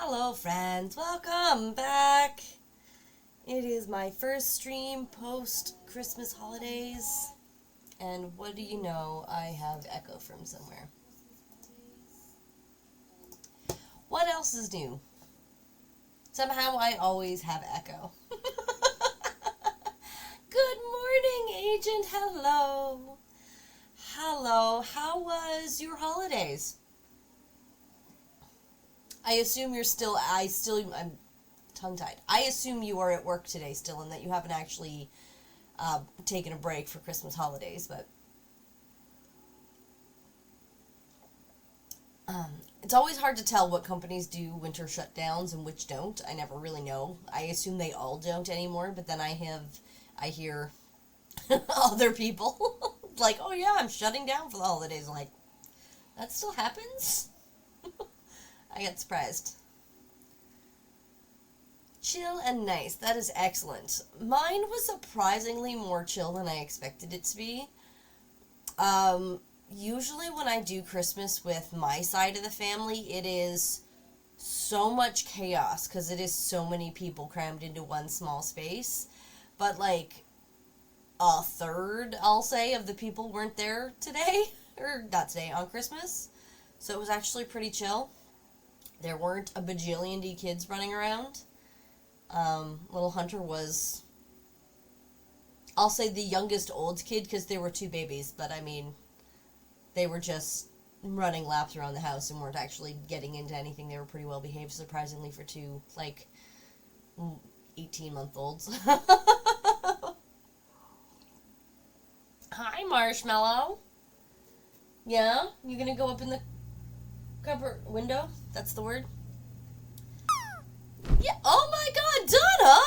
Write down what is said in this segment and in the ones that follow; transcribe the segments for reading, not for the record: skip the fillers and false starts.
Hello friends, welcome back. It is my first stream post Christmas holidays, and what do you know, I have echo from somewhere. What else is new? Somehow I always have echo. Good morning, Agent. Hello. Hello, how was your holidays? I assume I'm tongue-tied. I assume you are at work today still and that you haven't actually taken a break for Christmas holidays, but it's always hard to tell what companies do winter shutdowns and which don't. I never really know. I assume they all don't anymore, but then I hear other people like, oh yeah, I'm shutting down for the holidays. I'm like, that still happens? I get surprised. Chill and nice. That is excellent. Mine was surprisingly more chill than I expected it to be. Usually when I do Christmas with my side of the family, it is so much chaos because it is so many people crammed into one small space. But like a third, I'll say, of the people weren't there today, or not today, on Christmas. So it was actually pretty chill. There weren't a bajillion kids running around. Little Hunter was, I'll say, the youngest old kid because there were two babies, but I mean, they were just running laps around the house and weren't actually getting into anything. They were pretty well behaved, surprisingly, for two, 18-month-olds. Hi, Marshmallow. Yeah? You gonna go up in the cupboard window? That's the word? Yeah. Oh my god, Donna!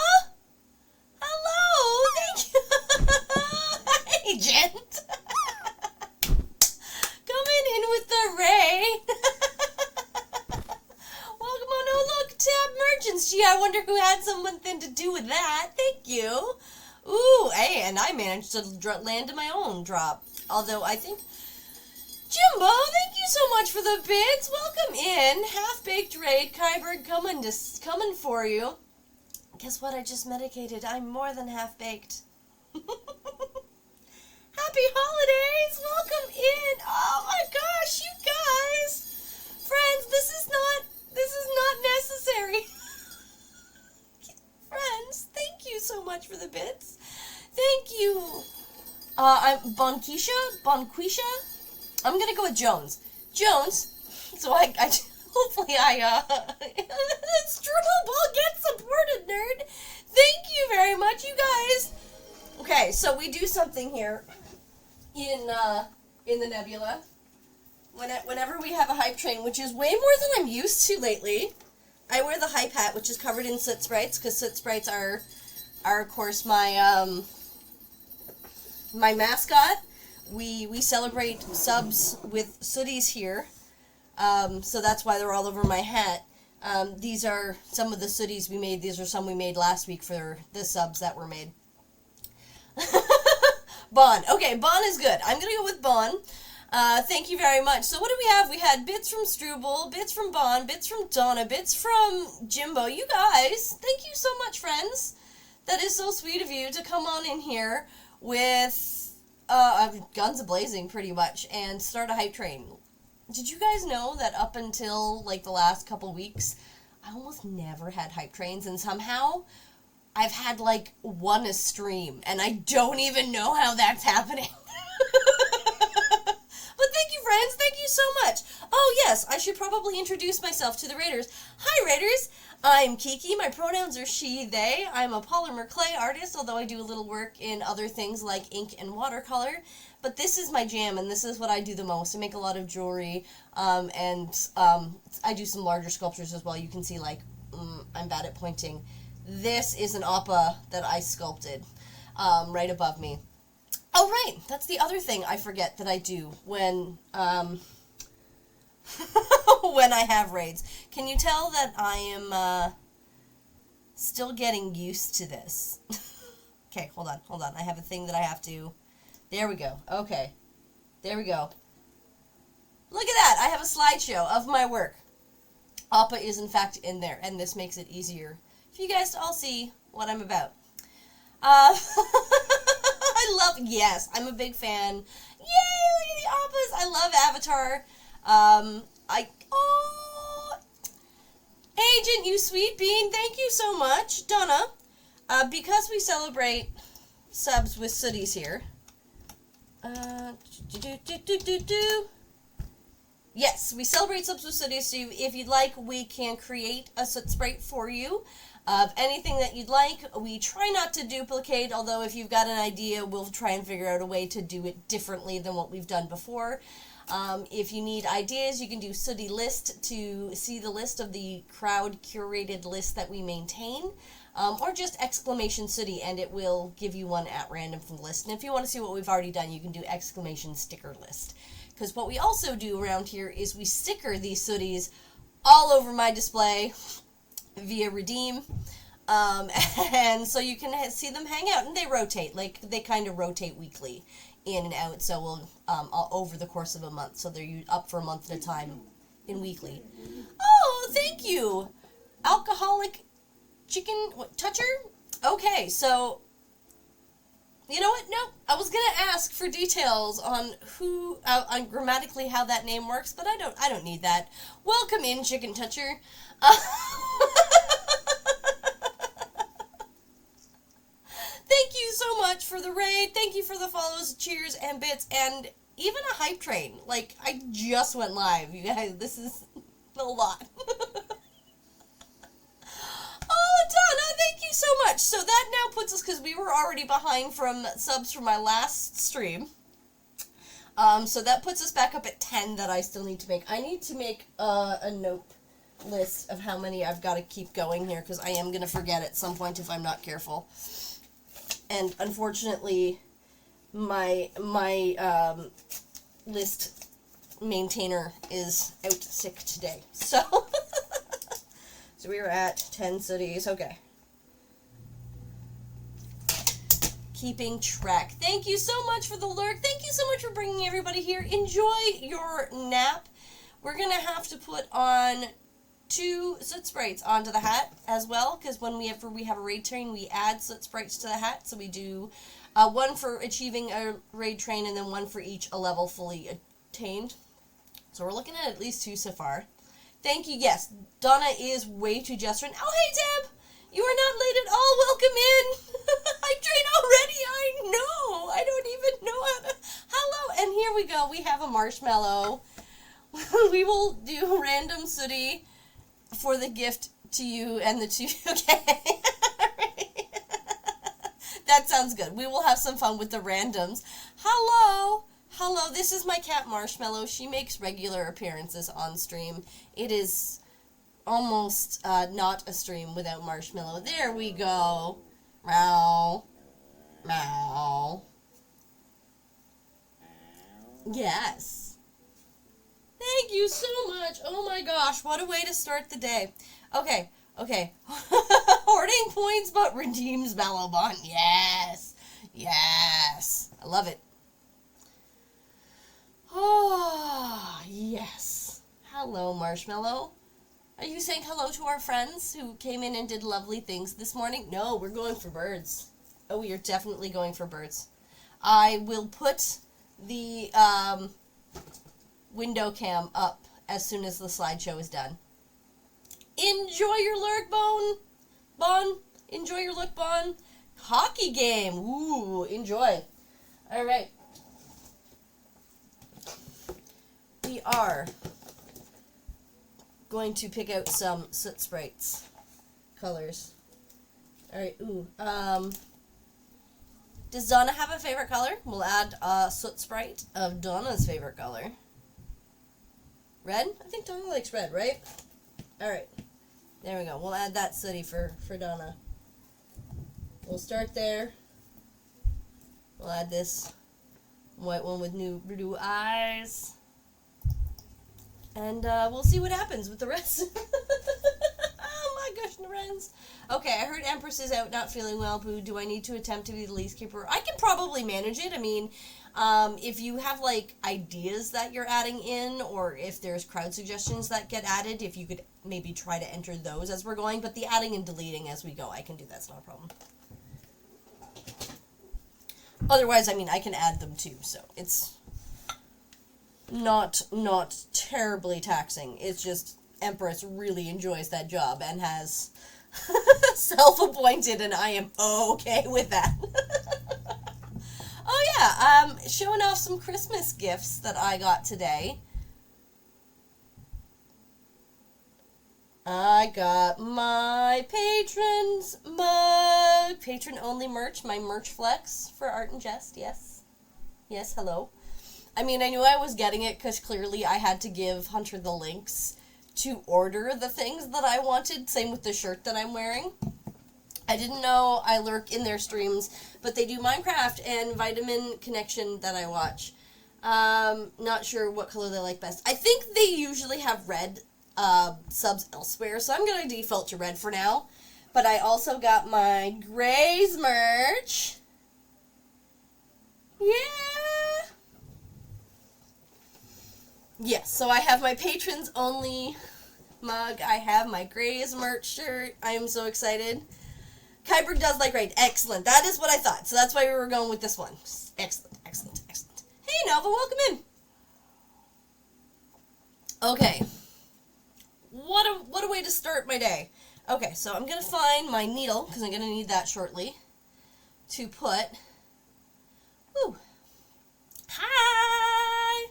Hello! Thank you! Agent! Coming in with the ray! Welcome on, oh look, tab merchants. Gee, I wonder who had something to do with that. Thank you. Ooh, hey, and I managed to land in my own drop. Although, I think... Jimbo, thank you so much for the bits. Welcome in. Half-baked raid. Kyberg coming for you. Guess what? I just medicated. I'm more than half-baked. Happy holidays. Welcome in. Oh my gosh, you guys. Friends, this is not necessary. Friends, thank you so much for the bits. Thank you. I'm Bonquisha? I'm gonna go with Jones. Jones. So I hopefully it's true. I'll get supported, nerd. Thank you very much, you guys. Okay, so we do something here in the Nebula. Whenever we have a hype train, which is way more than I'm used to lately. I wear the hype hat, which is covered in Soot Sprites, because Soot Sprites are of course my my mascot. We celebrate subs with sooties here, so that's why they're all over my hat. These are some of the sooties we made. These are some we made last week for the subs that were made. Bon. Okay, Bon is good. I'm going to go with Bon. Thank you very much. So what do we have? We had bits from Struble, bits from Bon, bits from Donna, bits from Jimbo. You guys, thank you so much, friends. That is so sweet of you to come on in here with... guns a-blazing, pretty much, and start a hype train. Did you guys know that up until, the last couple weeks, I almost never had hype trains, and somehow I've had, one a stream, and I don't even know how that's happening. But thank you, friends. Thank you so much. Oh, yes, I should probably introduce myself to the Raiders. Hi, Raiders. I'm Kiki. My pronouns are she, they. I'm a polymer clay artist, although I do a little work in other things like ink and watercolor. But this is my jam, and this is what I do the most. I make a lot of jewelry, and I do some larger sculptures as well. You can see, I'm bad at pointing. This is an appa that I sculpted right above me. Oh, right. That's the other thing I forget that I do when... when I have raids. Can you tell that I am still getting used to this? Okay, hold on. I have a thing that I have to... There we go. Okay. There we go. Look at that. I have a slideshow of my work. Appa is in fact in there, and this makes it easier for you guys to all see what I'm about. Yes, I'm a big fan. Yay, look at the Appas. I love Avatar. Agent, you sweet bean, thank you so much. Donna, because we celebrate subs with Sooties here. Yes, we celebrate subs with Sooties, so if you'd like, we can create a Soot Sprite for you of anything that you'd like. We try not to duplicate, although if you've got an idea, we'll try and figure out a way to do it differently than what we've done before. If you need ideas, you can do Sooty List to see the list of the crowd-curated list that we maintain, or just exclamation Sooty, and it will give you one at random from the list. And if you want to see what we've already done, you can do exclamation sticker list. Because what we also do around here is we sticker these Sooties all over my display via Redeem, and so you can see them hang out, and they rotate, like they kind of rotate weekly in and out, so we'll over the course of a month, so they're up for a month at a time in weekly. Oh, thank you, alcoholic chicken toucher. Okay, so you know what? Nope. I was gonna ask for details on on grammatically how that name works, but I don't need that. Welcome in, chicken toucher. Thank you so much for the raid. Thank you for the follows, cheers, and bits, and even a hype train. Like, I just went live, you guys. This is a lot. Oh, Donna, thank you so much. So that now puts us, because we were already behind from subs from my last stream. So that puts us back up at 10 that I still need to make. I need to make a note list of how many I've got to keep going here, because I am going to forget at some point if I'm not careful. And unfortunately, my list maintainer is out sick today. So, so we were at 10 cities. Okay. Keeping track. Thank you so much for the lurk. Thank you so much for bringing everybody here. Enjoy your nap. We're going to have to put on 2 Soot Sprites onto the hat as well, because when we have a raid train, we add Soot Sprites to the hat. So we do one for achieving a raid train, and then one for each a level fully attained. So we're looking at least 2 so far. Thank you. Yes, Donna is way too gesturing. Oh, hey, Deb! You are not late at all. Welcome in. I train already. I know. I don't even know how to. Hello. And here we go. We have a marshmallow. We will do random Sooty for the gift to you and the 2. Okay. That sounds good. We will have some fun with the randoms. Hello. Hello. This is my cat Marshmallow. She makes regular appearances on stream. It is almost not a stream without Marshmallow. There we go. Meow. Meow. Yes. Thank you so much. Oh my gosh, what a way to start the day. Okay, okay. Hoarding points but redeems Malobon. Yes. Yes. I love it. Oh, yes. Hello, Marshmallow. Are you saying hello to our friends who came in and did lovely things this morning? No, we're going for birds. Oh, we are definitely going for birds. I will put the window cam up as soon as the slideshow is done. Enjoy your lurk, Bon. Enjoy your look, Bon. Hockey game. Ooh, enjoy. All right. We are going to pick out some Soot Sprites colors. Alright, ooh. Does Donna have a favorite color? We'll add a Soot Sprite of Donna's favorite color. Red? I think Donna likes red, right? Alright. There we go. We'll add that Sooty for Donna. We'll start there. We'll add this white one with new blue eyes. And we'll see what happens with the rest. Oh my gosh, the rest. Okay, I heard Empress is out not feeling well, boo. Do I need to attempt to be the least keeper? I can probably manage it. I mean, if you have, like, ideas that you're adding in, or if there's crowd suggestions that get added, if you could maybe try to enter those as we're going, but the adding and deleting as we go, I can do that. It's not a problem. Otherwise, I mean, I can add them too, so it's not terribly taxing. It's just Empress really enjoys that job and has self-appointed, and I am okay with that. Oh yeah, showing off some Christmas gifts that I got today. I got my patrons mug, patron-only merch, my merch flex for Art and Jest, yes. Yes, hello. I mean, I knew I was getting it because clearly I had to give Hunter the links to order the things that I wanted, same with the shirt that I'm wearing. I didn't know I lurk in their streams, but they do Minecraft and Vitamin Connection that I watch. Not sure what color they like best. I think they usually have red subs elsewhere, so I'm going to default to red for now. But I also got my Grays merch. Yeah! Yes, so I have my patrons only mug. I have my Grays merch shirt. I am so excited. Kyber does like raid. Excellent. That is what I thought. So that's why we were going with this one. Excellent, excellent, excellent. Hey, Nova, welcome in. Okay. What a way to start my day. Okay, so I'm going to find my needle, because I'm going to need that shortly, to put... Woo. Hi!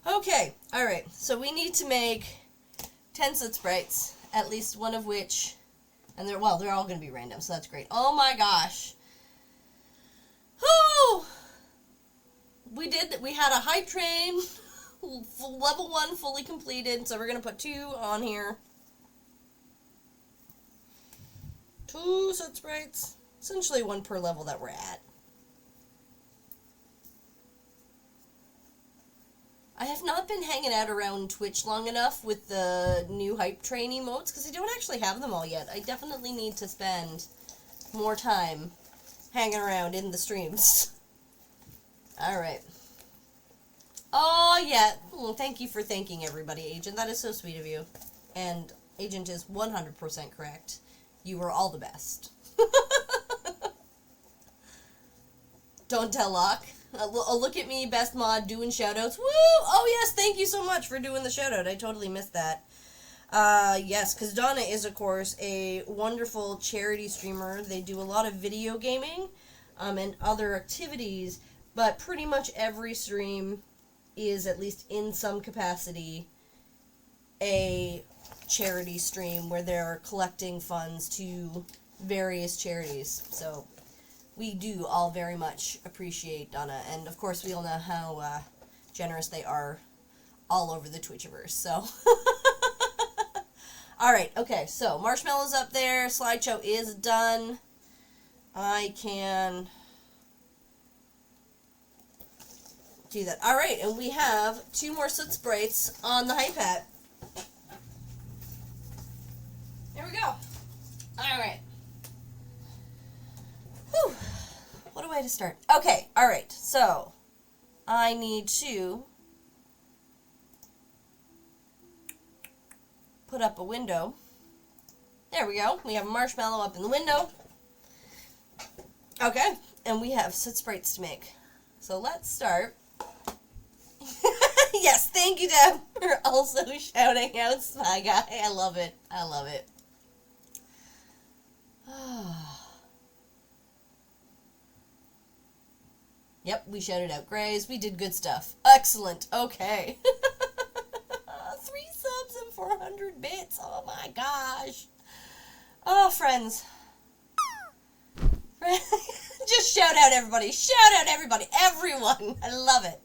Okay, alright. So we need to make 10 Soot Sprites, at least one of which... And they're all going to be random, so that's great. Oh my gosh. Whoo! We had a hype train, level 1 fully completed, so we're going to put 2 on here. 2 Soot Sprites. Essentially 1 per level that we're at. I have not been hanging out around Twitch long enough with the new hype train emotes, because I don't actually have them all yet. I definitely need to spend more time hanging around in the streams. Alright. Oh, yeah. Thank you for thanking everybody, Agent. That is so sweet of you. And Agent is 100% correct. You are all the best. Don't tell Locke. Look at me, best mod, doing shoutouts. Woo! Oh, yes, thank you so much for doing the shoutout. I totally missed that. Yes, because Donna is, of course, a wonderful charity streamer. They do a lot of video gaming and other activities, but pretty much every stream is, at least in some capacity, a charity stream where they're collecting funds to various charities. So... we do all very much appreciate Donna, and of course we all know how generous they are all over the Twitchiverse, so. Alright, okay, so Marshmallow's up there, slideshow is done. I can do that. Alright, and we have 2 more Soot Sprites on the hype hat. Here we go. Alright. Whew. What a way to start. Okay, alright, so I need to put up a window. There we go. We have a marshmallow up in the window. Okay, and we have Soot Sprites to make. So let's start. Yes, thank you, Deb, for also shouting out Spy Guy. I love it. I love it. Yep, we shouted out Grays. We did good stuff. Excellent. Okay. 3 subs and 400 bits. Oh my gosh. Oh, friends. Just shout out everybody. Shout out everybody. Everyone. I love it.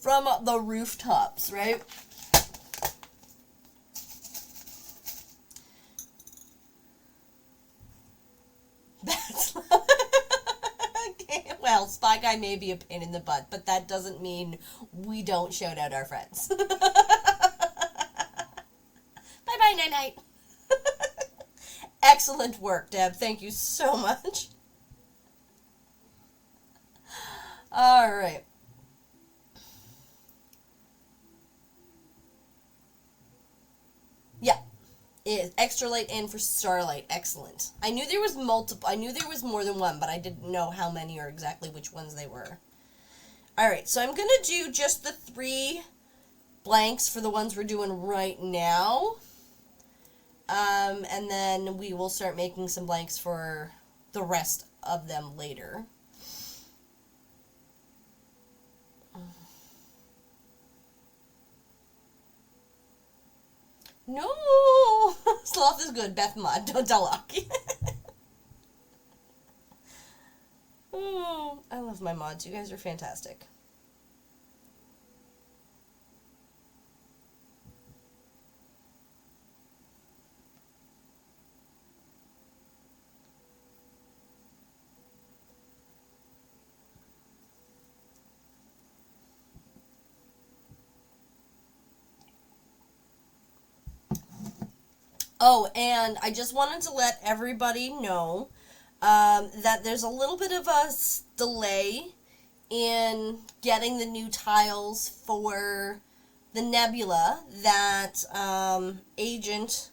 From the rooftops, right? That's... Well, Spy Guy may be a pain in the butt, but that doesn't mean we don't shout out our friends. Bye-bye. Night, night, night. Excellent work, Deb. Thank you so much. All right. Yeah. Extra light and for starlight. Excellent. I knew there was multiple. I knew there was more than one, but I didn't know how many or exactly which ones they were. Alright, so I'm going to do just the 3 blanks for the ones we're doing right now. And then we will start making some blanks for the rest of them later. No! Sloth is good, Beth Mod. Don't tell Aki. Oh, I love my mods. You guys are fantastic. Oh, and I just wanted to let everybody know that there's a little bit of a delay in getting the new tiles for the nebula that Agent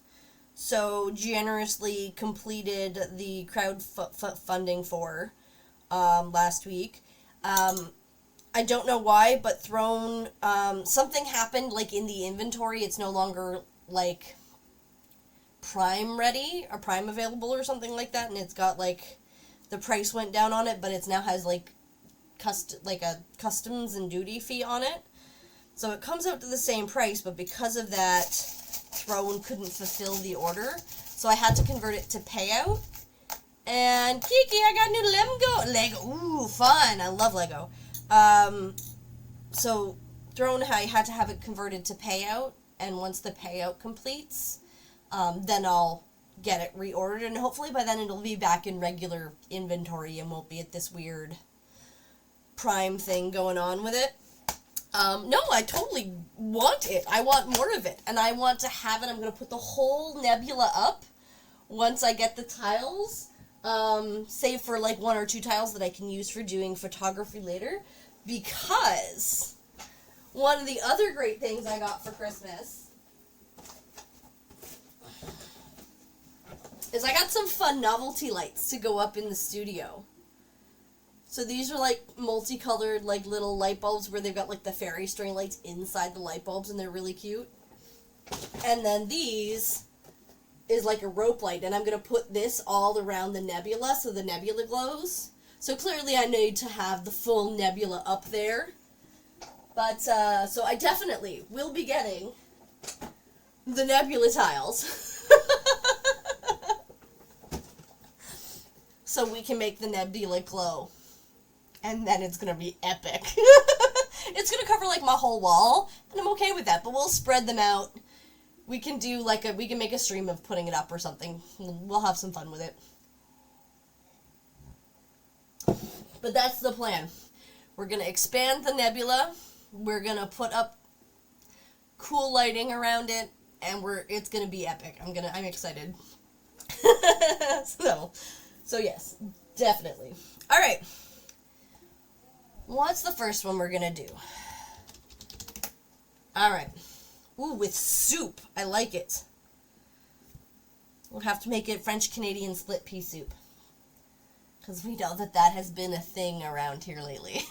so generously completed the crowdfunding for last week. I don't know why, but something happened like in the inventory. It's no longer like Prime ready or Prime available or something like that, and it's got like the price went down on it, but it now has like a customs and duty fee on it, so it comes out to the same price. But because of that, Throne couldn't fulfill the order, so I had to convert it to payout. And Kiki, I got new Lego. Ooh, fun! I love Lego. So Throne, I had to have it converted to payout, and once the payout completes, then I'll get it reordered, and hopefully by then it'll be back in regular inventory and won't be at this weird Prime thing going on with it. No, I totally want it. I want more of it, and I want to have it. I'm going to put the whole nebula up once I get the tiles, save for like 1 or 2 tiles that I can use for doing photography later, because one of the other great things I got for Christmas is I got some fun novelty lights to go up in the studio. So these are like multicolored like little light bulbs where they've got like the fairy string lights inside the light bulbs, and they're really cute. And then these is like a rope light, and I'm going to put this all around the nebula so the nebula glows. So clearly I need to have the full nebula up there. But, so I definitely will be getting the nebula tiles. So we can make the nebula glow. And then it's going to be epic. It's going to cover like my whole wall, and I'm okay with that, but we'll spread them out. We can do like we can make a stream of putting it up or something. We'll have some fun with it. But that's the plan. We're going to expand the nebula. We're going to put up cool lighting around it, and it's going to be epic. I'm excited. So yes, definitely. All right. What's the first one we're going to do? All right. Ooh, with soup. I like it. We'll have to make it French-Canadian split pea soup, because we know that has been a thing around here lately.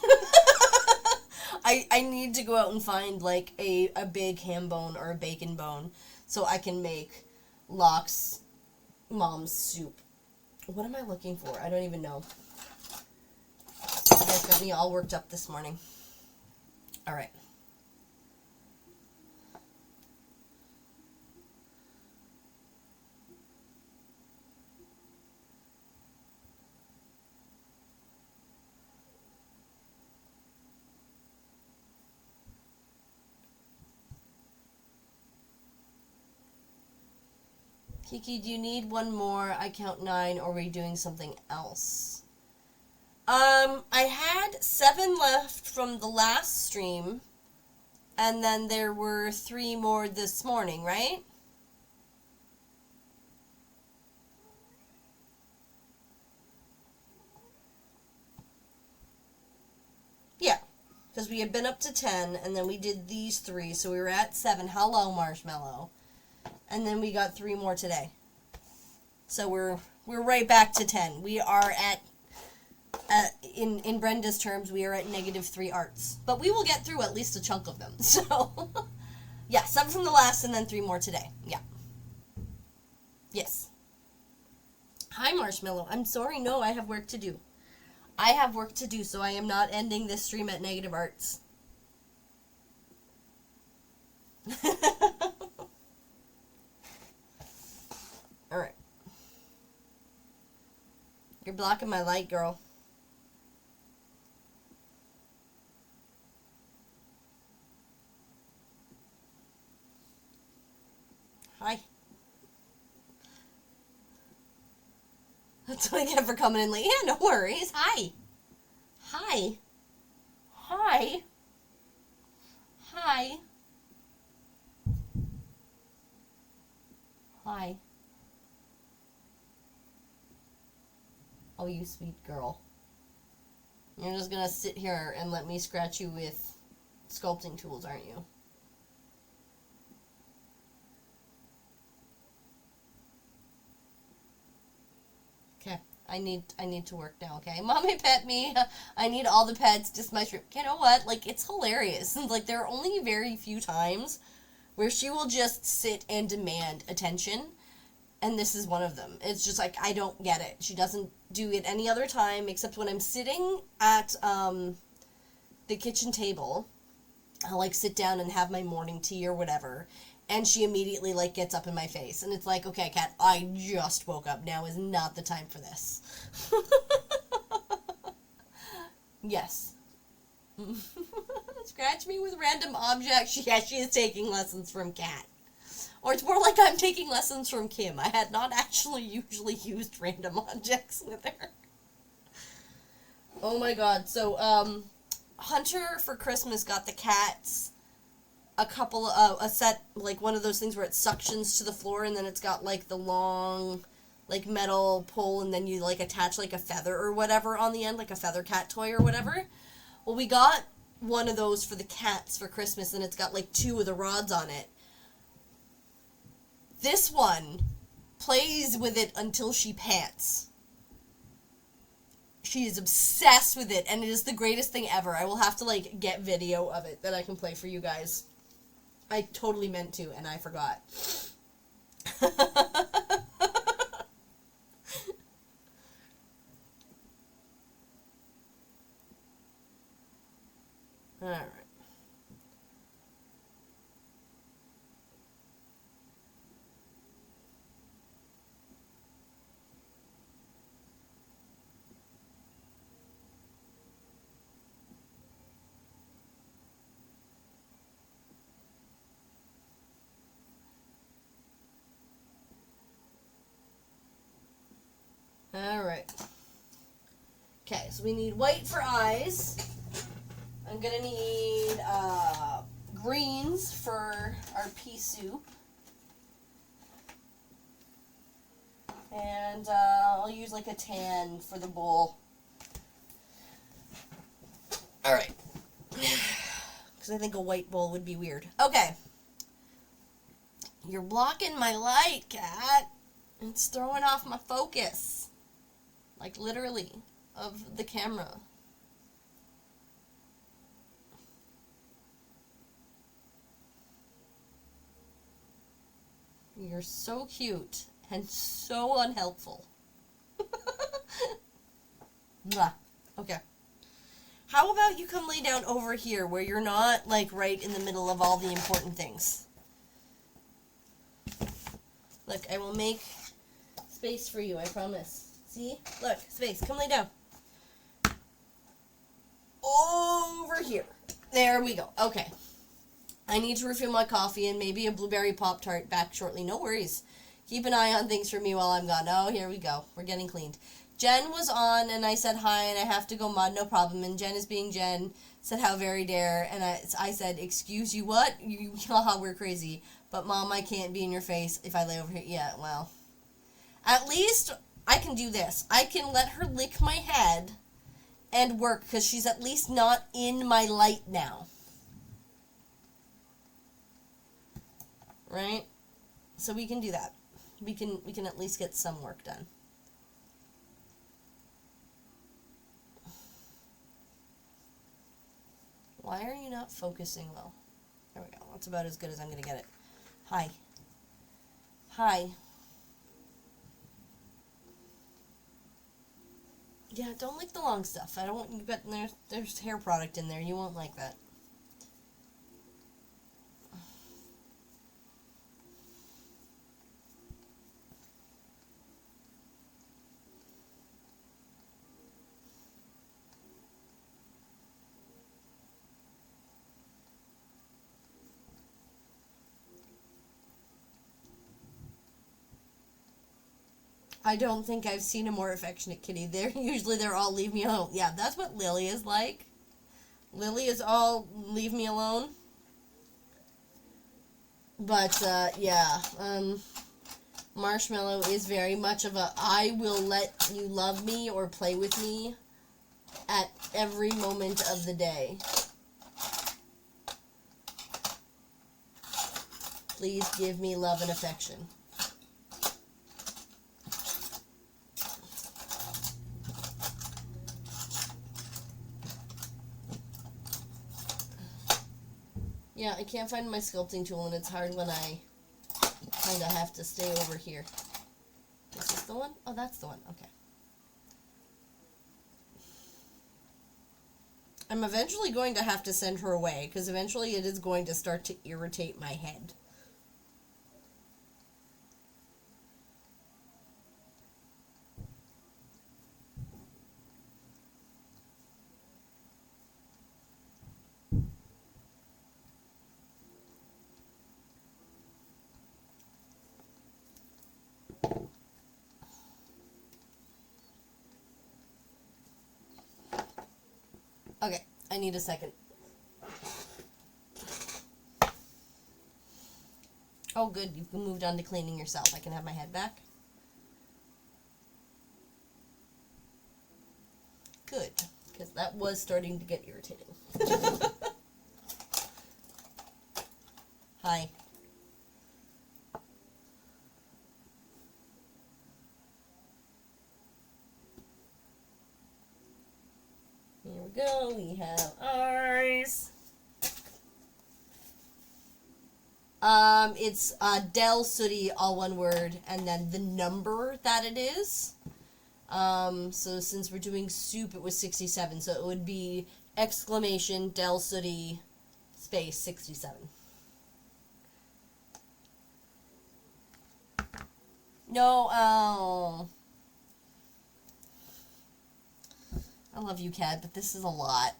I need to go out and find like a big ham bone or a bacon bone so I can make Locke's mom's soup. What am I looking for? I don't even know. You guys got me all worked up this morning. All right. Kiki, do you need one more? I count 9, or are we doing something else? I had 7 left from the last stream, and then there were 3 more this morning, right? Because we had been up to 10, and then we did these 3, so we were at 7. Hello, Marshmallow. And then we got 3 more today. So we're right back to 10. We are at, in Brenda's terms, we are at -3 arts. But we will get through at least a chunk of them. So, yeah, 7 from the last, and then 3 more today. Yeah. Yes. Hi, Marshmallow. I'm sorry, no, I have work to do. I have work to do, so I am not ending this stream at negative arts. Alright. You're blocking my light, girl. Hi. That's what I get for coming in late. Yeah, no worries. Hi. Hi. Hi. Hi. Hi. Oh, you sweet girl. You're just gonna sit here and let me scratch you with sculpting tools, aren't you? Okay. I need to work now, okay? Mommy pet me. I need all the pets, just my shrimp. You know what? Like, it's hilarious. Like, there are only very few times where she will just sit and demand attention, and this is one of them. It's just like, I don't get it. She doesn't do it any other time, except when I'm sitting at, the kitchen table. I'll, like, sit down and have my morning tea or whatever, and she immediately, like, gets up in my face. And it's like, okay, Kat, I just woke up. Now is not the time for this. Yes. Scratch me with random objects. Yeah, she is taking lessons from Kat. Or it's more like I'm taking lessons from Kim. I had not actually usually used random objects with her. Oh my god. So, Hunter for Christmas got the cats a set, like one of those things where it suctions to the floor and then it's got like the long, like metal pole and then you like attach like a feather or whatever on the end, like a feather cat toy or whatever. Well, we got one of those for the cats for Christmas and it's got like 2 of the rods on it. This one plays with it until she pants. She is obsessed with it and it is the greatest thing ever. I will have to like get video of it that I can play for you guys. I totally meant to, and I forgot. Alright. Alright. Okay, so we need white for eyes. I'm gonna need greens for our pea soup. And I'll use like a tan for the bowl. Alright. Because I think a white bowl would be weird. Okay. You're blocking my light, Cat. It's throwing off my focus. Like, literally, of the camera. You're so cute and so unhelpful. Mwah. Okay. How about you come lay down over here where you're not, like, right in the middle of all the important things? Look, I will make space for you, I promise. See? Look, space. Come lay down. Over here. There we go. Okay. I need to refill my coffee and maybe a blueberry Pop-Tart back shortly. No worries. Keep an eye on things for me while I'm gone. Oh, here we go. We're getting cleaned. Jen was on, and I said hi, and I have to go mod, no problem. And Jen is being Jen, said how very dare. And I said, excuse you, what? You, haha, we're crazy. But, Mom, I can't be in your face if I lay over here. Yeah, well. At least I can do this. I can let her lick my head, and work, because she's at least not in my light now. Right? So we can do that. We can at least get some work done. Why are you not focusing well? There we go. That's about as good as I'm going to get it. Hi. Hi. Yeah, don't like the long stuff. I don't want you got there's hair product in there. You won't like that. I don't think I've seen a more affectionate kitty. They're all leave me alone. Yeah, that's what Lily is like. Lily is all leave me alone. But yeah, Marshmallow is very much of a I will let you love me or play with me at every moment of the day. Please give me love and affection. Yeah, I can't find my sculpting tool, and it's hard when I kind of have to stay over here. Is this the one? Oh, that's the one. Okay. I'm eventually going to have to send her away, because eventually it is going to start to irritate my head. Okay, I need a second. Oh, good. You've moved on to cleaning yourself. I can have my head back. Good, because that was starting to get irritating. Hi. Here we go. We have ours. It's Del Sooty, all one word, and then the number that it is. So since we're doing soup, it was 67, so it would be exclamation Del Sooty space 67. No, oh. I love you, Cat, but this is a lot.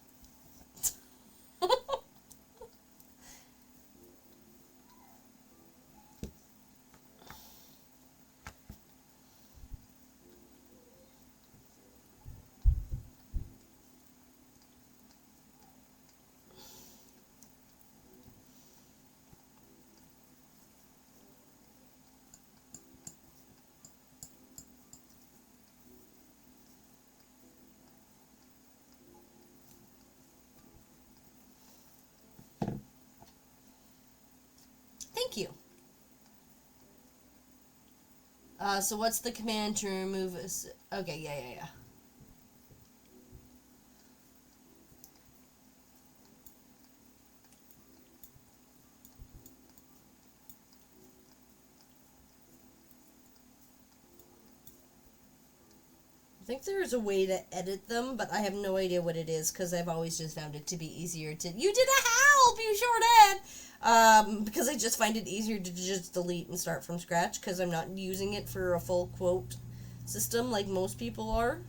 Thank you. So what's the command to remove this? Okay, yeah. I think there is a way to edit them, but I have no idea what it is, because I've always just found it to be easier to... You did a help! You sure did! Because I just find it easier to just delete and start from scratch, because I'm not using it for a full quote system like most people are.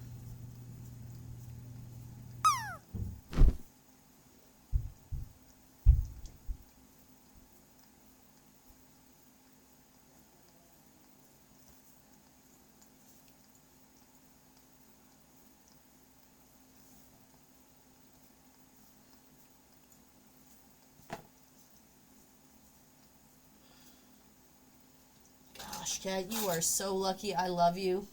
Gosh, Cat, you are so lucky. I love you.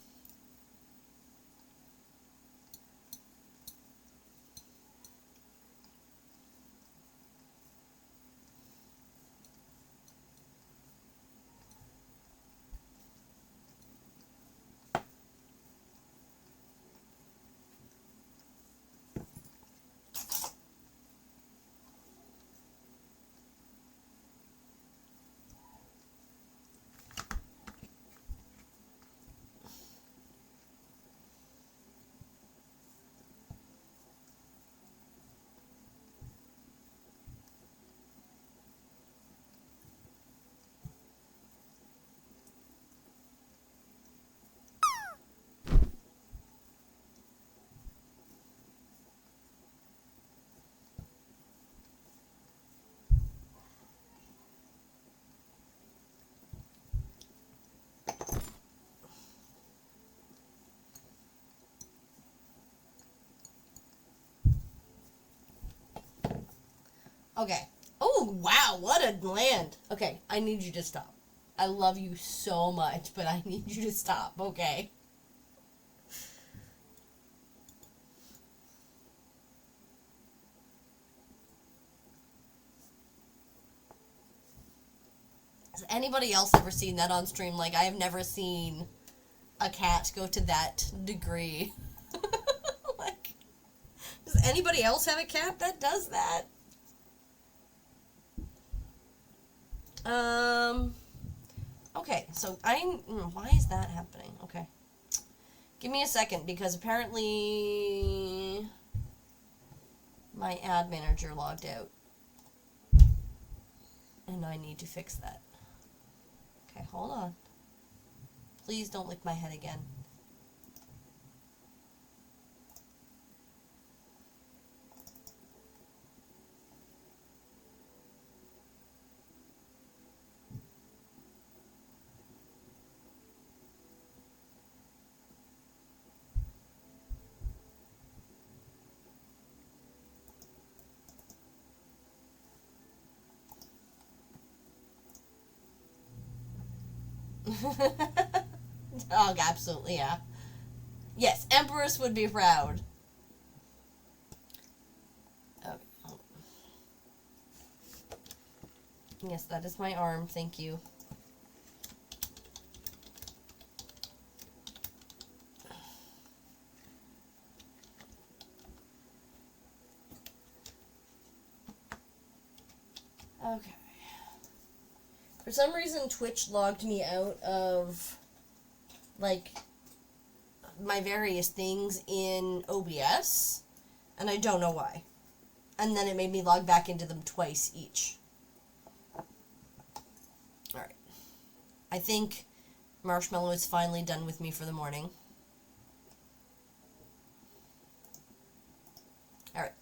Okay. Oh, wow, what a land. Okay, I need you to stop. I love you so much, but I need you to stop, okay? Has anybody else ever seen that on stream? Like, I have never seen a cat go to that degree. Like, does anybody else have a cat that does that? Okay, so why is that happening? Okay. Give me a second, because apparently my ad manager logged out. And I need to fix that. Okay, hold on. Please don't lick my head again. Oh, absolutely, yeah. Yes, Empress would be proud. Okay. Yes, that is my arm. Thank you. Okay. For some reason, Twitch logged me out of, like, my various things in OBS, and I don't know why. And then it made me log back into them twice each. Alright. I think Marshmallow is finally done with me for the morning. Alright.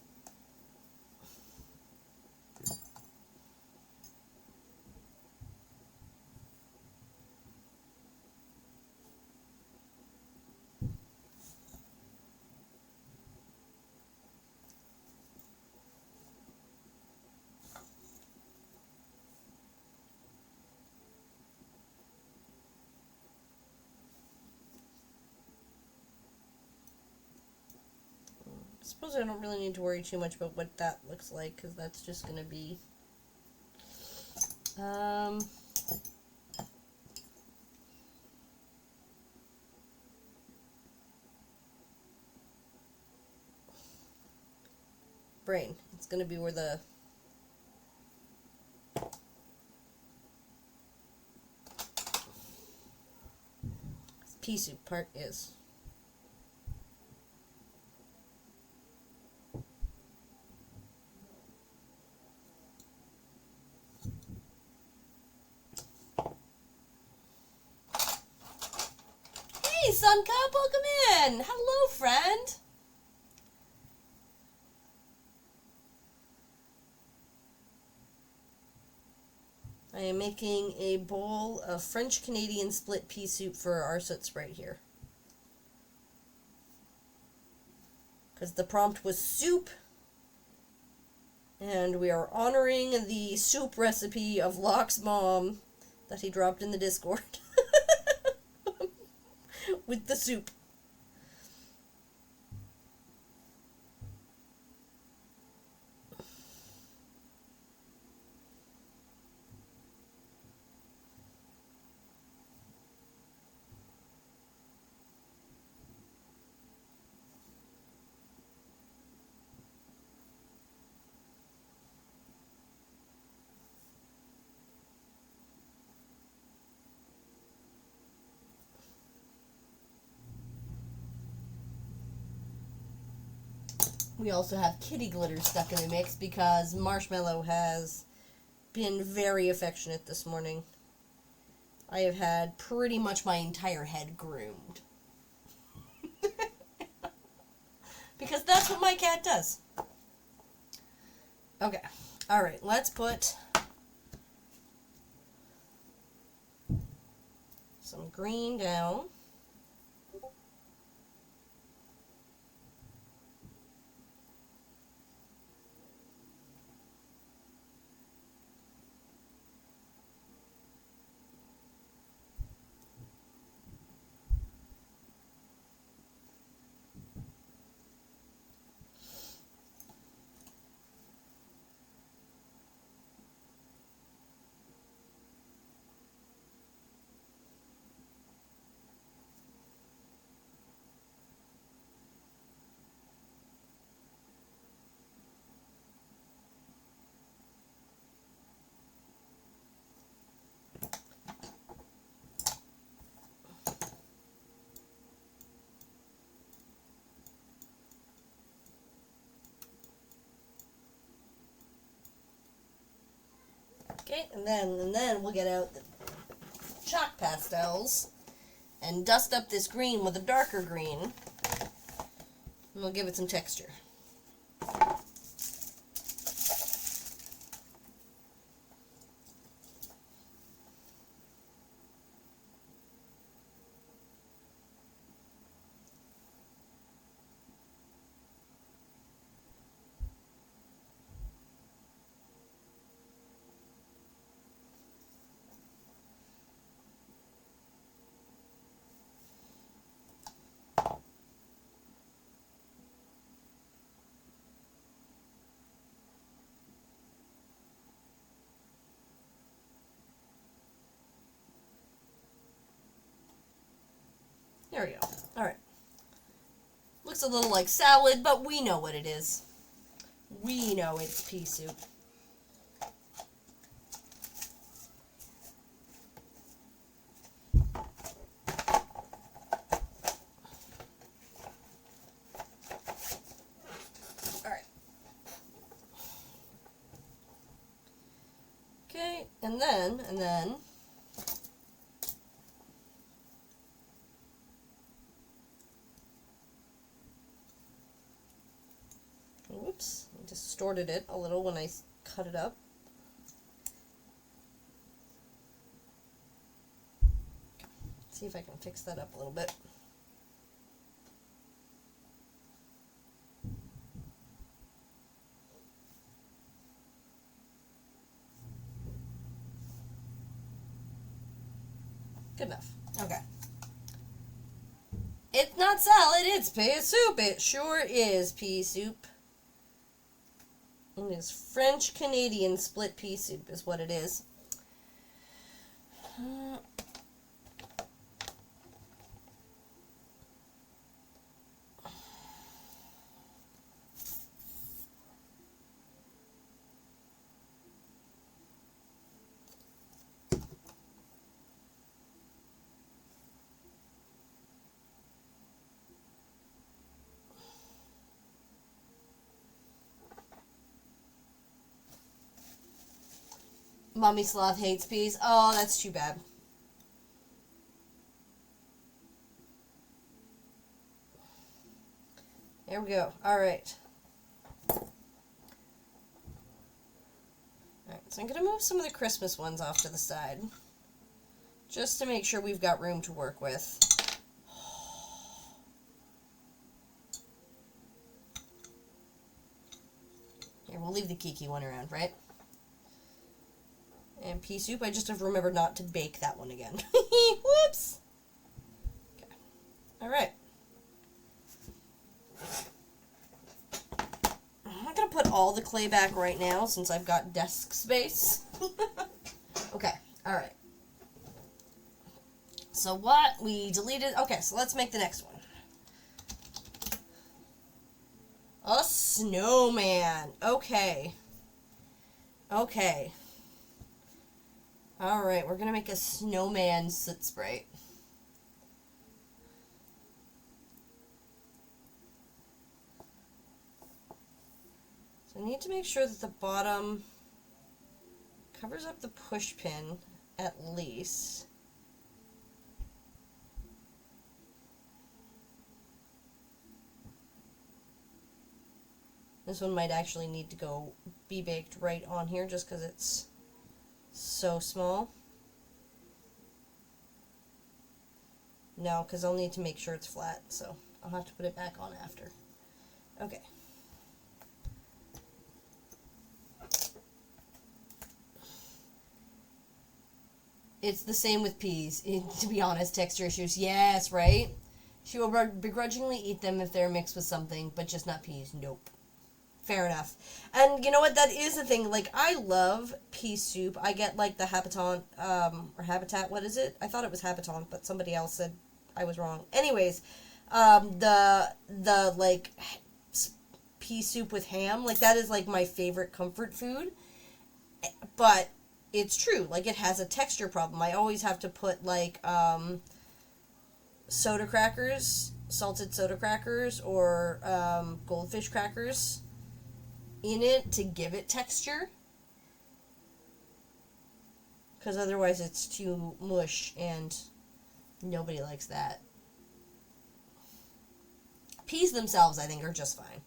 I suppose I don't really need to worry too much about what that looks like, because that's just going to be... brain. It's going to be where the... pea soup part is. Hey, Sun Cup, welcome in! Hello, friend! I am making a bowl of French-Canadian split pea soup for our Soot Sprite here. Because the prompt was soup, and we are honoring the soup recipe of Locke's mom that he dropped in the Discord. With the soup. We also have kitty glitter stuck in the mix because Marshmallow has been very affectionate this morning. I have had pretty much my entire head groomed. Because that's what my cat does. Okay. Alright, let's put some green down. Okay, and then we'll get out the chalk pastels and dust up this green with a darker green, and we'll give it some texture. There we go. Alright. Looks a little like salad, but we know what it is. We know it's pea soup. Alright. Okay, and then... Whoops, I distorted it a little when I cut it up. Let's see if I can fix that up a little bit. Good enough. Okay. It's not salad, it's pea soup. It sure is pea soup. It is French-Canadian split pea soup is what it is. Mommy Sloth hates peas. Oh, that's too bad. There we go. Alright. Alright, so I'm going to move some of the Christmas ones off to the side. Just to make sure we've got room to work with. Here, we'll leave the Kiki one around, right? And pea soup, I just have to remember not to bake that one again. Whoops! Okay. Alright. I'm not going to put all the clay back right now since I've got desk space. Okay, alright. So what? We deleted... Okay, so let's make the next one. A snowman. Okay. Okay. Alright, we're going to make a snowman Soot Sprite. So I need to make sure that the bottom covers up the push pin at least. This one might actually need to be baked right on here just because it's so small. No, because I'll need to make sure it's flat, so I'll have to put it back on after. Okay. It's the same with peas. To be honest, texture issues. Yes, right? She will begrudgingly eat them if they're mixed with something, but just not peas. Nope. Fair enough. And you know what? That is the thing. Like, I love pea soup. I get, like, the Habitant, or Habitat, what is it? I thought it was Habitant, but somebody else said I was wrong. Anyways, like, pea soup with ham, like, that is, like, my favorite comfort food. But it's true. Like, it has a texture problem. I always have to put, like, soda crackers, salted soda crackers, or, goldfish crackers in it to give it texture. Because otherwise it's too mush, and nobody likes that. Peas themselves, I think, are just fine.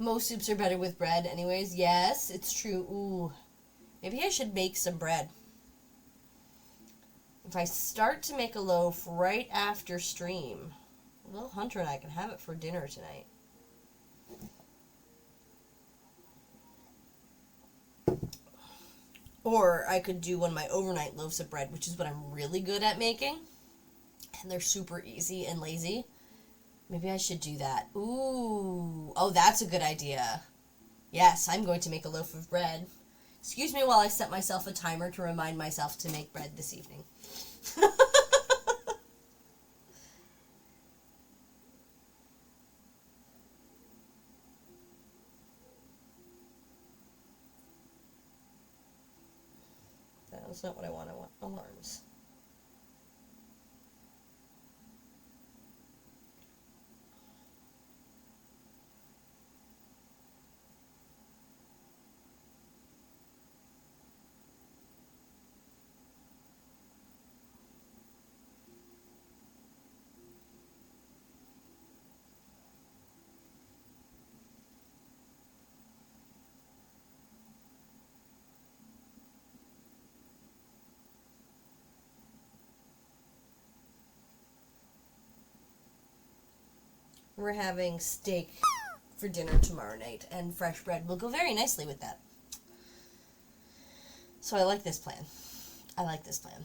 Most soups are better with bread anyways. Yes, it's true. Ooh. Maybe I should make some bread. If I start to make a loaf right after stream, little Hunter and I can have it for dinner tonight. Or I could do one of my overnight loaves of bread, which is what I'm really good at making. And they're super easy and lazy. Maybe I should do that. Ooh. Oh, that's a good idea. Yes, I'm going to make a loaf of bread. Excuse me while I set myself a timer to remind myself to make bread this evening. That's not what I want. I want alarms. We're having steak for dinner tomorrow night, and fresh bread will go very nicely with that. So I like this plan. I like this plan.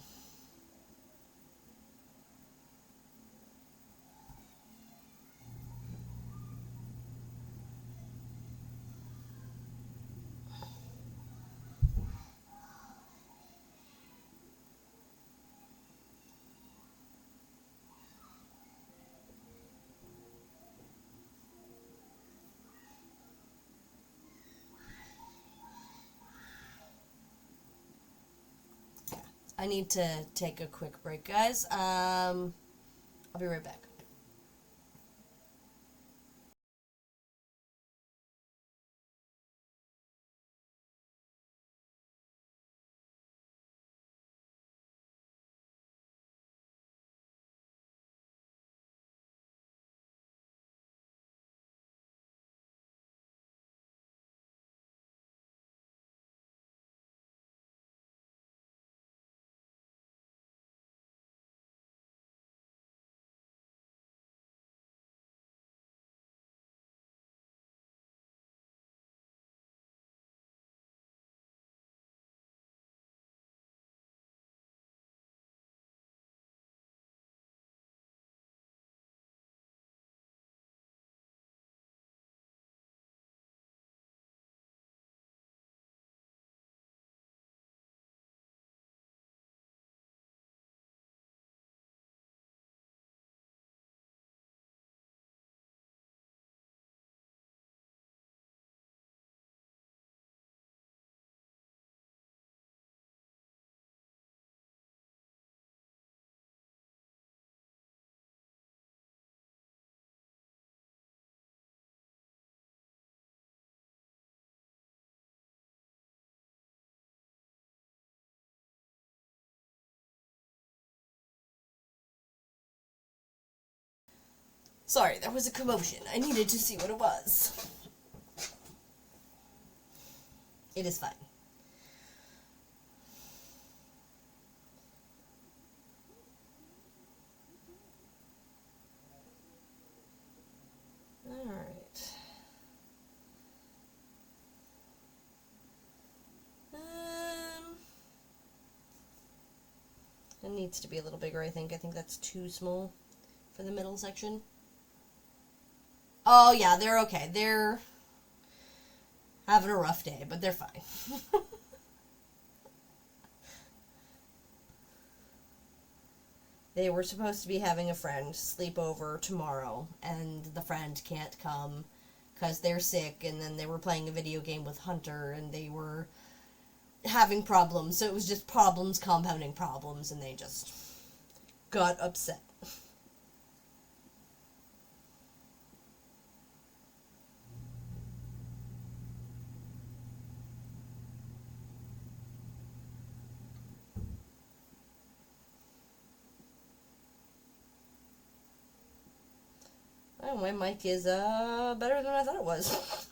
I need to take a quick break, guys. I'll be right back. Sorry, there was a commotion. I needed to see what it was. It is fine. needs to be a little bigger, I think. I think that's too small for the middle section. Oh, yeah, they're okay. They're having a rough day, but they're fine. They were supposed to be having a friend sleep over tomorrow, and the friend can't come because they're sick, and then they were playing a video game with Hunter, and they were having problems, so it was just problems compounding problems, and they just got upset. Oh, my mic is better than I thought it was.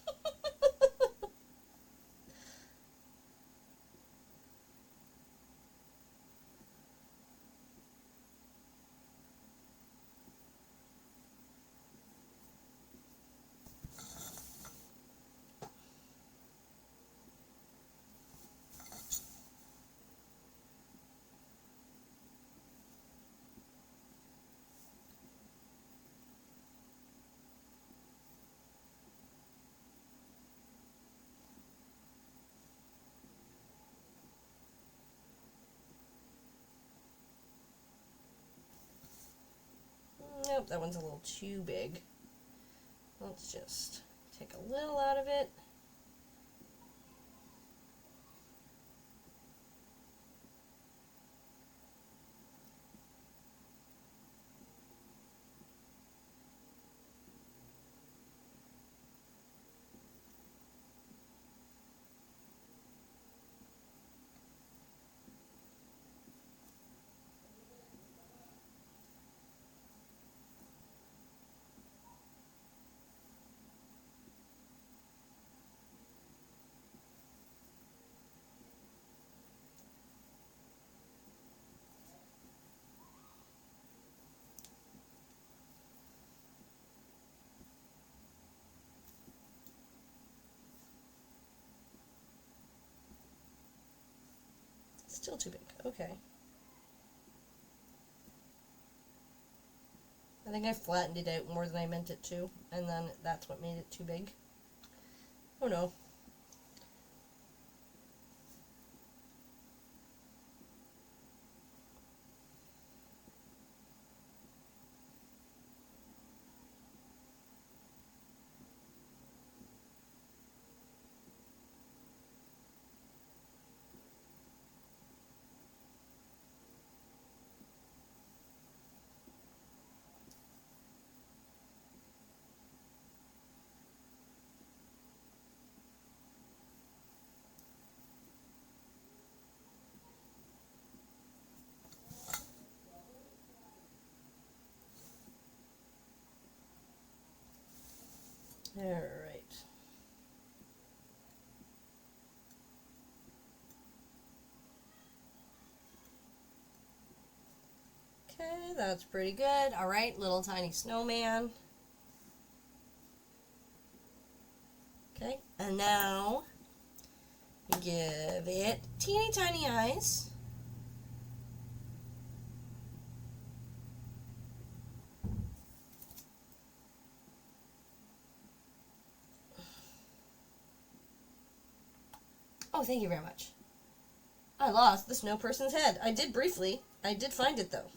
Nope, that one's a little too big. Let's just take a little out of it. Still too big. Okay. I think I flattened it out more than I meant it to, and then that's what made it too big. Oh no. Alright. Okay, that's pretty good. Alright, little tiny snowman. Okay, and now give it teeny tiny eyes. Oh, thank you very much. I lost the snow person's head. I did briefly. I did find it, though.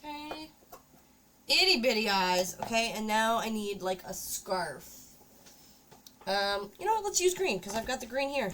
Okay. Itty bitty eyes. Okay, and now I need like a scarf. You know what? Let's use green because I've got the green here.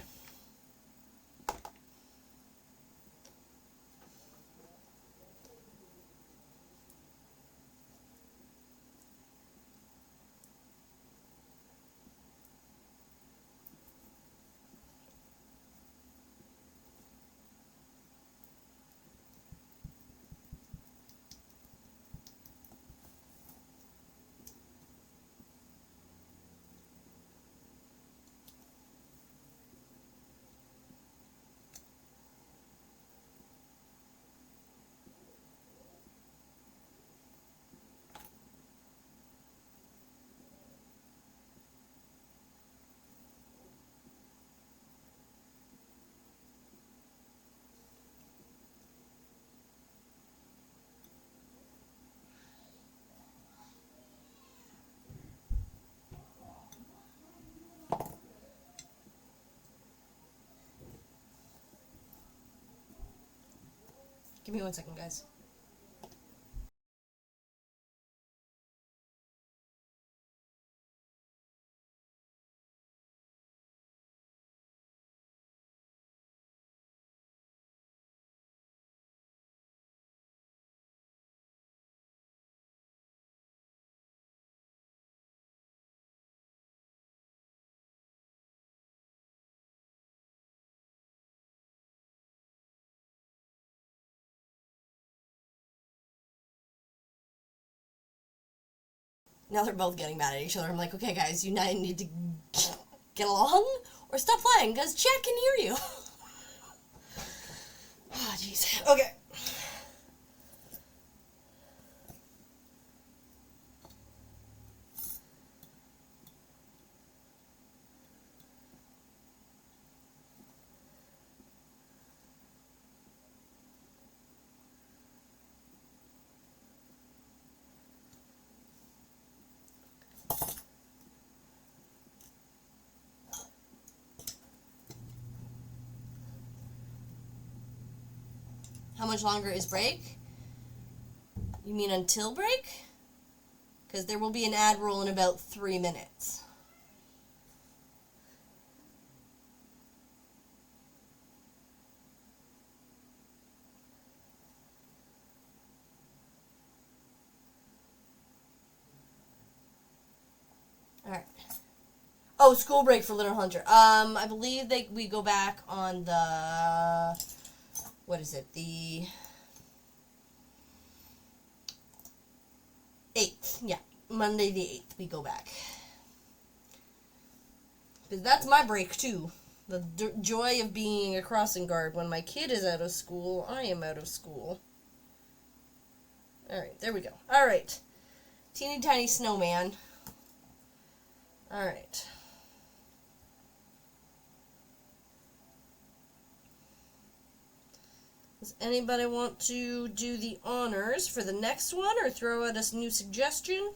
Give me 1 second, guys. Now they're both getting mad at each other. I'm like, okay, guys, you need to get along or stop playing, because chat can hear you. Oh, jeez. Okay. How much longer is break? You mean until break? Because there will be an ad roll in about 3 minutes. Alright. Oh, school break for Little Hunter. I believe we go back on the... What is it? The 8th. Yeah. Monday the 8th we go back. Because that's my break, too. The joy of being a crossing guard. When my kid is out of school, I am out of school. Alright, there we go. Alright. Teeny tiny snowman. Alright. Does anybody want to do the honors for the next one or throw out a new suggestion?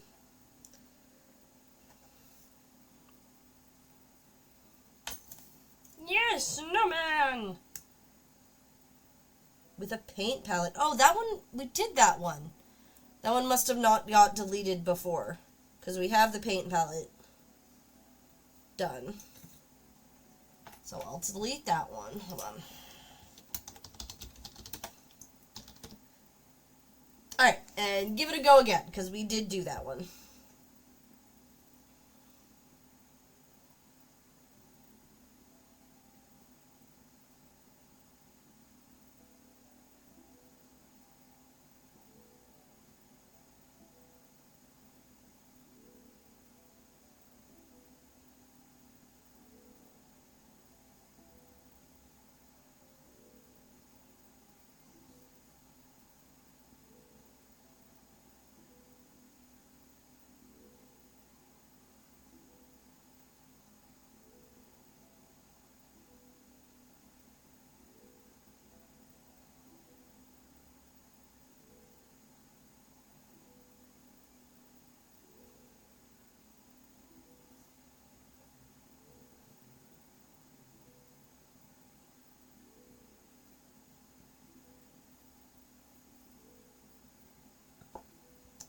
Yes, snowman! With a paint palette. Oh, that one, we did that one. That one must have not got deleted before. Because we have the paint palette done. So I'll delete that one. Hold on. Alright, and give it a go again, because we did do that one.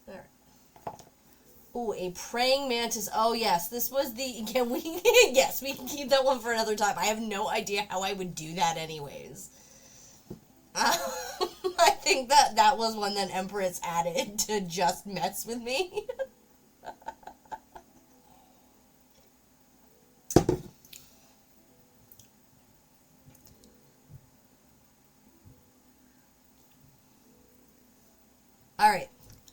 Alright. Ooh, a praying mantis. Oh, yes. This was the... Can we... Yes, we can keep that one for another time. I have no idea how I would do that anyways. I think that was one that Empress added to just mess with me. Alright.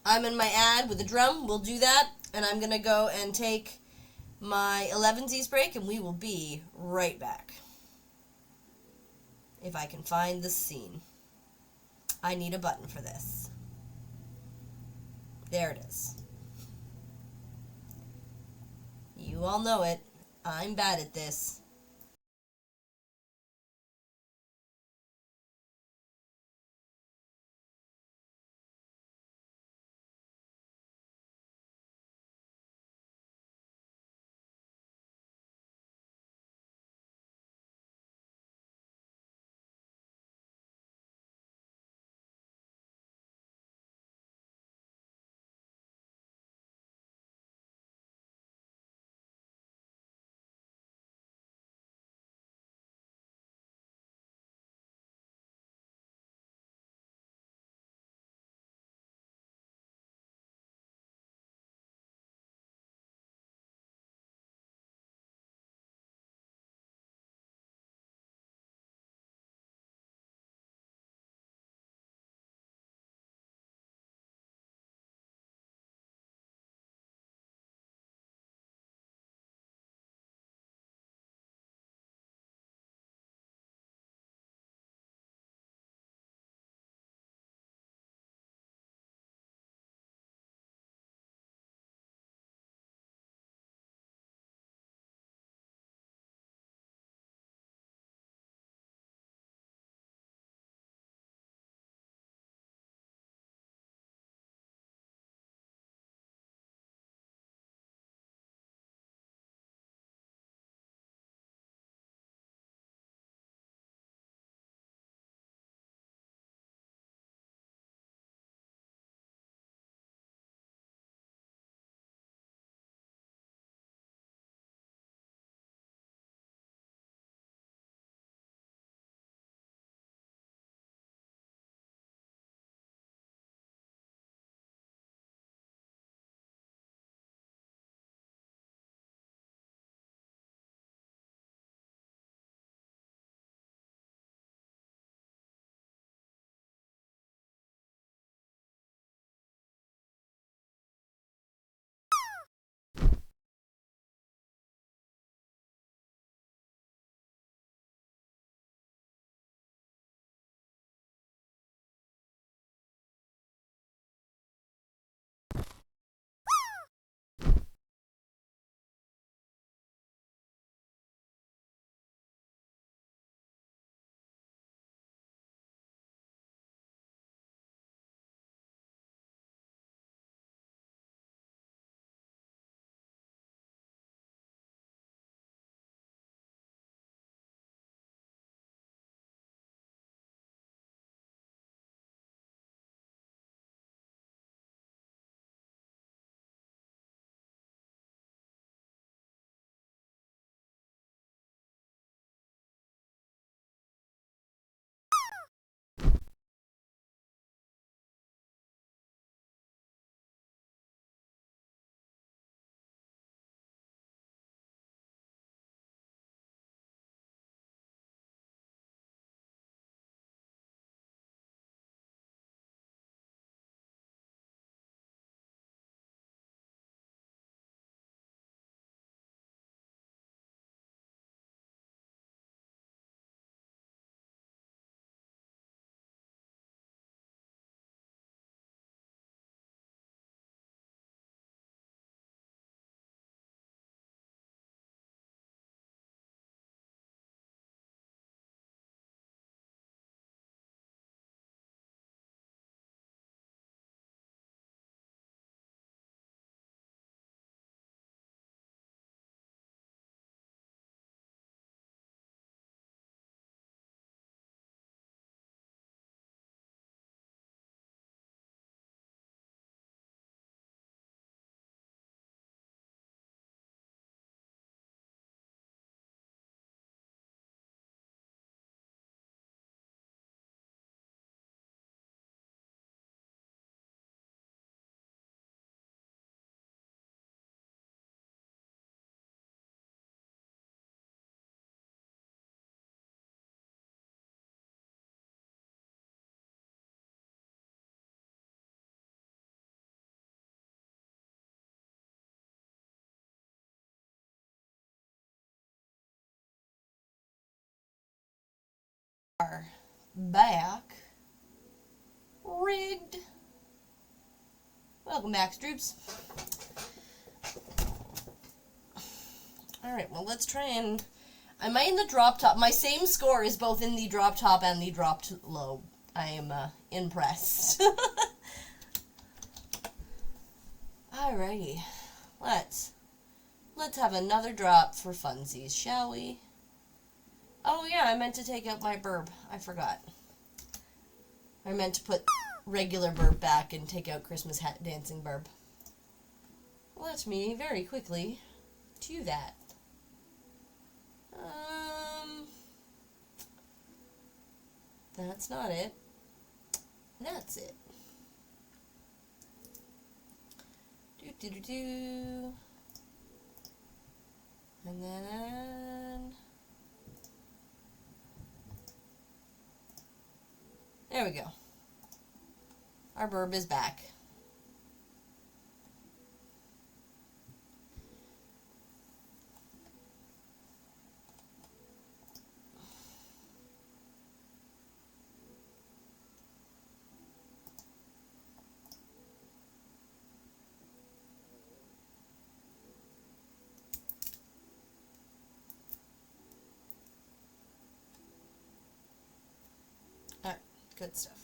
I'm in my ad with the drum. We'll do that. And I'm going to go and take my 11sies break, and we will be right back. If I can find the scene. I need a button for this. There it is. You all know it. I'm bad at this. Back. Rigged. Welcome back, Stroops. Alright, well, let's try and... Am I in the drop top? My same score is both in the drop top and the dropped low. I am impressed. Alrighty. Let's have another drop for funsies, shall we? Oh yeah, I meant to take out my burb. I forgot. I meant to put regular burb back and take out Christmas hat dancing burb. Let me very quickly do that. That's not it. That's it. Do. And then... There we go. Our burb is back. Alright, good stuff.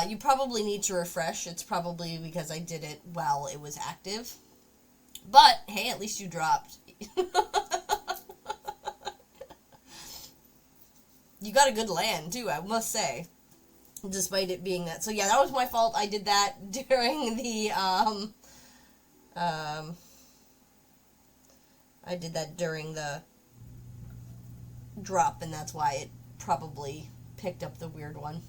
You probably need to refresh. It's probably because I did it while it was active. But, hey, at least you dropped. You got a good land, too, I must say. Despite it being that. So, yeah, that was my fault. I did that during the, I did that during the drop, and that's why it probably picked up the weird one.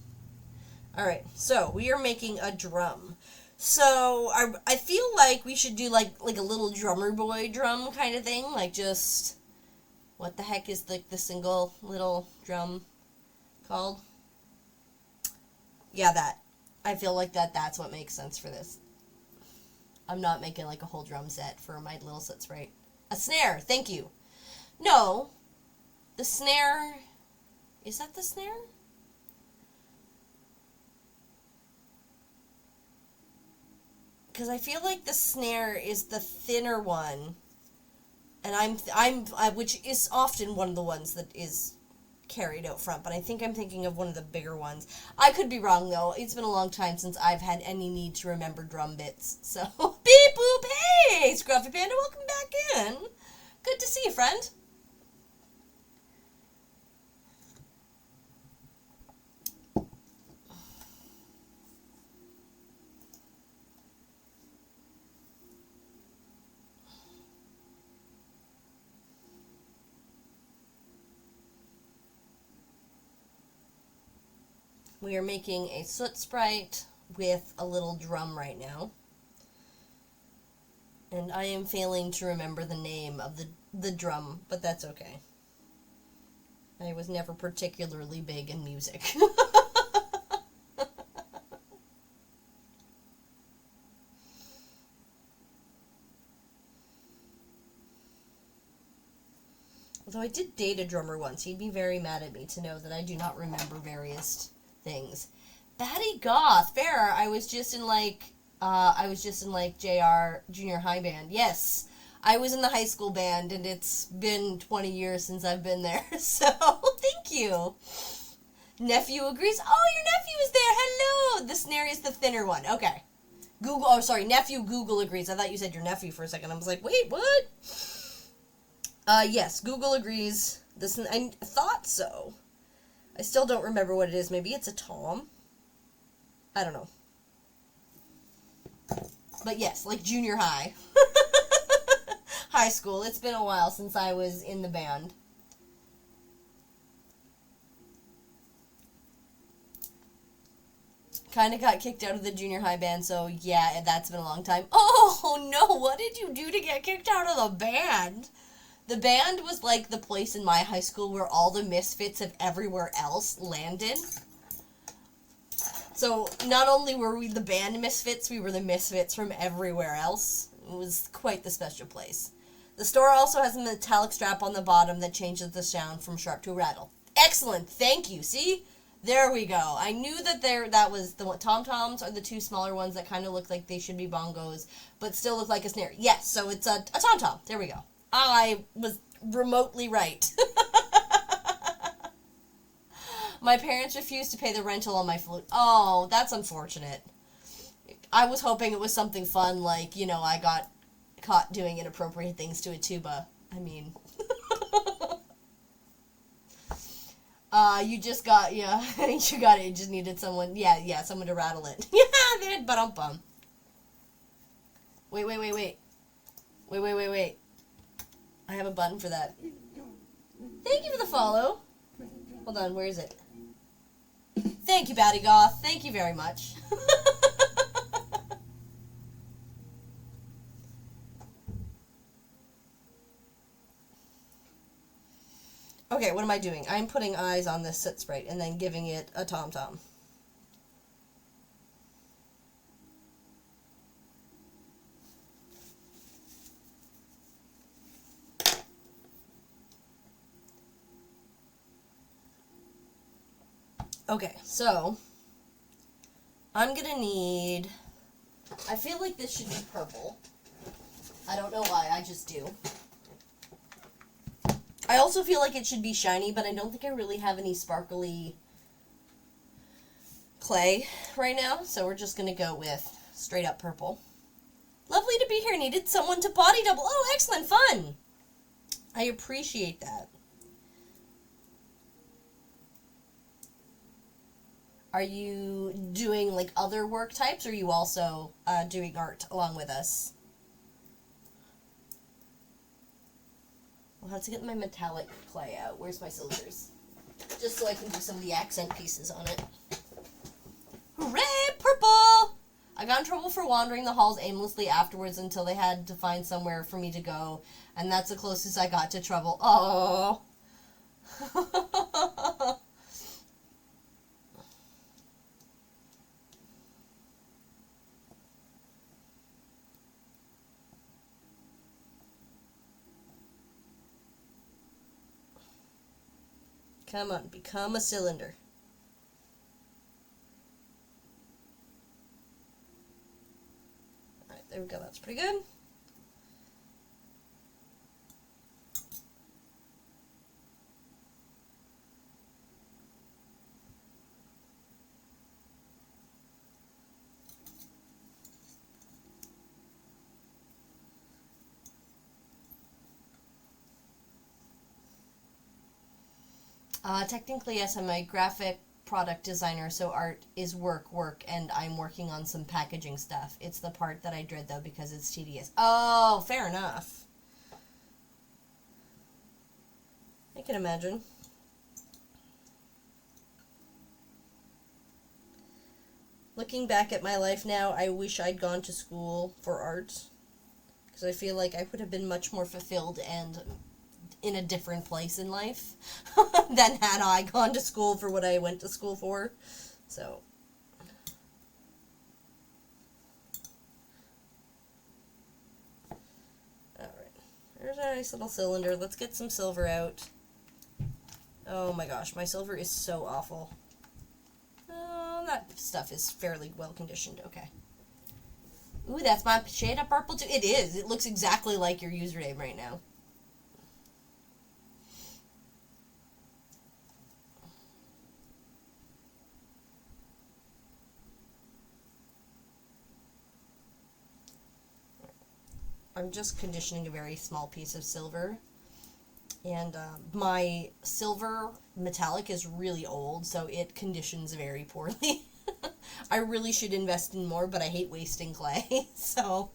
Alright, so we are making a drum. So, I feel like we should do, like a little drummer boy drum kind of thing. Like, just, what the heck is, the single little drum called? Yeah, that. I feel like that's what makes sense for this. I'm not making, like, a whole drum set for my little set sprite. A snare, thank you. No, the snare, is that the snare? Because I feel like the snare is the thinner one, and which is often one of the ones that is carried out front, but I think I'm thinking of one of the bigger ones. I could be wrong, though. It's been a long time since I've had any need to remember drum bits, so... Beep boop, hey! Scruffy Panda, welcome back in! Good to see you, friend. We are making a Soot sprite with a little drum right now. And I am failing to remember the name of the drum, but that's okay. I was never particularly big in music. Although I did date a drummer once, he'd be very mad at me to know that I do not remember various things. Batty Goth, fair. I was just in JR junior high band. Yes, I was in the high school band, and it's been 20 years since I've been there. So thank you. Nephew agrees. Oh, your nephew is there. Hello. The snare is the thinner one. Okay. Google. Oh, sorry. Nephew Google agrees. I thought you said your nephew for a second. I was like, wait, what? Yes. Google agrees. I thought so. I still don't remember what it is. Maybe it's a tom. I don't know. But yes, like junior high. High school. It's been a while since I was in the band. Kind of got kicked out of the junior high band, so yeah, that's been a long time. Oh, no, what did you do to get kicked out of the band? The band was like the place in my high school where all the misfits of everywhere else landed. So not only were we the band misfits, we were the misfits from everywhere else. It was quite the special place. The store also has a metallic strap on the bottom that changes the sound from sharp to rattle. Excellent, thank you. See? There we go. I knew that was the tom-toms are the two smaller ones that kind of look like they should be bongos, but still look like a snare. Yes, so it's a tom-tom. There we go. I was remotely right. My parents refused to pay the rental on my flute. Oh, that's unfortunate. I was hoping it was something fun, like, I got caught doing inappropriate things to a tuba. I mean... you just got, you got it, you just needed someone, someone to rattle it. Yeah, there, ba-dum-bum. Wait. I have a button for that. Thank you for the follow. Hold on, where is it? Thank you, Batty Goth. Thank you very much. Okay, what am I doing? I'm putting eyes on this Soot Sprite and then giving it a tom-tom. Okay, so I'm gonna need... I feel like this should be purple. I don't know why, I just do. I also feel like it should be shiny, but I don't think I really have any sparkly clay right now, so we're just going to go with straight up purple. Lovely to be here. Needed someone to body double. Oh, excellent. Fun. I appreciate that. Are you doing, like, other work types, or are you also doing art along with us? I'll have to get my metallic clay out. Where's my silvers? Just so I can do some of the accent pieces on it. Hooray, purple! I got in trouble for wandering the halls aimlessly afterwards until they had to find somewhere for me to go, and that's the closest I got to trouble. Oh. Come on, become a cylinder. Alright, there we go. That's pretty good. Technically, yes, I'm a graphic product designer, so art is work, and I'm working on some packaging stuff. It's the part that I dread, though, because it's tedious. Oh, fair enough. I can imagine. Looking back at my life now, I wish I'd gone to school for art, because I feel like I would have been much more fulfilled and in a different place in life than had I gone to school for what I went to school for. So, alright, there's a nice little cylinder. Let's get some silver out. Oh my gosh, my silver is so awful. That stuff is fairly well conditioned. Okay. Ooh, that's my shade of purple too. It is. It looks exactly like your username right now. I'm just conditioning a very small piece of silver, and my silver metallic is really old, so it conditions very poorly. I really should invest in more, but I hate wasting clay, so...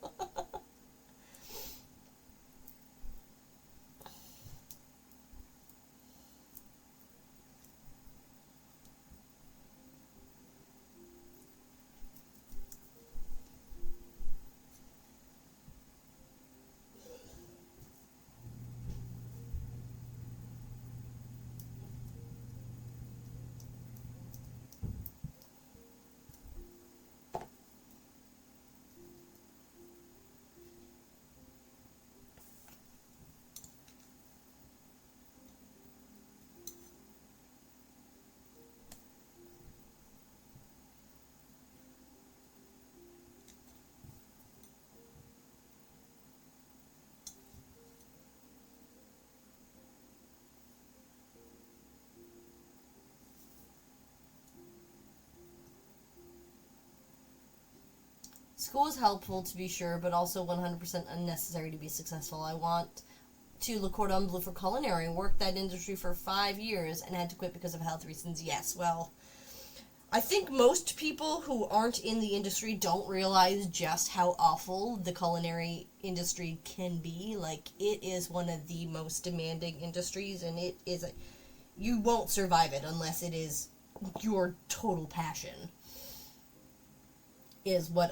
School is helpful to be sure, but also 100% unnecessary to be successful. I want to Le Cordon Bleu for culinary, worked that industry for 5 years and had to quit because of health reasons. Yes, well, I think most people who aren't in the industry don't realize just how awful the culinary industry can be. Like, it is one of the most demanding industries, and it is you won't survive it unless it is your total passion, is what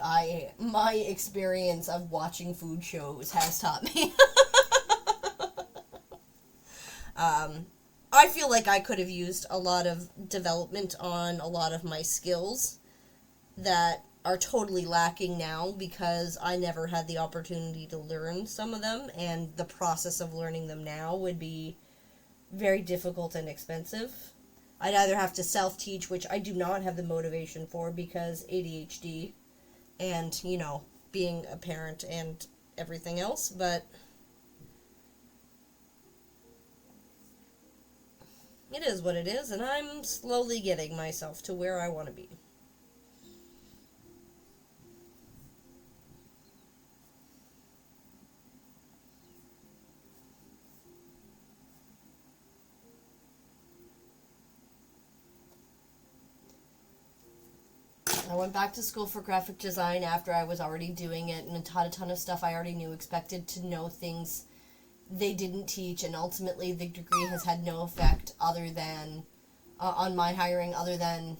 my experience of watching food shows has taught me. I feel like I could have used a lot of development on a lot of my skills that are totally lacking now because I never had the opportunity to learn some of them, and the process of learning them now would be very difficult and expensive. I'd either have to self-teach, which I do not have the motivation for because ADHD and, being a parent and everything else, but it is what it is, and I'm slowly getting myself to where I want to be. I went back to school for graphic design after I was already doing it and taught a ton of stuff I already knew, expected to know things they didn't teach, and ultimately the degree has had no effect other than on my hiring, other than,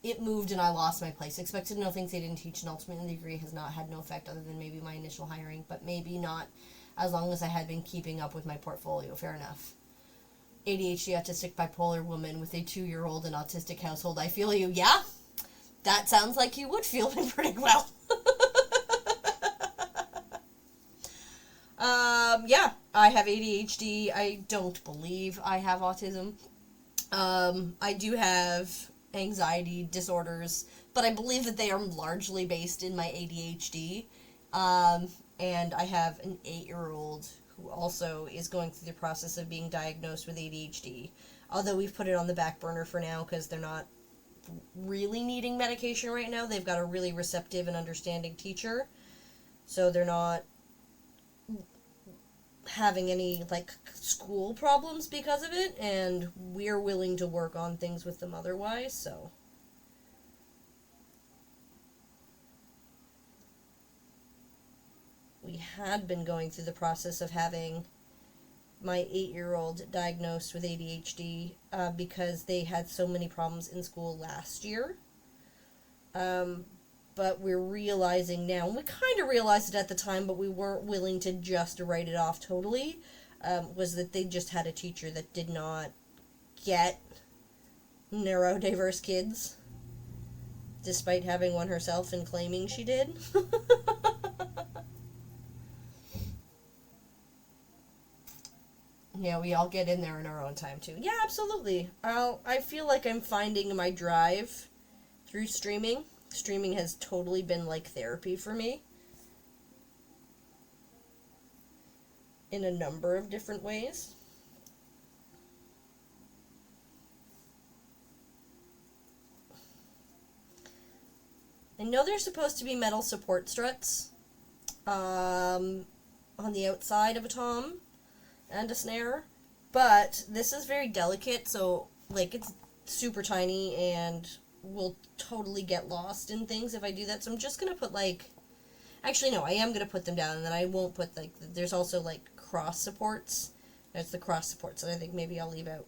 it moved and I lost my place. Expected to know things they didn't teach, and ultimately the degree has not had no effect other than maybe my initial hiring, but maybe not as long as I had been keeping up with my portfolio. Fair enough. ADHD, autistic, bipolar woman with a 2-year-old in autistic household. I feel you. Yeah, that sounds like you would feel me pretty well. Yeah, I have ADHD. I don't believe I have autism. I do have anxiety disorders, but I believe that they are largely based in my ADHD. And I have an 8-year-old who also is going through the process of being diagnosed with ADHD. Although we've put it on the back burner for now because they're not really needing medication right now. They've got a really receptive and understanding teacher. So they're not having any, school problems because of it. And we're willing to work on things with them otherwise, so. We had been going through the process of having my 8-year-old diagnosed with ADHD because they had so many problems in school last year. But we're realizing now, and we kind of realized it at the time, but we weren't willing to just write it off totally, was that they just had a teacher that did not get neurodiverse kids, despite having one herself and claiming she did. Yeah, we all get in there in our own time, too. Yeah, absolutely. I feel like I'm finding my drive through streaming. Streaming has totally been like therapy for me. In a number of different ways. I know there's supposed to be metal support struts on the outside of a tom and a snare, but this is very delicate, so it's super tiny and will totally get lost in things if I do that. So I'm just gonna put actually no, I am gonna put them down, and then I won't put there's also cross supports. There's the cross supports that I think maybe I'll leave out.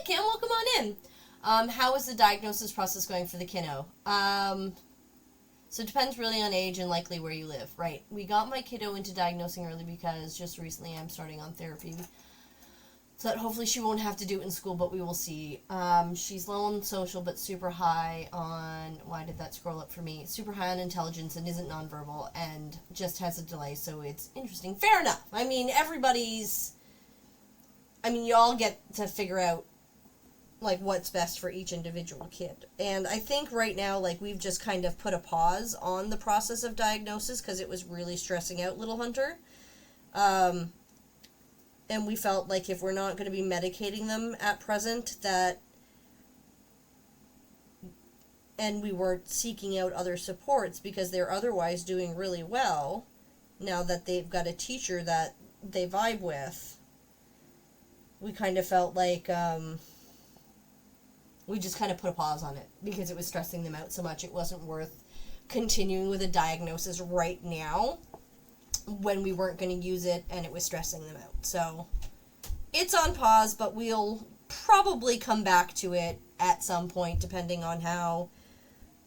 Kim, welcome on in. How is the diagnosis process going for the kiddo? So it depends really on age and likely where you live, right? We got my kiddo into diagnosing early because just recently I'm starting on therapy. So that hopefully she won't have to do it in school, but we will see. She's low on social, but super high on, why did that scroll up for me? Super high on intelligence and isn't nonverbal and just has a delay, so it's interesting. Fair enough. I mean, you all get to figure out, like, what's best for each individual kid. And I think right now, like, we've just kind of put a pause on the process of diagnosis because it was really stressing out little Hunter. And we felt like if we're not going to be medicating them at present, and we weren't seeking out other supports because they're otherwise doing really well, now that they've got a teacher that they vibe with, we kind of felt like we just kind of put a pause on it because it was stressing them out so much. It wasn't worth continuing with a diagnosis right now when we weren't going to use it and it was stressing them out. So it's on pause, but we'll probably come back to it at some point depending on how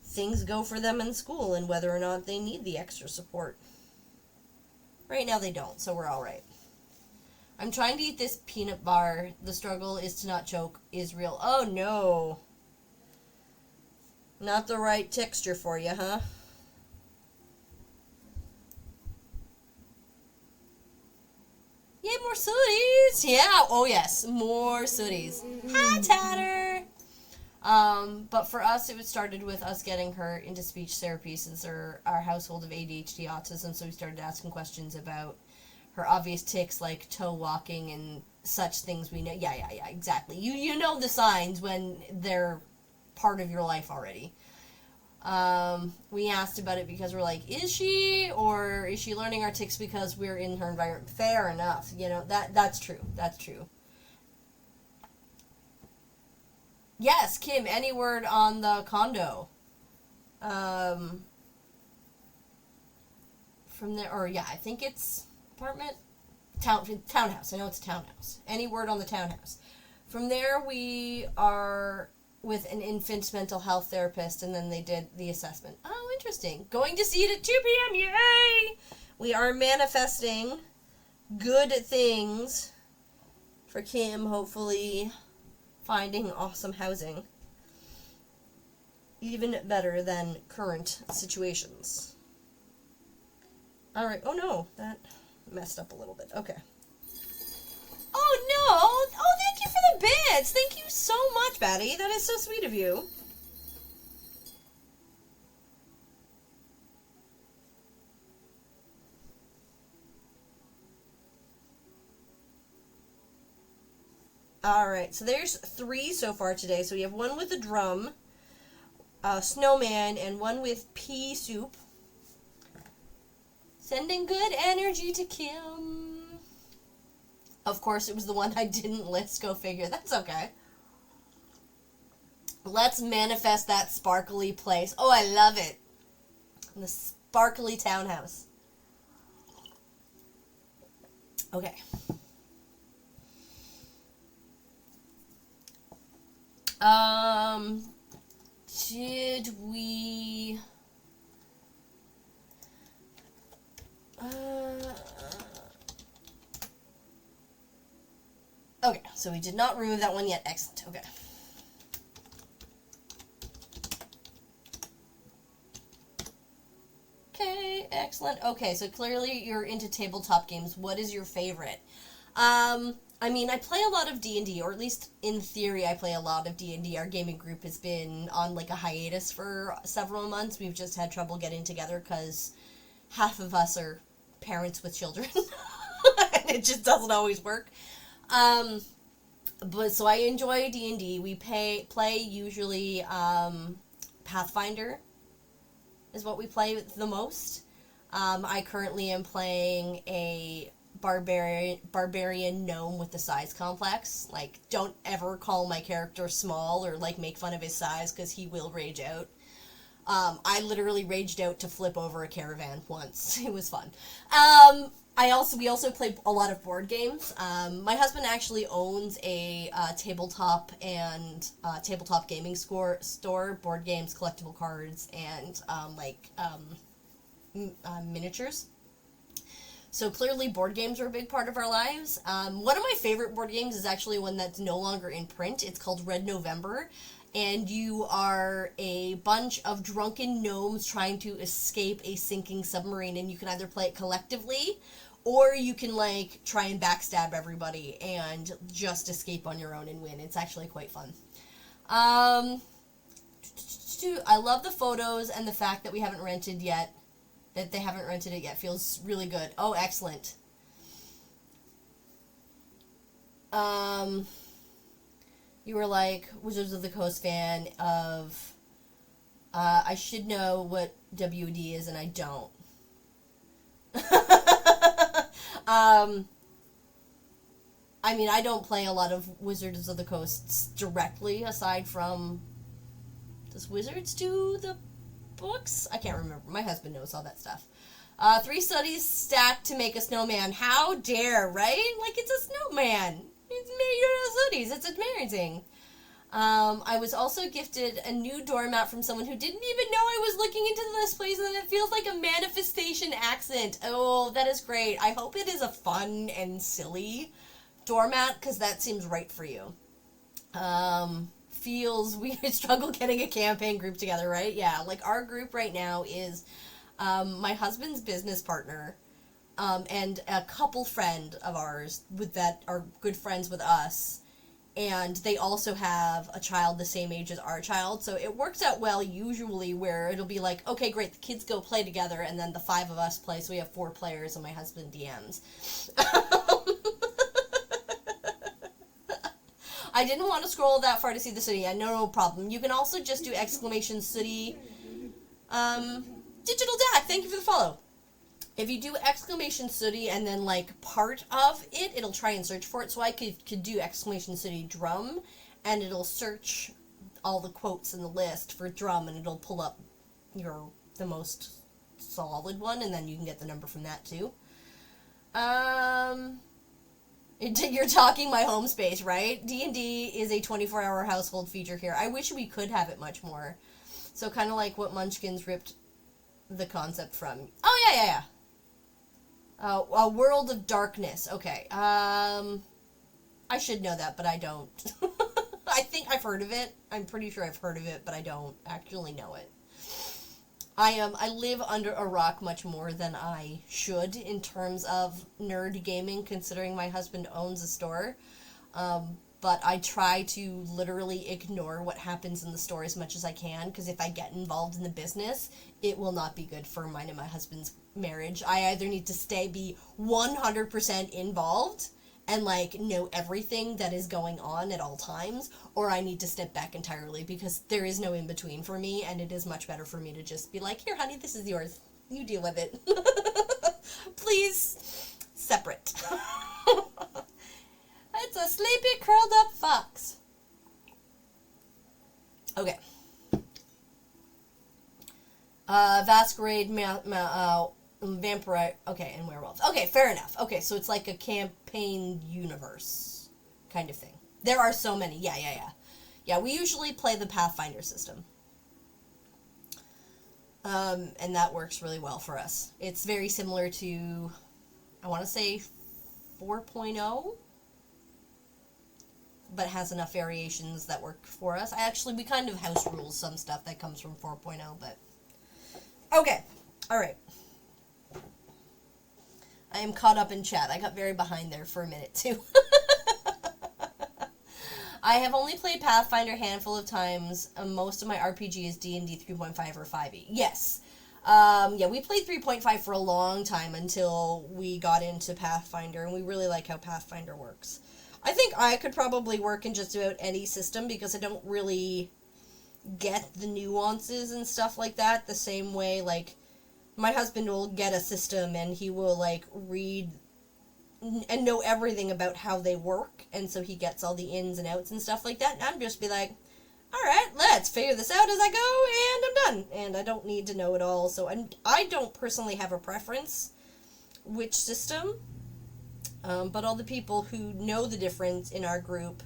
things go for them in school and whether or not they need the extra support. Right now they don't, so we're all right. I'm trying to eat this peanut bar. The struggle is to not choke is real. Oh no. Not the right texture for you, huh? Yay, more sooties! Yeah, oh yes, more sooties. Hi, Tatter! But for us, it started with us getting her into speech therapy since our household of ADHD autism, so we started asking questions about her obvious tics like toe walking and such things we know. Yeah, exactly. You know the signs when they're part of your life already. We asked about it because we're like, is she learning our tics because we're in her environment? Fair enough. You know, that's true. That's true. Yes, Kim, any word on the condo? From there, or yeah, I think it's apartment? Townhouse. I know it's a townhouse. Any word on the townhouse? From there, we are with an infant mental health therapist, and then they did the assessment. Oh, interesting. Going to see it at 2 p.m. Yay! We are manifesting good things for Kim, hopefully finding awesome housing. Even better than current situations. Alright, oh no, that messed up a little bit. Okay. Oh no! Oh, thank you for the bits! Thank you so much, Batty. That is so sweet of you. Alright, so there's 3 so far today. So we have one with a drum, a snowman, and one with pea soup. Sending good energy to Kim. Of course, it was the one I didn't list. Go figure. That's okay. Let's manifest that sparkly place. Oh, I love it. The sparkly townhouse. Okay. Did we... Okay, so we did not remove that one yet. Excellent. Okay. Okay, excellent. Okay, so clearly you're into tabletop games. What is your favorite? I mean, I play a lot of D&D, or at least in theory I play a lot of D&D. Our gaming group has been on like a hiatus for several months. We've just had trouble getting together because half of us are parents with children. And it just doesn't always work. But so I enjoy D&D. We play usually Pathfinder is what we play the most. I currently am playing a barbarian gnome with the size complex. Like, don't ever call my character small or like make fun of his size because he will rage out. I literally raged out to flip over a caravan once. It was fun. We also play a lot of board games. My husband actually owns a tabletop and tabletop gaming store, board games, collectible cards, and miniatures. So clearly board games are a big part of our lives. One of my favorite board games is actually one that's no longer in print. It's called Red November, and you are a bunch of drunken gnomes trying to escape a sinking submarine, and you can either play it collectively, or you can, like, try and backstab everybody and just escape on your own and win. It's actually quite fun. I love the photos and the fact that we haven't rented yet. That they haven't rented it yet feels really good. Oh, excellent. You were like Wizards of the Coast fan of. I should know what WD is, and I don't. I mean, I don't play a lot of Wizards of the Coasts directly, aside from. Does Wizards do the books? I can't remember. My husband knows all that stuff. 3 studies stacked to make a snowman. How dare, right? Like, it's a snowman. It's made out of studies. It's amazing. I was also gifted a new doormat from someone who didn't even know I was looking into this place, and it feels like a manifestation accent. Oh, that is great. I hope it is a fun and silly doormat, because that seems right for you. Feels we struggle getting a campaign group together, right? Yeah, like our group right now is my husband's business partner and a couple friend of ours that are good friends with us, and they also have a child the same age as our child, so it works out well usually where it'll be like, okay, great, the kids go play together, and then the 5 of us play, so we have 4 players, and my husband DMs. I didn't want to scroll that far to see the city. No problem. You can also just do exclamation city. Digital Dak, thank you for the follow. If you do exclamation city and then like part of it, it'll try and search for it. So I could do exclamation city drum, and it'll search all the quotes in the list for drum, and it'll pull up the most solid one, and then you can get the number from that too. You're talking my home space, right? D&D is a 24-hour household feature here. I wish we could have it much more. So kind of like what Munchkins ripped the concept from. Oh, yeah. A World of Darkness. Okay. I should know that, but I don't. I think I've heard of it. I'm pretty sure I've heard of it, but I don't actually know it. I live under a rock much more than I should in terms of nerd gaming, considering my husband owns a store. But I try to literally ignore what happens in the store as much as I can, because if I get involved in the business, it will not be good for mine and my husband's marriage. I either need to be 100% involved and like know everything that is going on at all times, or I need to step back entirely, because there is no in between for me, and it is much better for me to just be like, here honey, this is yours, you deal with it. Please, separate. It's a sleepy curled up fox. Okay. Vasquerade, Vampire, okay, and Werewolves. Okay, fair enough. Okay, so it's like a campaign universe kind of thing. There are so many. Yeah. Yeah, we usually play the Pathfinder system. And that works really well for us. It's very similar to, I want to say, 4.0, but has enough variations that work for us. We kind of house rules some stuff that comes from 4.0, but... Okay, alright. I am caught up in chat. I got very behind there for a minute, too. I have only played Pathfinder a handful of times. Most of my RPG is D&D 3.5 or 5e. Yes. Yeah, we played 3.5 for a long time until we got into Pathfinder, and we really like how Pathfinder works. I think I could probably work in just about any system, because I don't really get the nuances and stuff like that the same way, like, my husband will get a system and he will, like, read and know everything about how they work, and so he gets all the ins and outs and stuff like that, and I'm just be like, alright, let's figure this out as I go, and I'm done, and I don't need to know it all, so I don't personally have a preference. which system, but all the people who know the difference in our group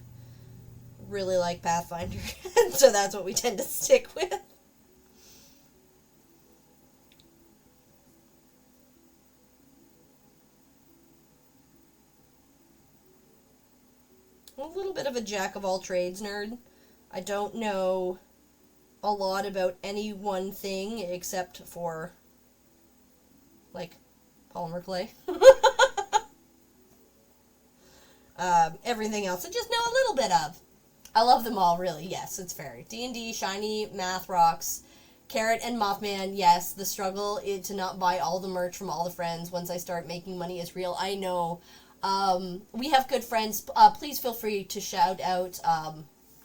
really like Pathfinder, so that's what we tend to stick with. I'm a little bit of a jack of all trades nerd. I don't know a lot about any one thing except for, like, polymer clay. Everything else I just know a little bit of. I love them all, really. Yes, it's fair. D&D, Shiny, Math Rocks, Carrot, and Mothman. Yes, the struggle is to not buy all the merch from all the friends once I start making money is real. I know. We have good friends. Please feel free to shout out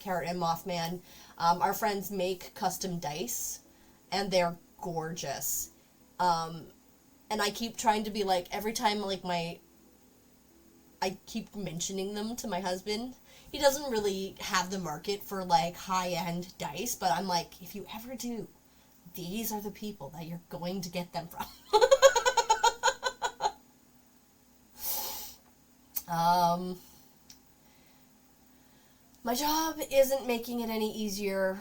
Carrot and Mothman. Our friends make custom dice, and they're gorgeous. And I keep trying to be like, every time, like, I keep mentioning them to my husband. He doesn't really have the market for, like, high-end dice, but I'm like, if you ever do, these are the people that you're going to get them from. My job isn't making it any easier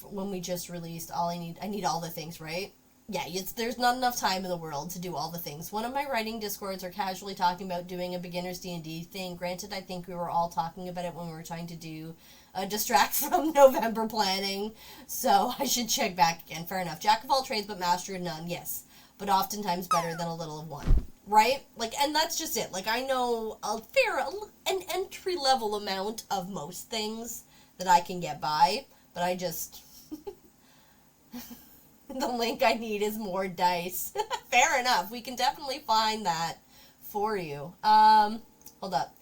when we just released I need all the things, right? Yeah, there's not enough time in the world to do all the things. One of my writing discords are casually talking about doing a beginner's D&D thing. Granted, I think we were all talking about it when we were trying to do distract from November planning, so I should check back again. Fair enough. Jack of all trades, but master of none, yes. But oftentimes better than a little of one. Right? Like, and that's just it. Like, I know an entry-level amount of most things that I can get by, but I just... The link I need is more dice. Fair enough. We can definitely find that for you. Hold up.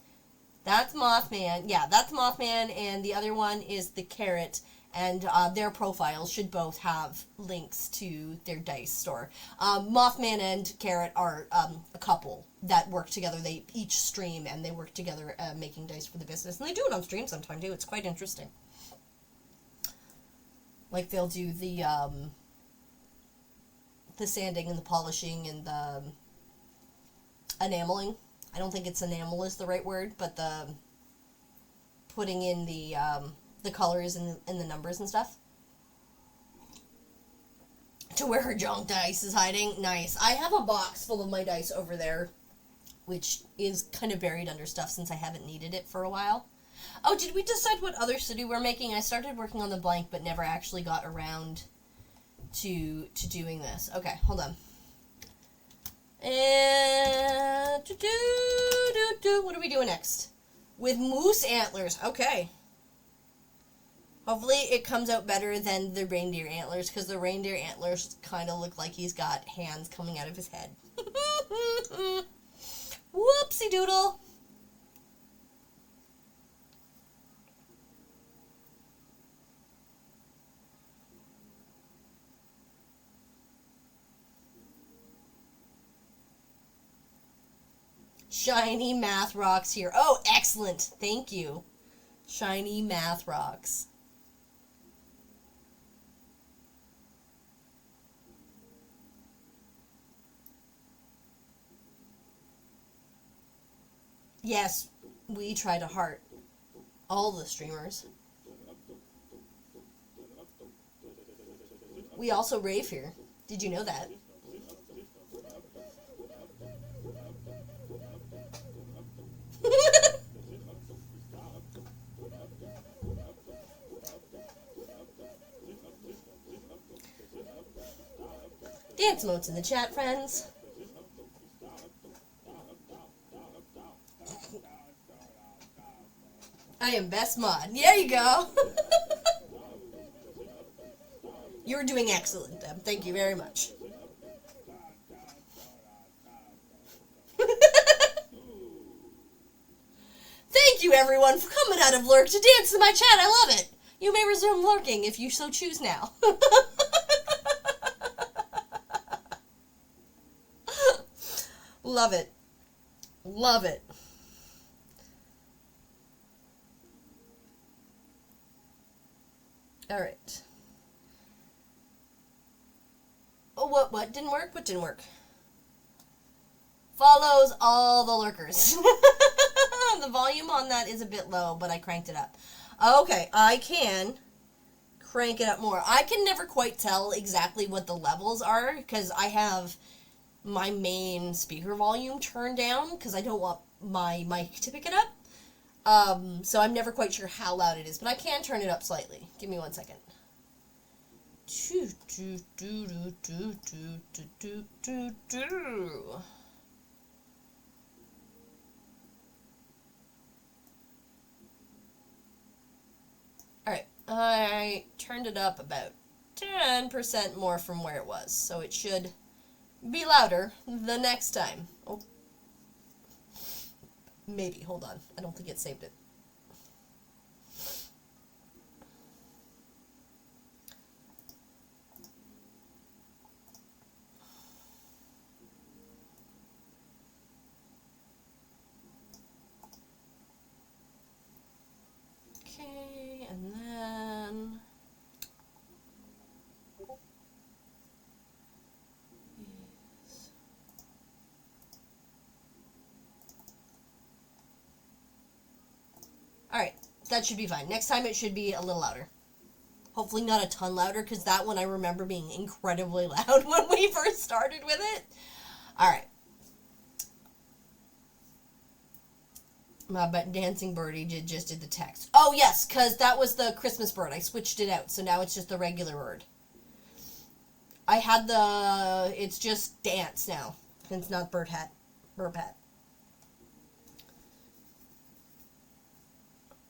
That's Mothman. Yeah, that's Mothman, and the other one is the Carrot, and their profiles should both have links to their dice store. Mothman and Carrot are a couple that work together. They each stream, and they work together making dice for the business, and they do it on stream sometime, too. It's quite interesting. Like, they'll do the sanding and the polishing and the enameling. I don't think it's enamel is the right word, but the putting in the colors and the numbers and stuff. To where her junk dice is hiding. Nice. I have a box full of my dice over there, which is kind of buried under stuff since I haven't needed it for a while. Oh, did we decide what other city we're making? I started working on the blank, but never actually got around to doing this. Okay, hold on. And what are we doing next? With moose antlers. Okay. Hopefully it comes out better than the reindeer antlers, because the reindeer antlers kind of look like he's got hands coming out of his head. Whoopsie doodle. Shiny Math Rocks here. Oh, excellent. Thank you. Shiny Math Rocks. Yes, we try to heart all the streamers. We also rave here. Did you know that? Dance modes in the chat, friends. I am best mod. There you go. You're doing excellent, Deb. Thank you very much. Thank you, everyone, for coming out of lurk to dance in my chat. I love it. You may resume lurking if you so choose now. Love it. Love it. All right. Oh, what didn't work? What didn't work? follows all the lurkers. The volume on that is a bit low, but I cranked it up. Okay, I can crank it up more. I can never quite tell exactly what the levels are because I have my main speaker volume turned down because I don't want my mic to pick it up. So I'm never quite sure how loud it is, but I can turn it up slightly. Give me 1 second. Alright, I turned it up about 10% more from where it was, so it should be louder the next time. Oh. Maybe, hold on. I don't think it saved it. Okay, and then... Alright, that should be fine. Next time it should be a little louder. Hopefully not a ton louder, because that one I remember being incredibly loud when we first started with it. Alright. But Dancing Birdie just did the text. Oh, yes, because that was the Christmas bird. I switched it out, so now it's just the regular bird. I had it's just dance now. It's not bird hat. Burp hat.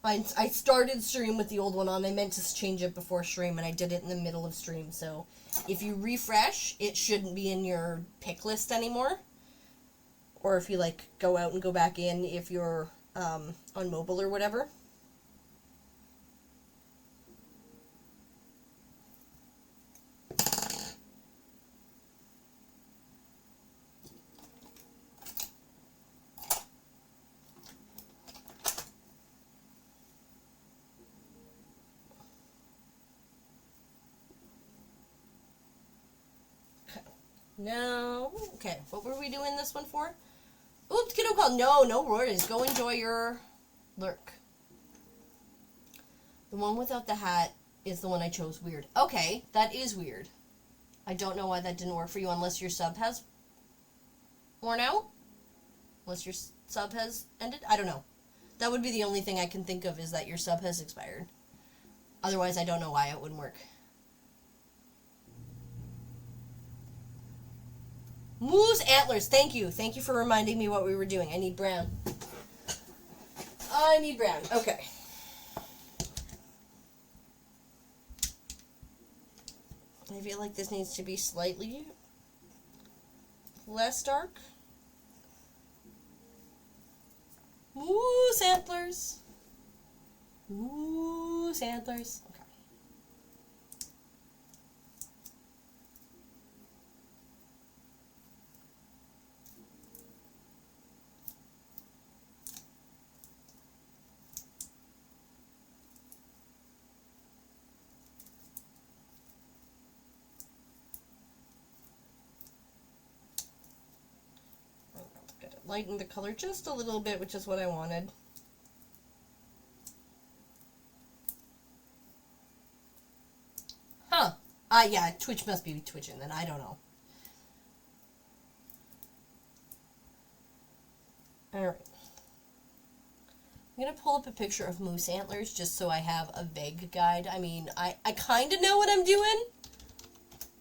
I started stream with the old one on. I meant to change it before stream, and I did it in the middle of stream. So if you refresh, it shouldn't be in your pick list anymore. Or if you, like, go out and go back in if you're on mobile or whatever. No. Okay, what were we doing this one for? Oops, kiddo call. No worries. Go enjoy your lurk. The one without the hat is the one I chose. Weird. Okay, that is weird. I don't know why that didn't work for you unless your sub has worn out. Unless your sub has ended. I don't know. That would be the only thing I can think of is that your sub has expired. Otherwise, I don't know why it wouldn't work. Moose antlers. Thank you. Thank you for reminding me what we were doing. I need brown. I need brown. Okay. I feel like this needs to be slightly less dark. Moose antlers. Moose antlers. Okay. Lighten the color just a little bit, which is what I wanted. Huh. Yeah, Twitch must be twitching then. I don't know. Alright. I'm going to pull up a picture of moose antlers just so I have a vague guide. I mean, I kind of know what I'm doing,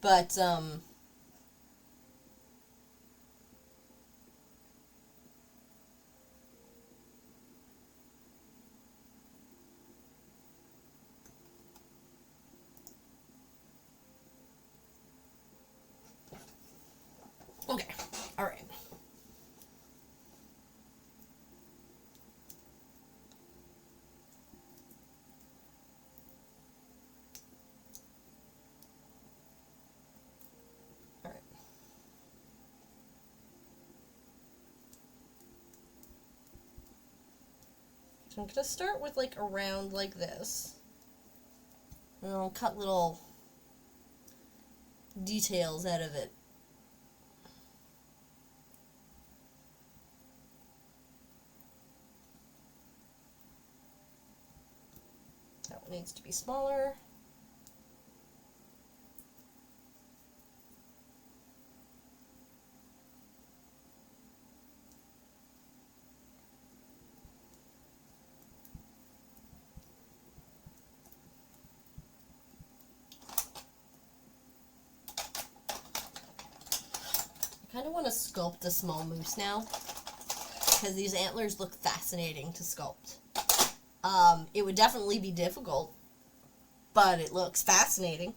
but, okay. Alright. So I'm going to start with, like, a round like this. And I'll cut little details out of it. needs to be smaller. I kind of want to sculpt a small moose now, because these antlers look fascinating to sculpt. It would definitely be difficult, but it looks fascinating.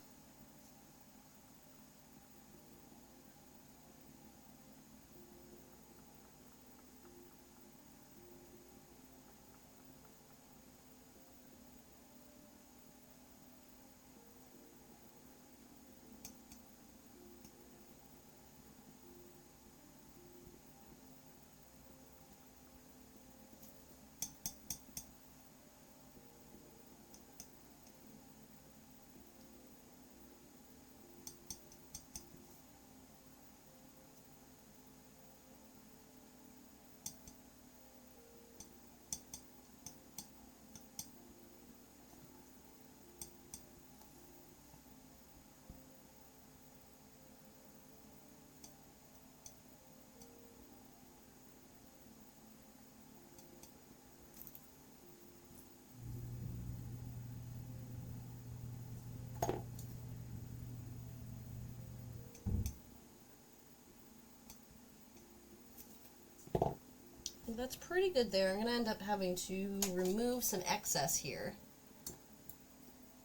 That's pretty good there. I'm going to end up having to remove some excess here.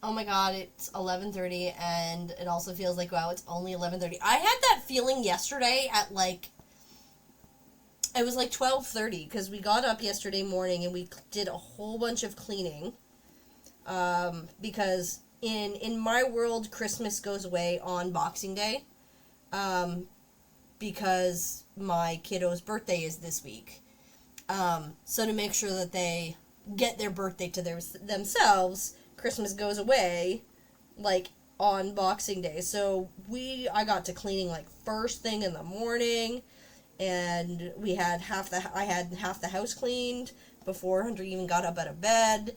Oh my god, it's 11:30, and it also feels like, wow, it's only 11:30. I had that feeling yesterday at, like, it was like 12:30, because we got up yesterday morning and we did a whole bunch of cleaning, because in my world, Christmas goes away on Boxing Day, because my kiddo's birthday is this week. So to make sure that they get their birthday to themselves, Christmas goes away, like, on Boxing Day. So I got to cleaning, like, first thing in the morning, and I had half the house cleaned before Hunter even got up out of bed.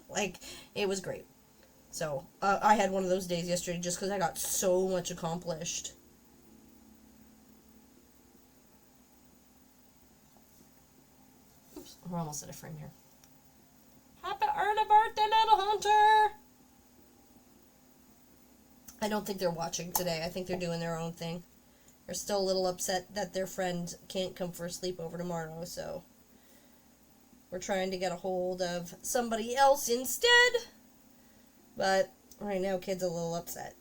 Like, it was great. So, I had one of those days yesterday just because I got so much accomplished. Oops, we're almost at a frame here. Happy early birthday, little Hunter! I don't think they're watching today. I think they're doing their own thing. They're still a little upset that their friend can't come for a sleepover tomorrow, so we're trying to get a hold of somebody else instead. But right now, kid's a little upset.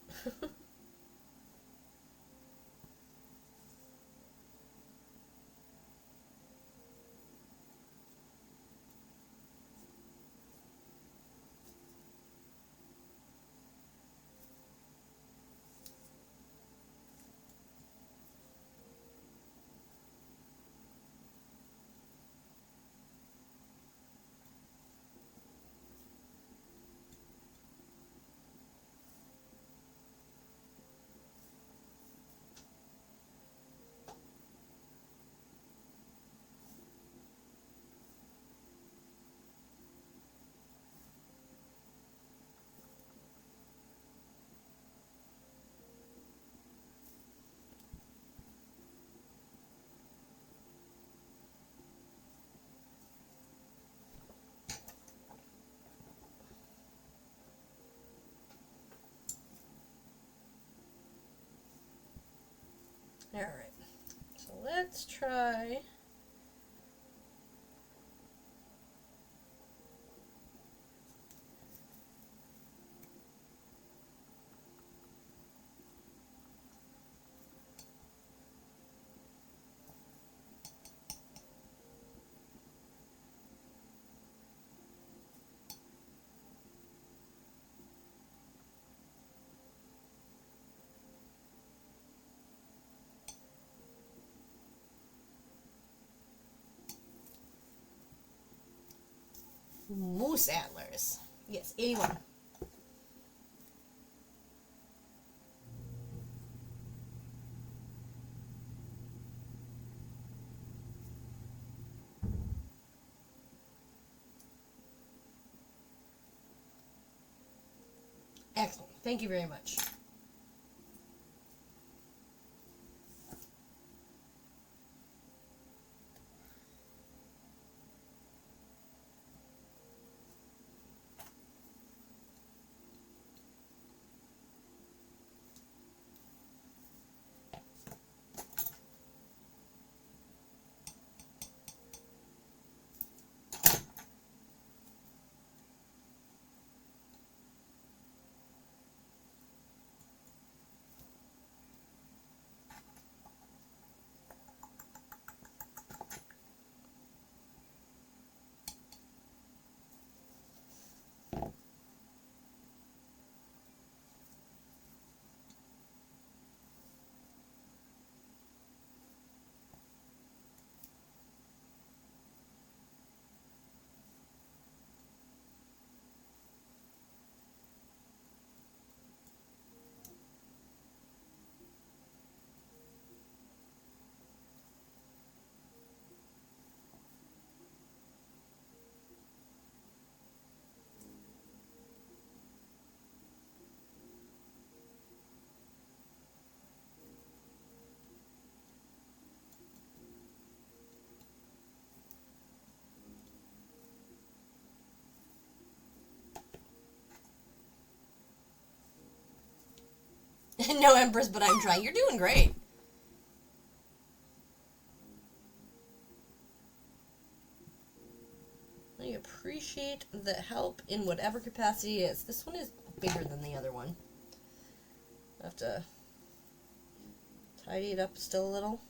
Alright, so let's try... moose antlers. Yes, 81. Excellent. Thank you very much. No, Empress, but I'm trying. You're doing great. I appreciate the help in whatever capacity it is. This one is bigger than the other one. I have to tidy it up still a little.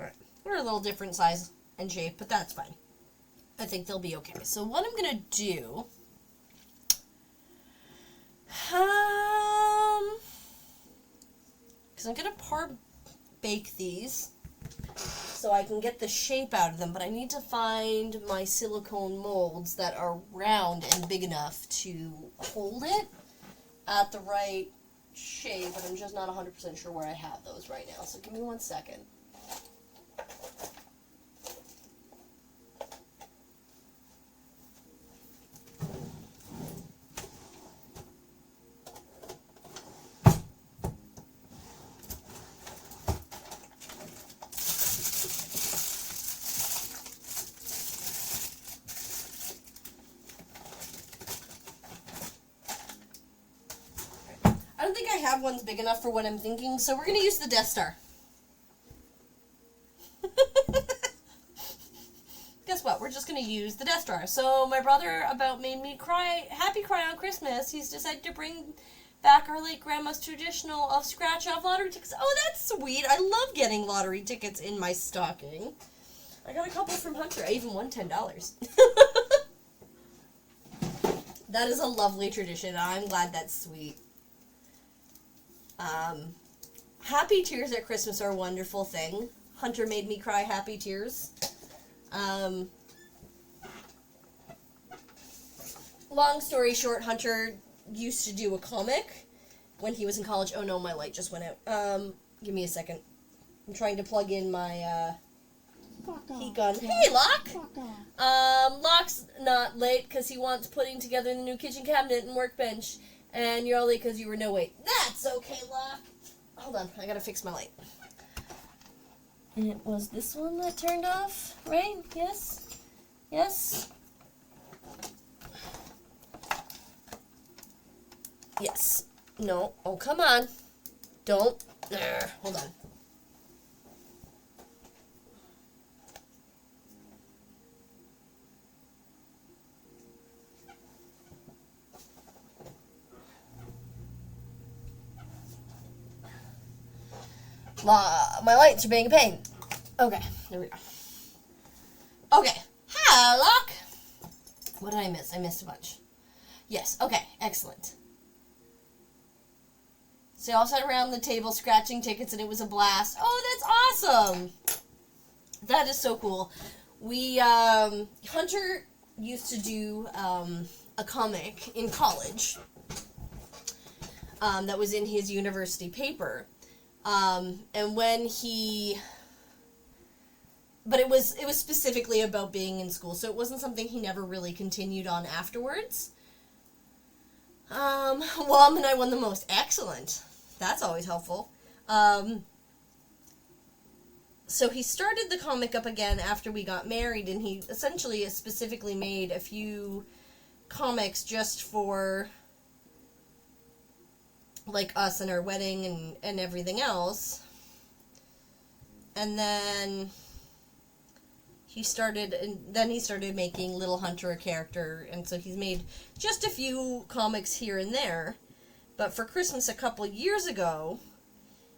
Alright, we're a little different size and shape, but that's fine. I think they'll be okay. So what I'm going to do... because I'm going to par bake these so I can get the shape out of them, but I need to find my silicone molds that are round and big enough to hold it at the right shape, but I'm just not 100% sure where I have those right now, so give me 1 second. I don't think I have ones big enough for what I'm thinking, so we're going to use the Death Star. Guess what? We're just going to use the Death Star. So my brother about made me happy cry on Christmas. He's decided to bring back our late grandma's traditional of scratch-off lottery tickets. Oh, that's sweet. I love getting lottery tickets in my stocking. I got a couple from Hunter. I even won $10. That is a lovely tradition. I'm glad that's sweet. Happy tears at Christmas are a wonderful thing. Hunter made me cry happy tears. Long story short, Hunter used to do a comic when he was in college. Oh no, my light just went out. Give me a second. I'm trying to plug in my, heat gun. Hey, Locke! Locke's not late because he wants putting together the new kitchen cabinet and workbench. And you're all late because you were no wait. That's okay, Locke. Hold on, I gotta fix my light. And it was this one that turned off, right? Yes? Yes? Yes. No. Oh, come on. Don't. Hold on. My lights are being a pain. Okay, there we go. Okay. Hi, Locke. What did I miss? I missed a bunch. Yes, okay, excellent. So they all sat around the table scratching tickets and it was a blast. Oh, that's awesome! That is so cool. We, Hunter used to do, a comic in college, that was in his university paper. And when he... But it was specifically about being in school, so it wasn't something he never really continued on afterwards. Well, and I won the most. Excellent. That's always helpful. So he started the comic up again after we got married, and he essentially specifically made a few comics just for, like, us and our wedding and everything else. And then he started making Little Hunter a character, and so he's made just a few comics here and there. But for Christmas a couple years ago,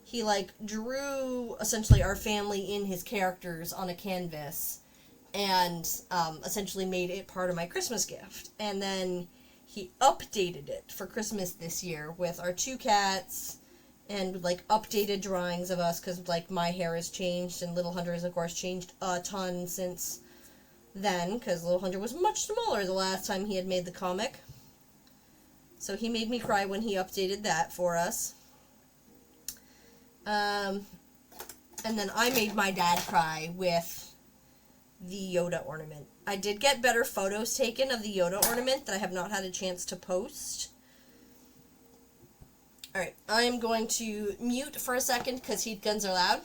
he, like, drew essentially our family in his characters on a canvas and essentially made it part of my Christmas gift. And then he updated it for Christmas this year with our 2 cats and, like, updated drawings of us because, like, my hair has changed and Little Hunter has, of course, changed a ton since then because Little Hunter was much smaller the last time he had made the comic. So he made me cry when he updated that for us. And then I made my dad cry with the Yoda ornament. I did get better photos taken of the Yoda ornament that I have not had a chance to post. Alright, I'm going to mute for a second because heat guns are loud.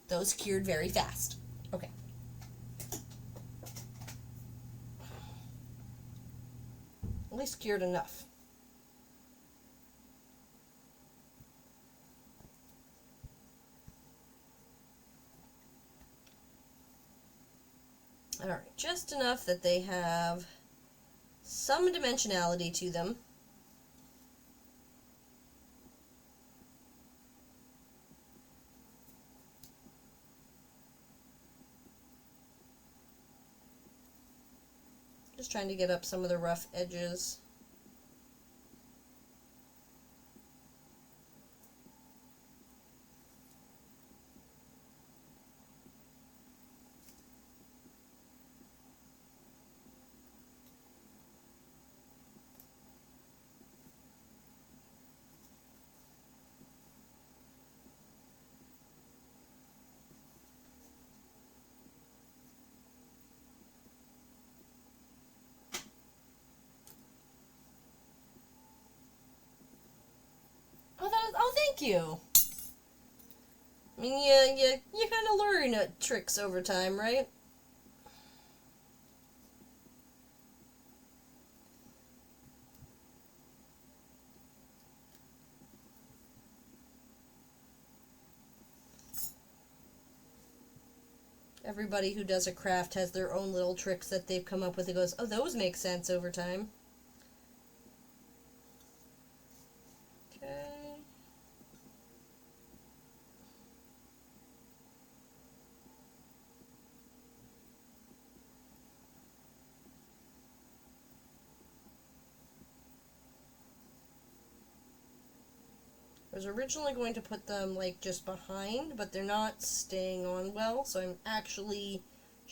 Those cured very fast. Okay. At least cured enough. Alright, just enough that they have some dimensionality to them. Just trying to get up some of the rough edges. Oh, thank you. I mean, you kind of learn tricks over time, right? Everybody who does a craft has their own little tricks that they've come up with. It goes, oh, those make sense over time. Okay. I was originally going to put them, like, just behind, but they're not staying on well, so I'm actually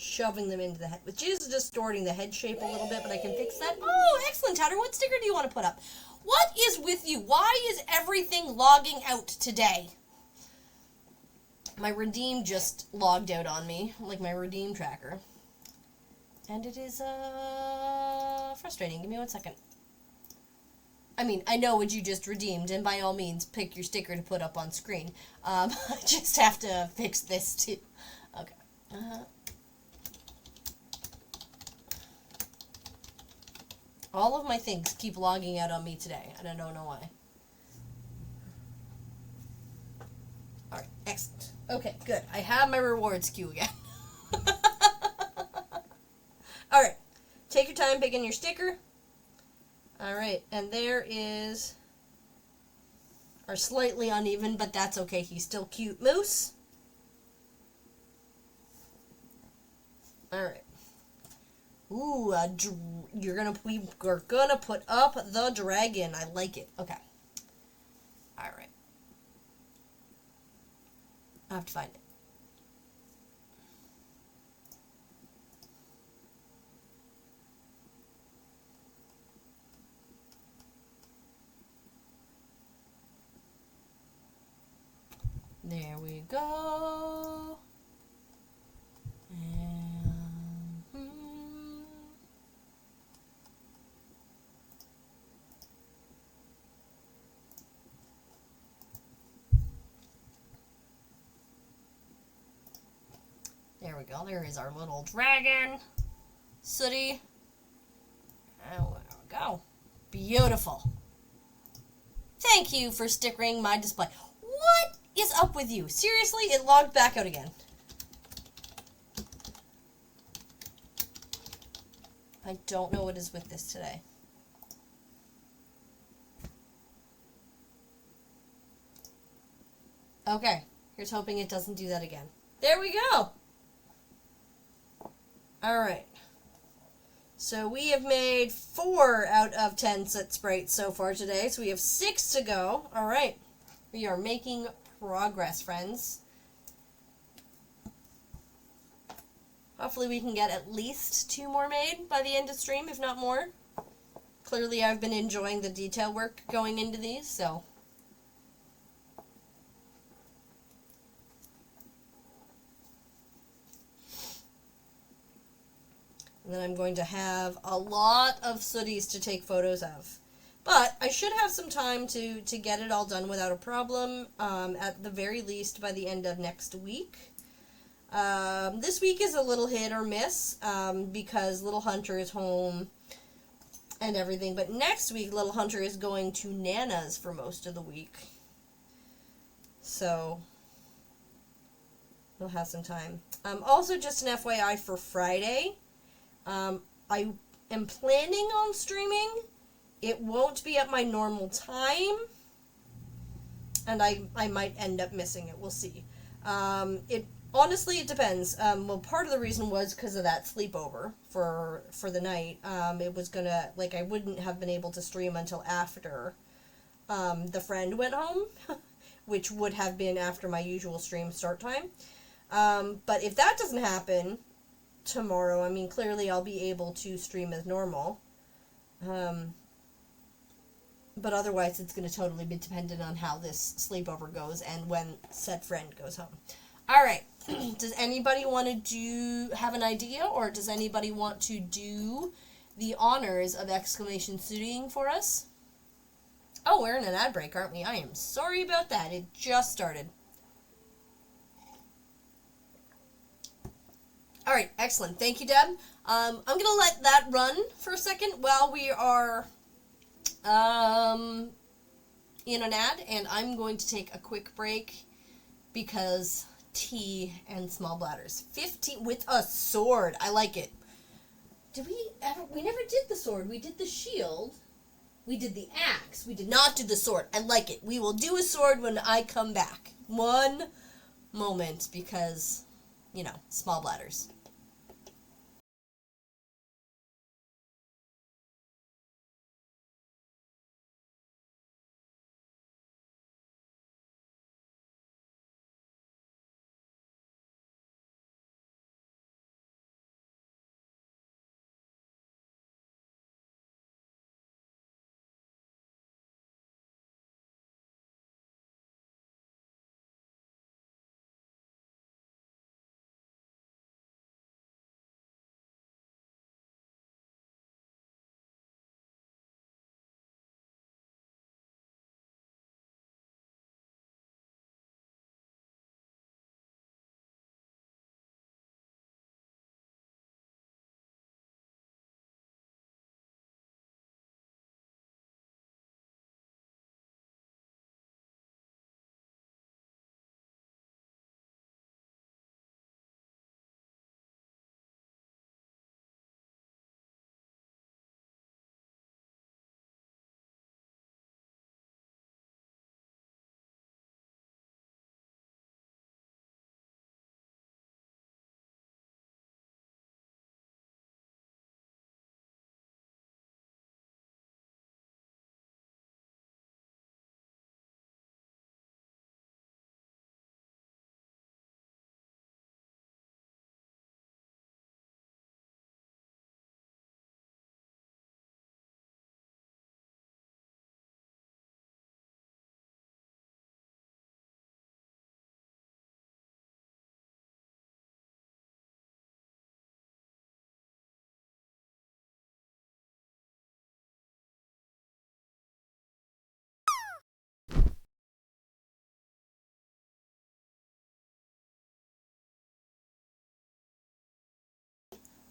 shoving them into the head, which is distorting the head shape a little bit, but I can fix that. Oh, excellent, Tatter. What sticker do you want to put up? What is with you? Why is everything logging out today? My redeem just logged out on me, like my redeem tracker. And it is, frustrating. Give me 1 second. I mean, I know what you just redeemed, and by all means, pick your sticker to put up on screen. I just have to fix this, too. Okay. All of my things keep logging out on me today, and I don't know why. Alright, excellent. Okay, good. I have my rewards queue again. Alright, take your time picking your sticker. Alright, and there is our slightly uneven, but that's okay. He's still cute moose. Alright. Ooh, we're gonna put up the dragon. I like it. Okay. Alright. I have to find it. There we go. And, there we go. There is our little dragon. Sooty. And there we go. Beautiful. Thank you for stickering my display. What is up with you? Seriously, it logged back out again. I don't know what is with this today. Okay, here's hoping it doesn't do that again. There we go! Alright. So we have made 4 out of 10 set sprites so far today, so we have 6 to go. Alright. We are making progress, friends. Hopefully we can get at least 2 more made by the end of stream, if not more. Clearly I've been enjoying the detail work going into these, so. And then I'm going to have a lot of sooties to take photos of. But I should have some time to get it all done without a problem, at the very least by the end of next week. This week is a little hit or miss, because Little Hunter is home and everything. But next week, Little Hunter is going to Nana's for most of the week. So, we'll have some time. Also, just an FYI for Friday, I am planning on streaming. It won't be at my normal time, and I might end up missing it. We'll see. Honestly, it depends. Well, part of the reason was because of that sleepover for the night. It was gonna, like, I wouldn't have been able to stream until after the friend went home, which would have been after my usual stream start time. But if that doesn't happen tomorrow, I mean, clearly I'll be able to stream as normal. But otherwise, it's going to totally be dependent on how this sleepover goes and when said friend goes home. All right. Does anybody want to have an idea, or does anybody want to do the honors of exclamation sooting for us? Oh, we're in an ad break, aren't we? I am sorry about that. It just started. All right. Excellent. Thank you, Deb. I'm going to let that run for a second while we are in an ad, and I'm going to take a quick break because tea and small bladders. 15 with a sword. I like it. Did we ever? We never did the sword. We did the shield. We did the axe. We did not do the sword. I like it. We will do a sword when I come back. One moment, because, you know, small bladders.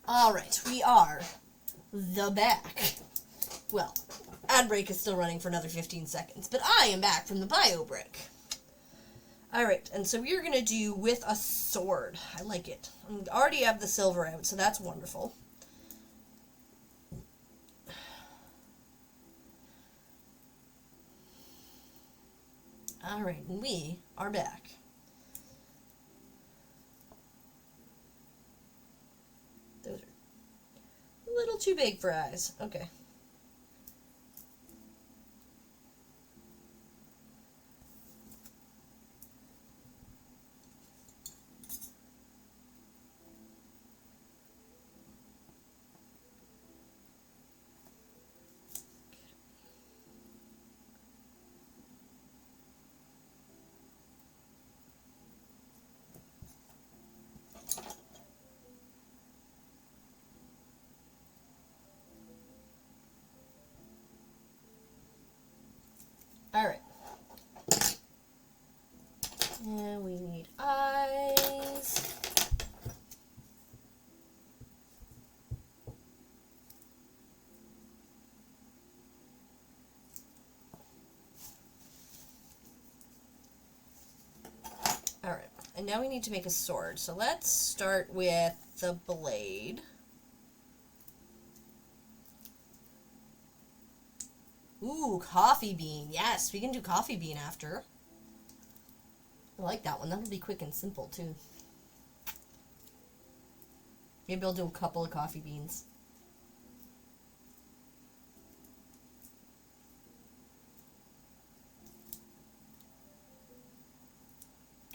Alright, we are the back. Well, ad break is still running for another 15 seconds, but I am back from the bio break. Alright, and so we're going to do with a sword. I like it. I already have the silver out, so that's wonderful. Alright, and we are back. Those are a little too big for eyes. Okay. Alright. And we need eyes. Alright, and now we need to make a sword. So let's start with the blade. Ooh, coffee bean. Yes, we can do coffee bean after. I like that one. That'll be quick and simple, too. Maybe I'll do a couple of coffee beans.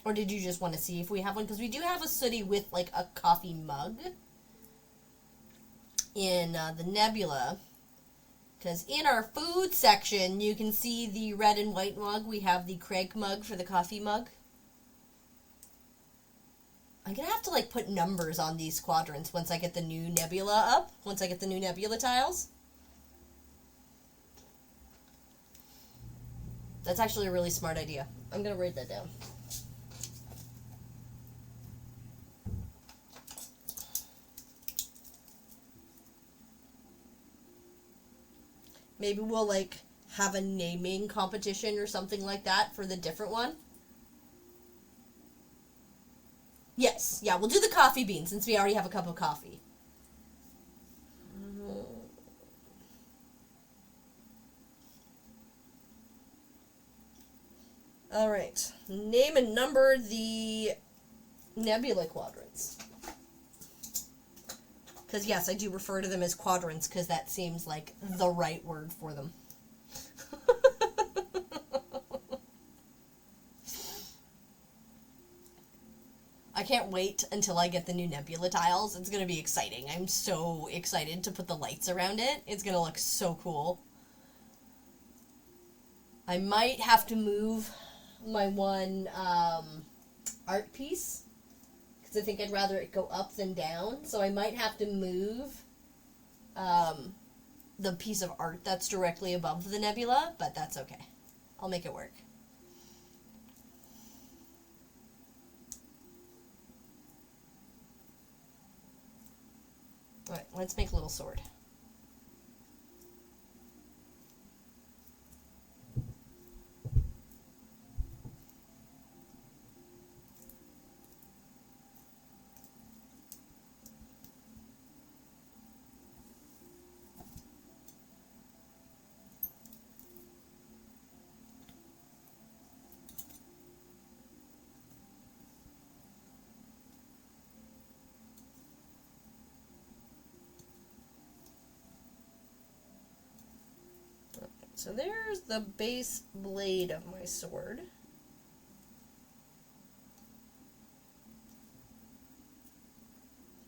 Or did you just want to see if we have one? Because we do have a Sooty with, like, a coffee mug in the Nebula. Because in our food section, you can see the red and white mug. We have the Craig mug for the coffee mug. I'm going to have to, like, put numbers on these quadrants once I get the new Nebula up. Once I get the new Nebula tiles. That's actually a really smart idea. I'm going to write that down. Maybe we'll, like, have a naming competition or something like that for the different one. Yes, yeah, we'll do the coffee bean since we already have a cup of coffee. Alright, name and number the Nebula quadrants. Because, yes, I do refer to them as quadrants because that seems like the right word for them. I can't wait until I get the new Nebula tiles. It's going to be exciting. I'm so excited to put the lights around it. It's going to look so cool. I might have to move my one art piece. I think I'd rather it go up than down, so I might have to move the piece of art that's directly above the Nebula, but that's okay. I'll make it work. Alright, let's make a little sword. So there's the base blade of my sword.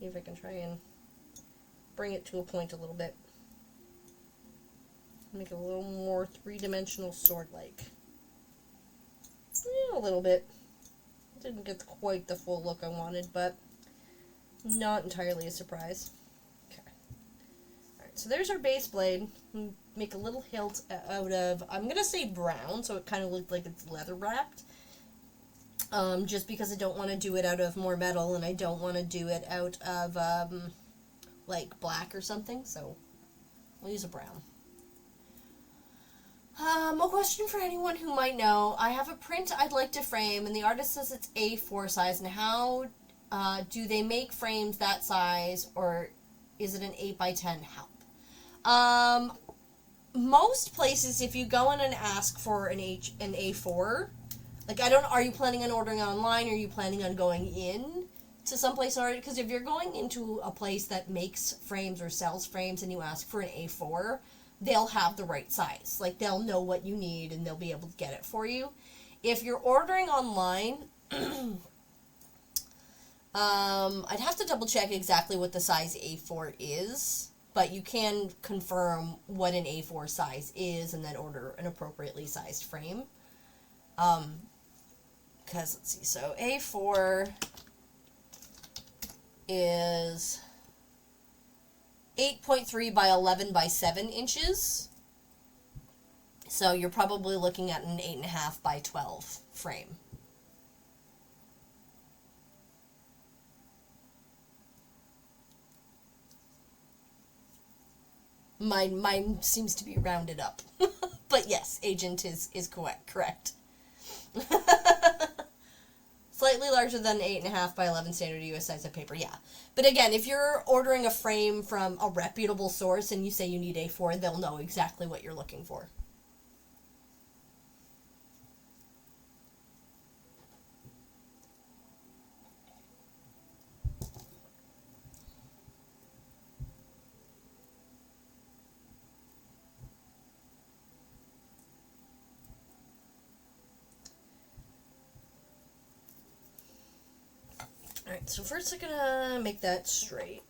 See if I can try and bring it to a point a little bit. Make it a little more three-dimensional sword-like. Yeah, a little bit. Didn't get quite the full look I wanted, but not entirely a surprise. Okay. Alright, so there's our base blade. Make a little hilt out of, I'm going to say brown, so it kind of looked like it's leather wrapped. Just because I don't want to do it out of more metal, and I don't want to do it out of like black or something, so we'll use a brown. A question for anyone who might know. I have a print I'd like to frame, and the artist says it's A4 size, and how do they make frames that size, or is it an 8x10? Help. Most places, if you go in and ask for an A4, like, are you planning on ordering online, or are you planning on going in to some place already? Because if you're going into a place that makes frames or sells frames and you ask for an A4, they'll have the right size. Like, they'll know what you need and they'll be able to get it for you. If you're ordering online, I'd have to double check exactly what the size A4 is, but you can confirm what an A4 size is and then order an appropriately sized frame. Because, let's see, so A4 is 8.3 by 11 by 7 inches. So you're probably looking at an 8.5 by 12 frame. Mine seems to be rounded up. But yes, agent is correct. Slightly larger than 8.5 by 11 standard US size of paper, yeah. But again, if you're ordering a frame from a reputable source and you say you need A4, they'll know exactly what you're looking for. Alright, so first I'm gonna make that straight.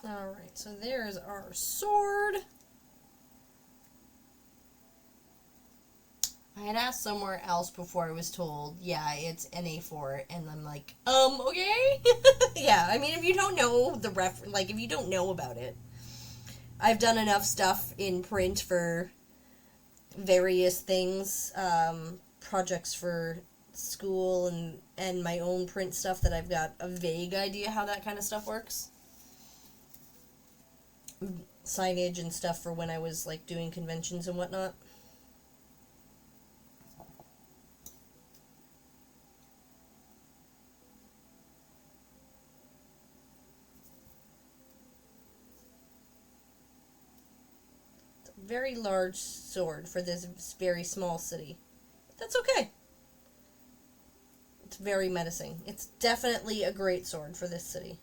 Alright, so there's our sword. I had asked somewhere else before I was told, yeah, it's an A4, and I'm like, okay? Yeah, I mean, if you don't know if you don't know about it, I've done enough stuff in print for various things, projects for school and my own print stuff, that I've got a vague idea how that kind of stuff works. Signage and stuff for when I was, like, doing conventions and whatnot. It's a very large sword for this very small city. That's okay. It's very menacing. It's definitely a great sword for this city.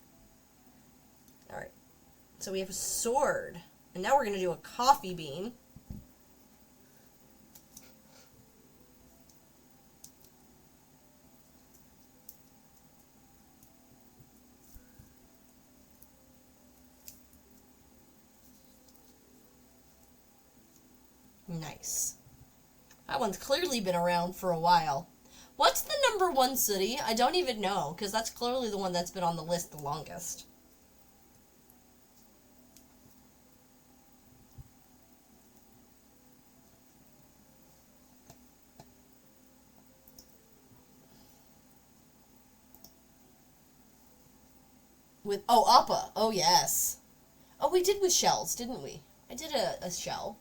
Alright. So we have a sword. And now we're going to do a coffee bean. Nice. That one's clearly been around for a while. What's the #1 city? I don't even know, because that's clearly the one that's been on the list the longest. Appa. Oh, yes. Oh, we did with shells, didn't we? I did a shell.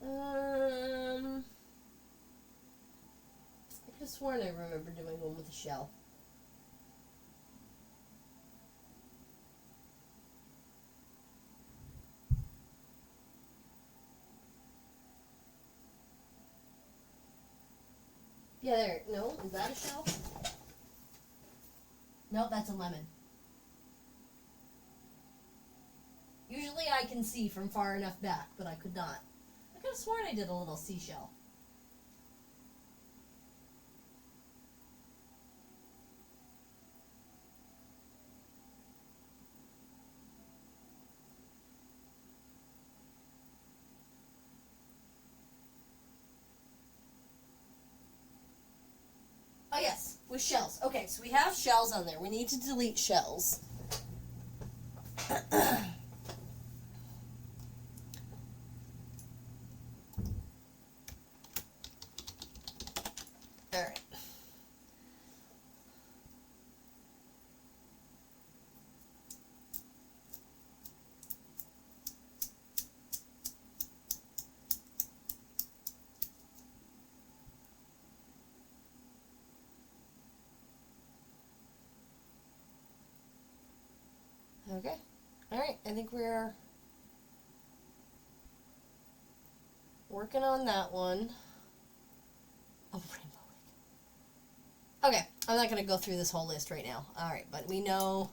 I could have sworn I remember doing one with a shell. Yeah, there. No, is that a shell? Nope, that's a lemon. Usually I can see from far enough back, but I could not. I could have sworn I did a little seashell. Oh yes, with shells. Okay, so we have shells on there. We need to delete shells. Alright. Okay. Alright, I think we're working on that one. Oh, rainbow lake. Okay, I'm not going to go through this whole list right now. Alright, but we know...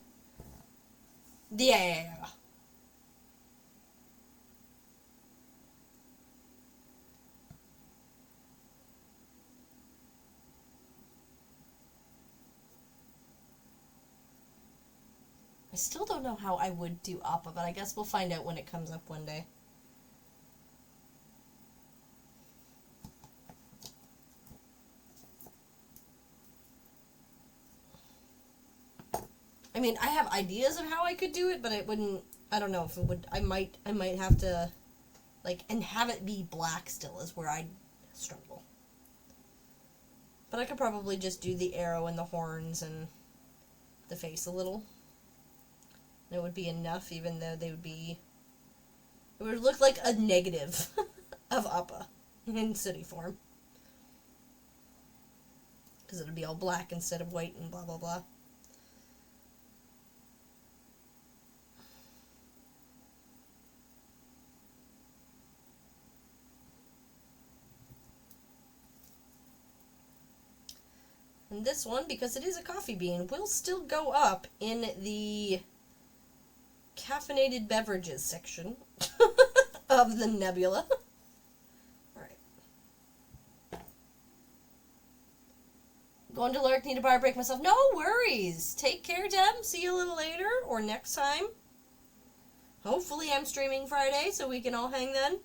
Yeah. I still don't know how I would do Appa, but I guess we'll find out when it comes up one day. I mean, I have ideas of how I could do it, but it wouldn't... I don't know if it would... I might have to... Like, and have it be black still is where I struggle. But I could probably just do the arrow and the horns and the face a little. And it would be enough, even though they would be... It would look like a negative of Appa in city form. Because it would be all black instead of white and blah blah blah. And this one, because it is a coffee bean, will still go up in the caffeinated beverages section of the nebula. Alright. Going to Lark, need a bar break myself. No worries. Take care, Deb. See you a little later or next time. Hopefully I'm streaming Friday so we can all hang then.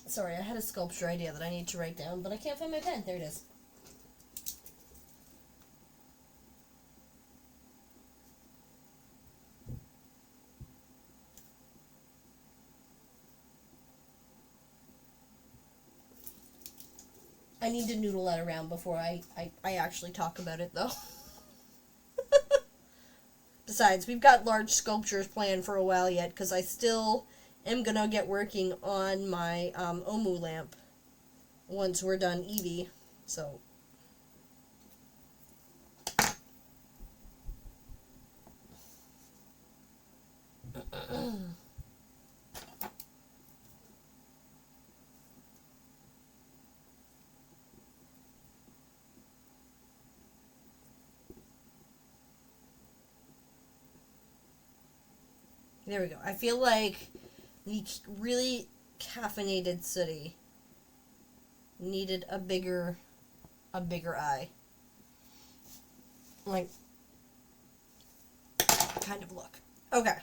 Sorry, I had a sculpture idea that I need to write down, but I can't find my pen. There it is. I need to noodle that around before I actually talk about it, though. Besides, we've got large sculptures planned for a while yet, because I still am going to get working on my Omu lamp once we're done Eevee, so... There we go. I feel like the really caffeinated city needed a bigger eye. Like, kind of look. Okay.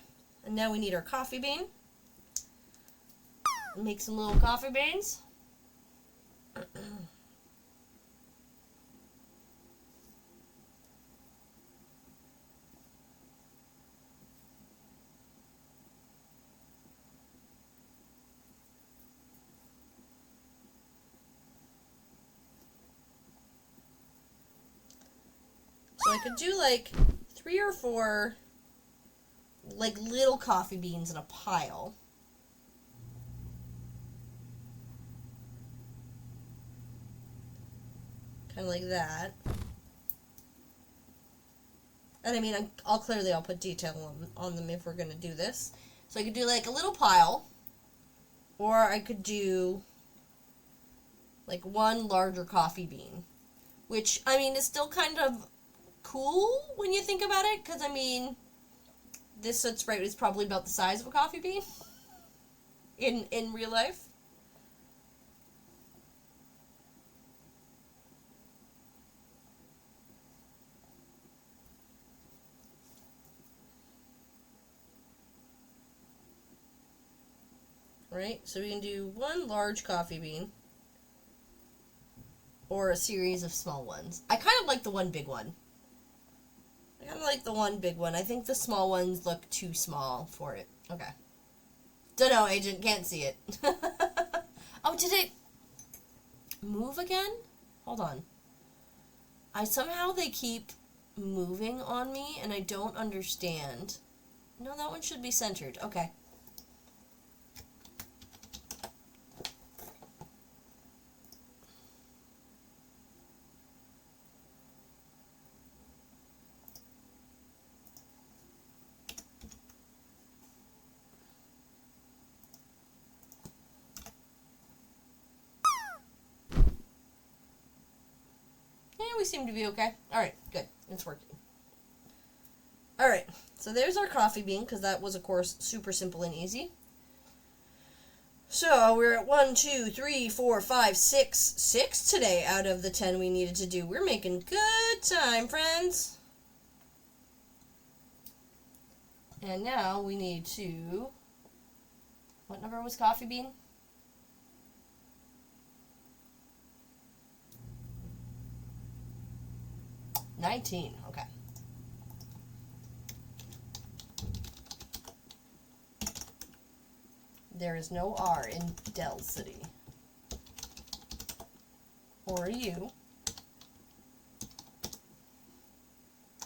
And now we need our coffee bean. Make some little coffee beans. So I could do like 3 or 4, like, little coffee beans in a pile. Kind of like that. And I mean, I'll put detail on them if we're going to do this. So I could do like a little pile, or I could do like one larger coffee bean, which, I mean, is still kind of cool when you think about it, because, I mean, this Soot Sprite is probably about the size of a coffee bean in real life. Right? So we can do one large coffee bean, or a series of small ones. I kind of like the one big one. I think the small ones look too small for it. Okay. Dunno, Agent. Can't see it. Oh, did it move again? Hold on. They keep moving on me, and I don't understand. No, that one should be centered. Okay. We seem to be okay. Alright, good. It's working. Alright, so there's our coffee bean, because that was, of course, super simple and easy. So, we're at 1, 2, 3, 4, 5, 6. 6 today out of the 10 we needed to do. We're making good time, friends. And now we need to... What number was coffee bean? 19, okay. There is no R in Dell City. Or U.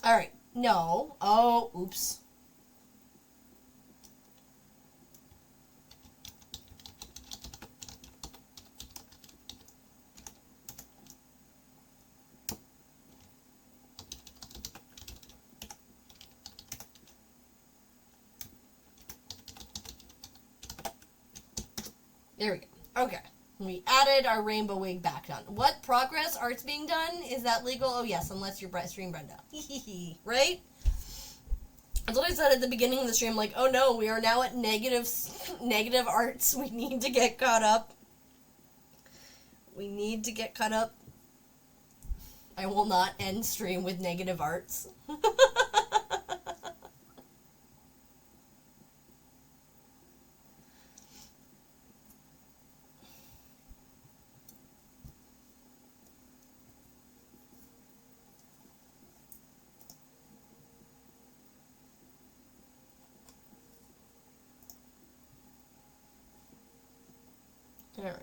Alright, no. Oh, oops. There we go. Okay. We added our rainbow wig back on. What progress art's being done? Is that legal? Oh, yes, unless you're stream Brenda. Right? That's what I said at the beginning of the stream. Like, oh no, we are now at negative arts. We need to get caught up. We need to get caught up. I will not end stream with negative arts. All right.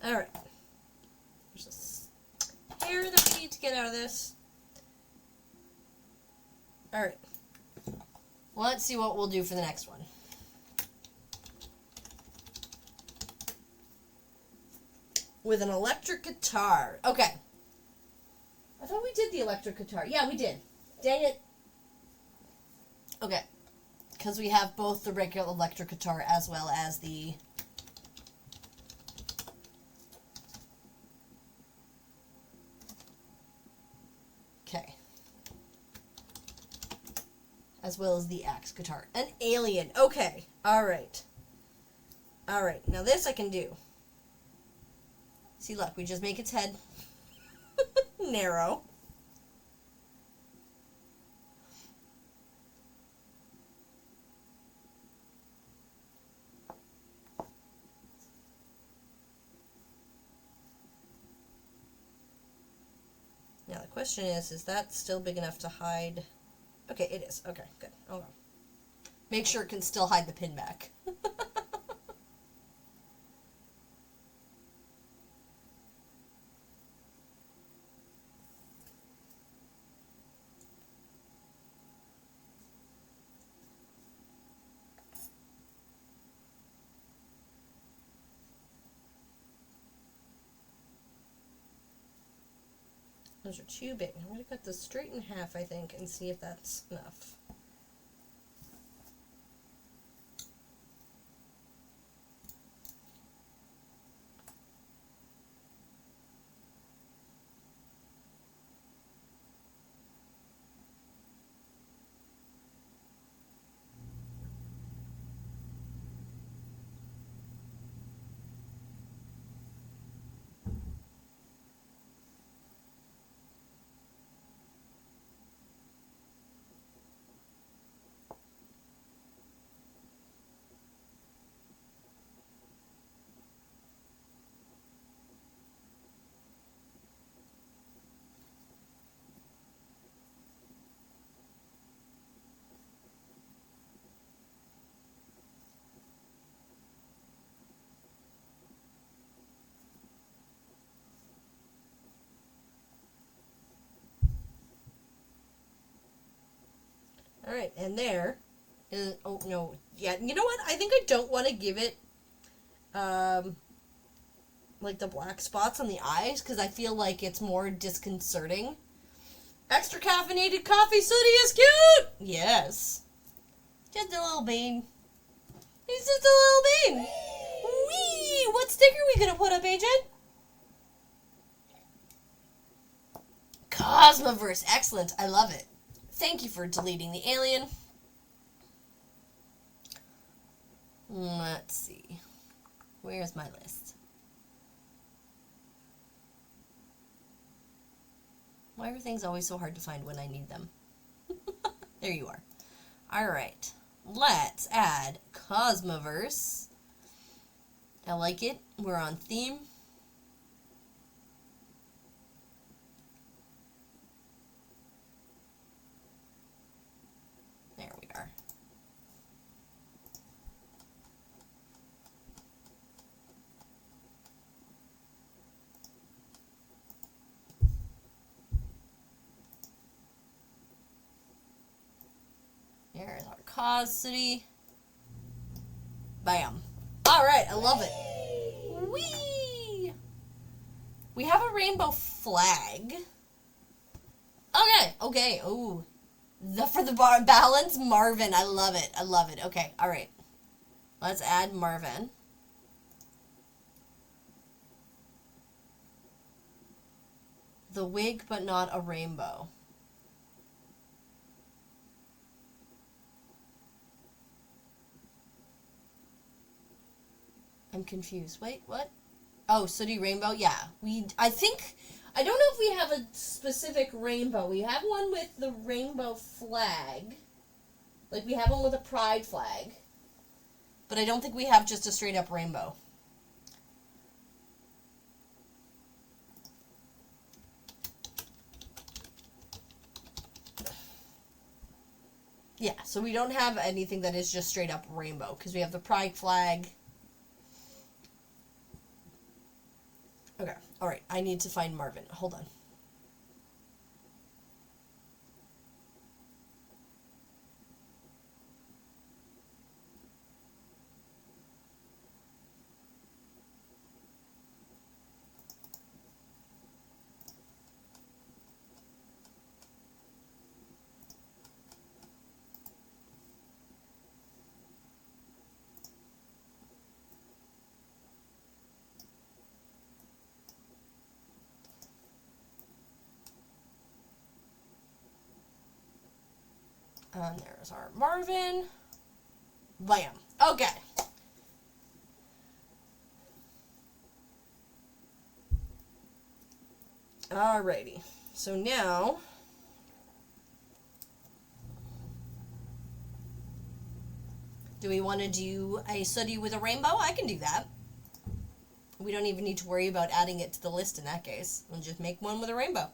Alright. There's a hair that we need to get out of this. Alright. Let's see what we'll do for the next one. With an electric guitar. Okay. I thought we did the electric guitar. Yeah, we did. Dang it. Okay. Because we have both the regular electric guitar as well as the... Okay. as well as the axe guitar. An alien. Okay. Alright. Alright. Now this I can do. See, look. We just make its head narrow. Now the question is that still big enough to hide? Okay, it is. Okay, good. Hold on. Make sure it can still hide the pin back. Those are too big. I'm going to cut this straight in half, I think, and see if that's enough. Alright, and there is, oh no, yeah, you know what, I think I don't want to give it, like the black spots on the eyes, because I feel like it's more disconcerting. Extra caffeinated coffee, Sooty is cute! Yes. Just a little bean. He's just a little bean. Whee! What sticker are we gonna put up, Agent? Cosmoverse, excellent, I love it. Thank you for deleting the alien. Let's see. Where's my list? Why are things always so hard to find when I need them? There you are. Alright. Let's add Cosmoverse. I like it. We're on theme. There we are. There's our cause city. Bam. Alright, I love it. Whee! We have a rainbow flag. Okay. Ooh. For the balance, Marvin. I love it. I love it. Okay, alright. Let's add Marvin. The wig, but not a rainbow. I'm confused. Wait, what? Oh, Sooty Rainbow? Yeah. I don't know if we have a specific rainbow. We have one with the rainbow flag. Like, we have one with a pride flag. But I don't think we have just a straight up rainbow. Yeah, so we don't have anything that is just straight up rainbow, because we have the pride flag. Okay, alright, I need to find Marvin. Hold on. And there's our Marvin. Bam. Okay. Alrighty. So now... do we want to do a sooty with a rainbow? I can do that. We don't even need to worry about adding it to the list in that case. We'll just make one with a rainbow.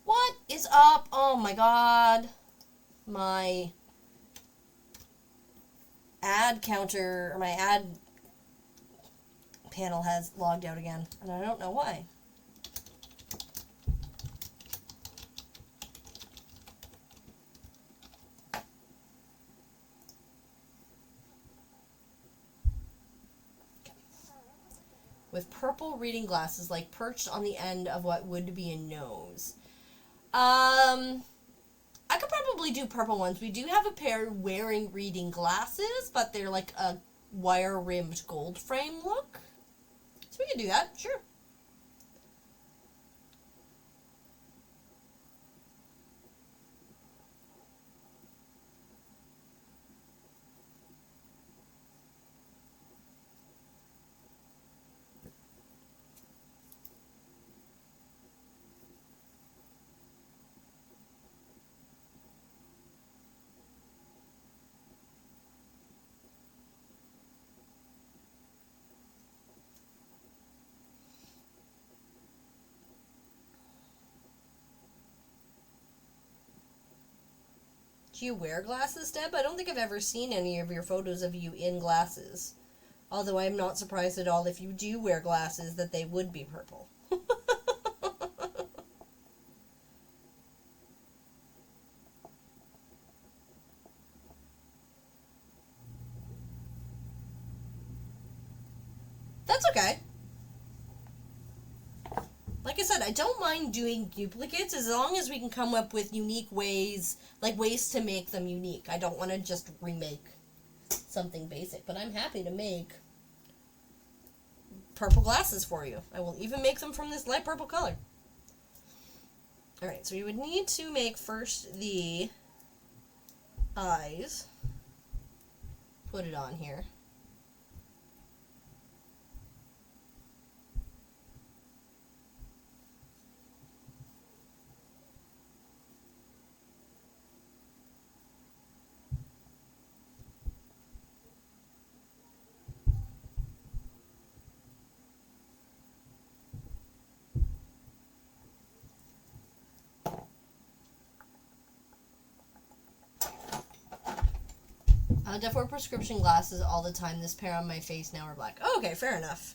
What is up? Oh my god. My ad counter, or my ad panel has logged out again, and I don't know why. With purple reading glasses, like perched on the end of what would be a nose. I could probably do purple ones. We do have a pair wearing reading glasses, but they're like a wire-rimmed gold frame look. So we can do that, sure. Do you wear glasses, Deb? I don't think I've ever seen any of your photos of you in glasses. Although I'm not surprised at all if you do wear glasses that they would be purple. That's okay. Like I said, I don't mind doing duplicates as long as we can come up with unique ways, like ways to make them unique. I don't want to just remake something basic, but I'm happy to make purple glasses for you. I will even make them from this light purple color. Alright, so we would need to make first the eyes. Put it on here. I definitely wear prescription glasses all the time. This pair on my face now are black. Oh, okay, fair enough.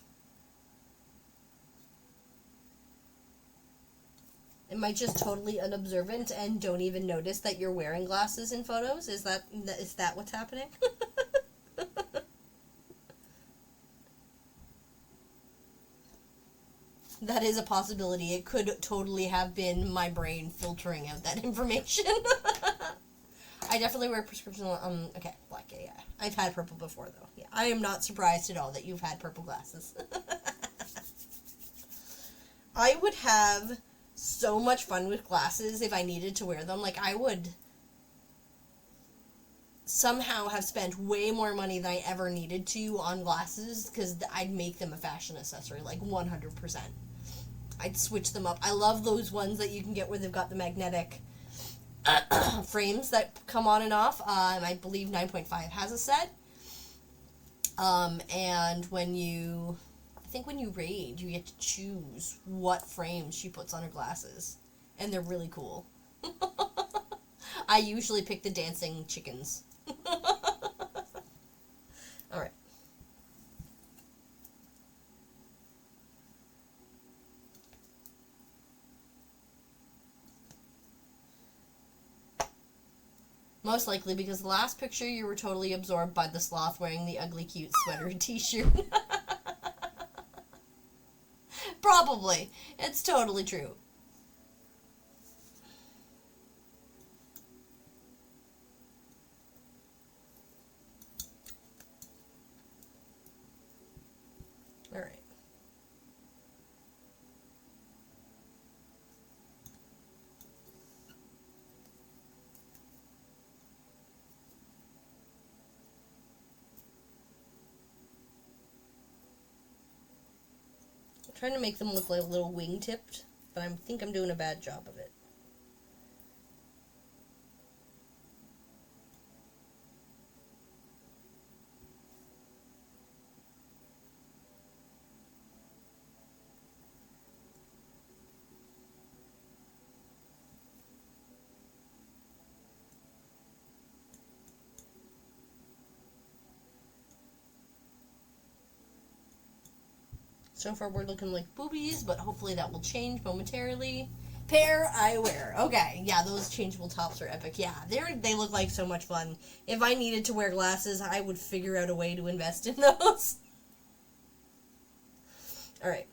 Am I just totally unobservant and don't even notice that you're wearing glasses in photos? Is that what's happening? That is a possibility. It could totally have been my brain filtering out that information. I definitely wear prescription. Okay, black. Yeah. I've had purple before, though. Yeah, I am not surprised at all that you've had purple glasses. I would have so much fun with glasses if I needed to wear them. Like, I would somehow have spent way more money than I ever needed to on glasses because I'd make them a fashion accessory, like 100%. I'd switch them up. I love those ones that you can get where they've got the magnetic frames that come on and off. I believe 9.5 has a set. And when you raid, you get to choose what frames she puts on her glasses. And they're really cool. I usually pick the dancing chickens. Alright. Most likely because the last picture you were totally absorbed by the sloth wearing the ugly cute sweater t-shirt. Probably. It's totally true. Alright. trying to make them look like a little wing-tipped, but I think I'm doing a bad job of it. So far we're looking like boobies, but hopefully that will change momentarily. Pair eyewear. Okay, yeah, those changeable tops are epic. Yeah, they look like so much fun. If I needed to wear glasses, I would figure out a way to invest in those. Alright.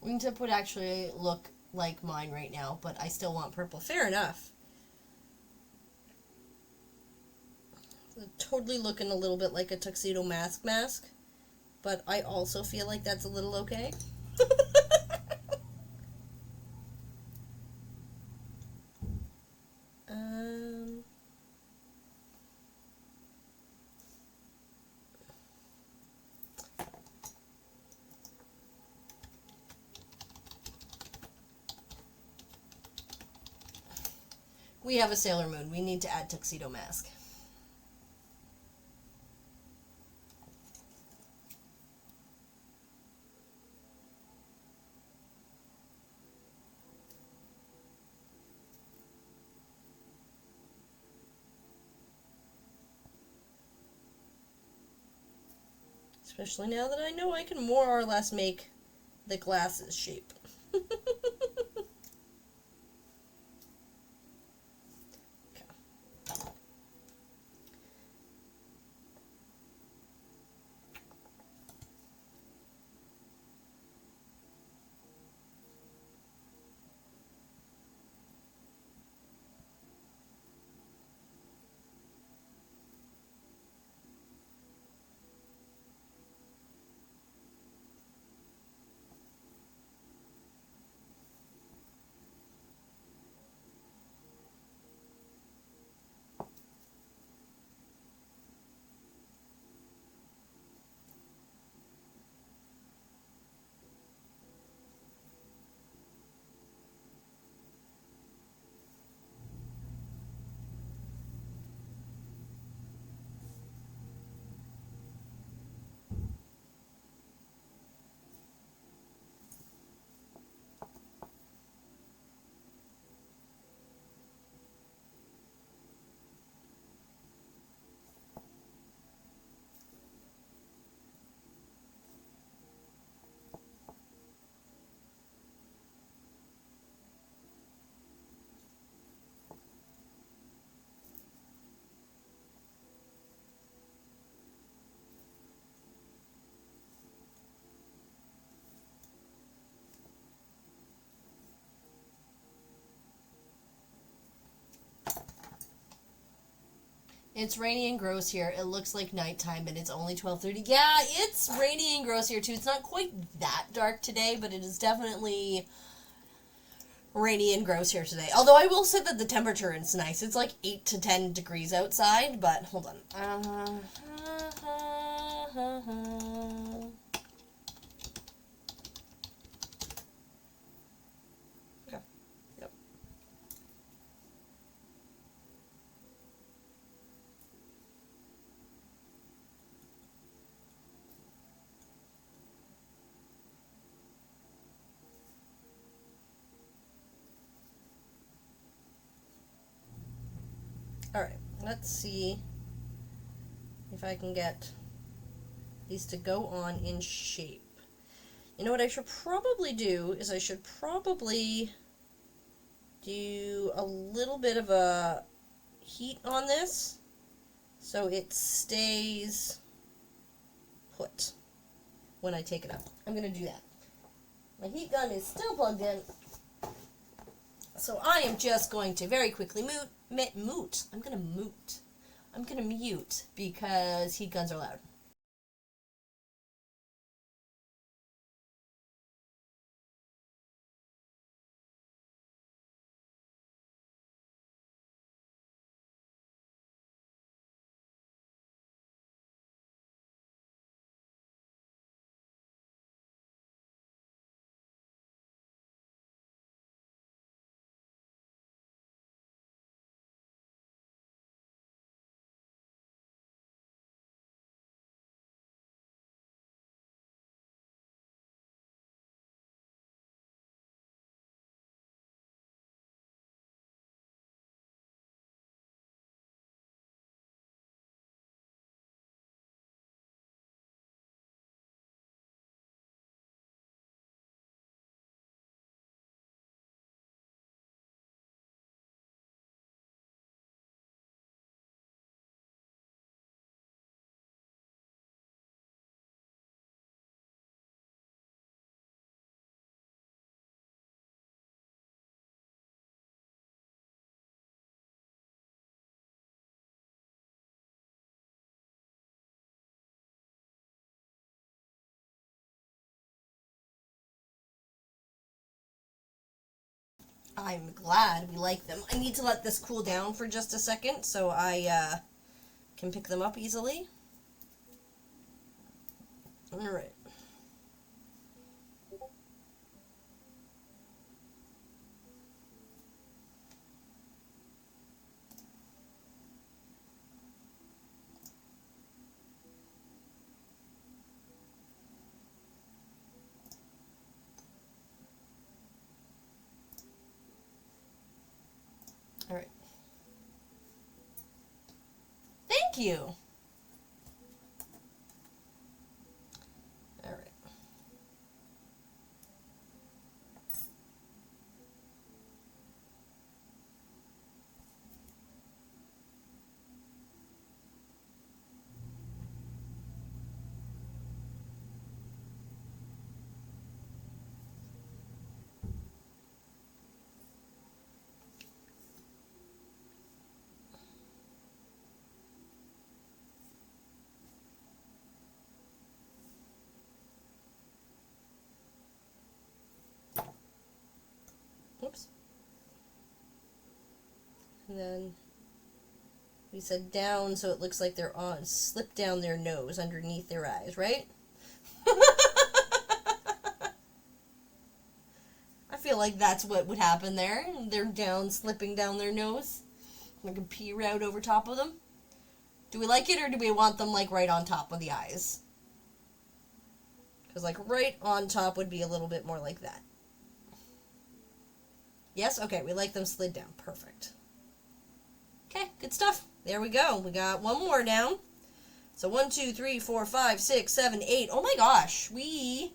Wingtip would actually look like mine right now, but I still want purple. Fair enough. Totally looking a little bit like a tuxedo mask, but I also feel like that's a little okay. We have a Sailor Moon. We need to add tuxedo mask. Especially now that I know I can more or less make the glasses shape. It's rainy and gross here. It looks like nighttime, and it's only 12:30. Yeah, it's rainy and gross here, too. It's not quite that dark today, but it is definitely rainy and gross here today. Although I will say that the temperature is nice. It's like 8 to 10 degrees outside, but hold on. Alright, let's see if I can get these to go on in shape. You know what I should probably do is I should probably do a little bit of a heat on this so it stays put when I take it up. I'm going to do that. My heat gun is still plugged in, so I am just going to very quickly mute. I'm going to mute because heat guns are loud. I'm glad we like them. I need to let this cool down for just a second so I can pick them up easily. Alright. Alright. Thank you! Alright. Oops. And then we said down so it looks like they're on, slip down their nose underneath their eyes, right? I feel like that's what would happen there. They're down, slipping down their nose. Like a pea route over top of them. Do we like it or do we want them like right on top of the eyes? Because like right on top would be a little bit more like that. Yes? Okay, we like them slid down. Perfect. Okay, good stuff. There we go. We got one more down. So 1, 2, 3, 4, 5, 6, 7, 8. Oh my gosh, we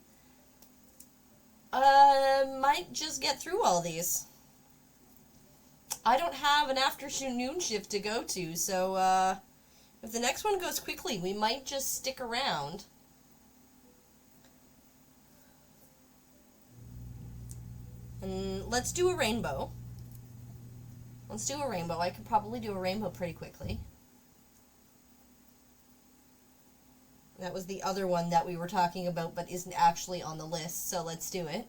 might just get through all these. I don't have an afternoon shift to go to, so if the next one goes quickly, we might just stick around. And let's do a rainbow. Let's do a rainbow. I could probably do a rainbow pretty quickly. That was the other one that we were talking about but isn't actually on the list, so let's do it.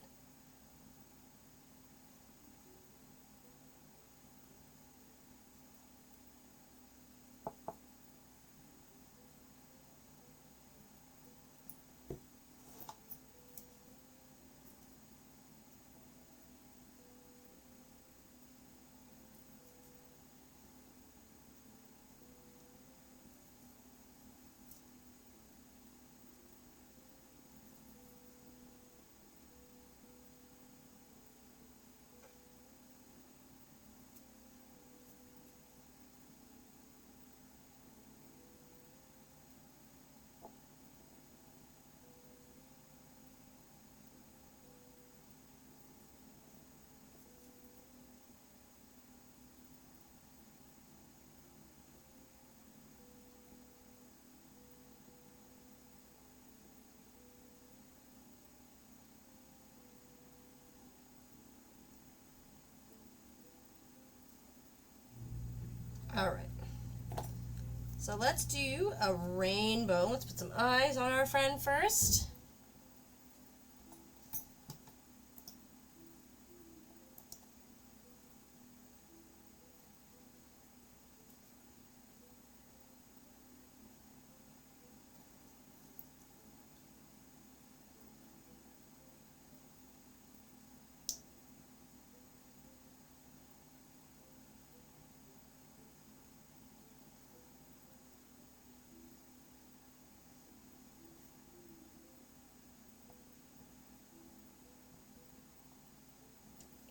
So let's do a rainbow. Let's put some eyes on our friend first.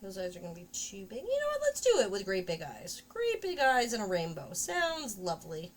Those eyes are going to be too big. You know what? Let's do it with great big eyes. Great big eyes and a rainbow. Sounds lovely.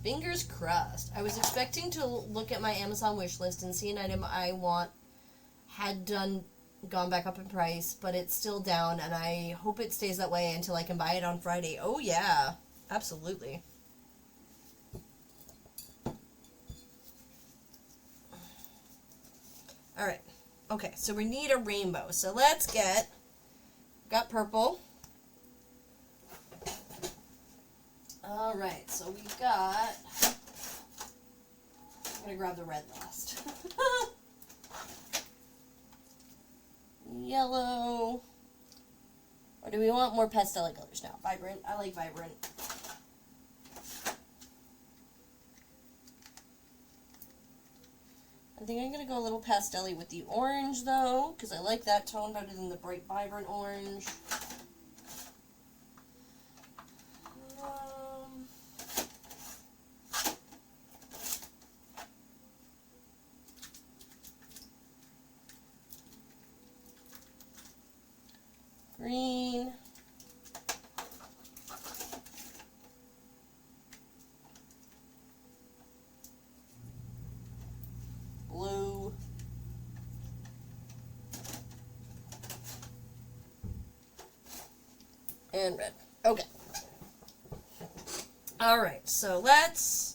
Fingers crossed. I was expecting to look at my Amazon wish list and see an item I want had gone back up in price, but it's still down, and I hope it stays that way until I can buy it on Friday. Oh yeah, absolutely. Alright, okay, so we need a rainbow. So let's got purple. Alright, so we've got, I'm going to grab the red last. Yellow. Or do we want more pastel colors now? Vibrant. I like vibrant. I think I'm going to go a little pastel-y with the orange, though, because I like that tone better than the bright, vibrant orange. Green. Blue. And red. Okay. Alright, so let's...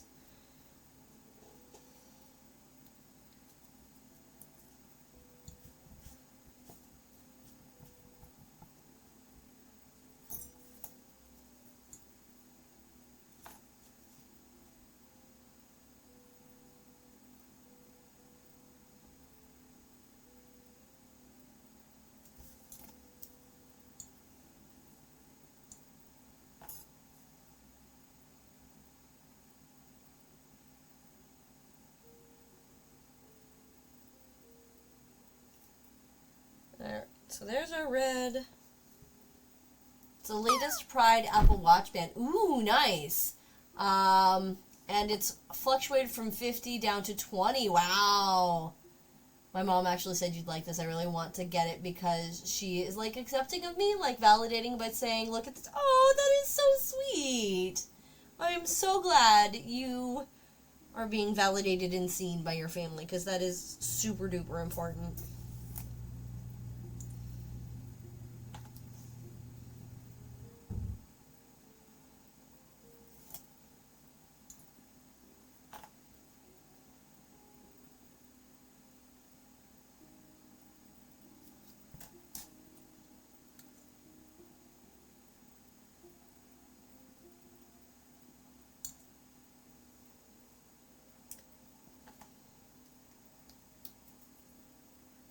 Alright, so there's our red. It's the latest Pride Apple Watch band. Ooh, nice. And it's fluctuated from 50 down to 20. Wow. My mom actually said you'd like this. I really want to get it because she is, like, accepting of me, like, validating by saying, look at this. Oh, that is so sweet. I am so glad you are being validated and seen by your family because that is super duper important.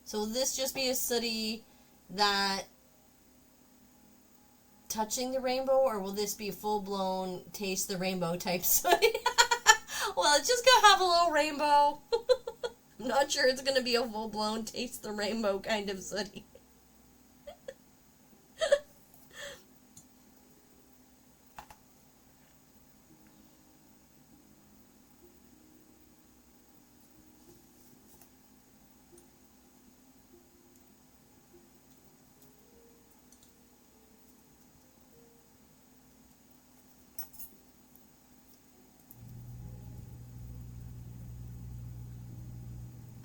So will this just be a city that touching the rainbow, or will this be a full-blown taste the rainbow type city? Well, it's just gonna have a little rainbow. I'm not sure it's gonna be a full-blown taste the rainbow kind of city.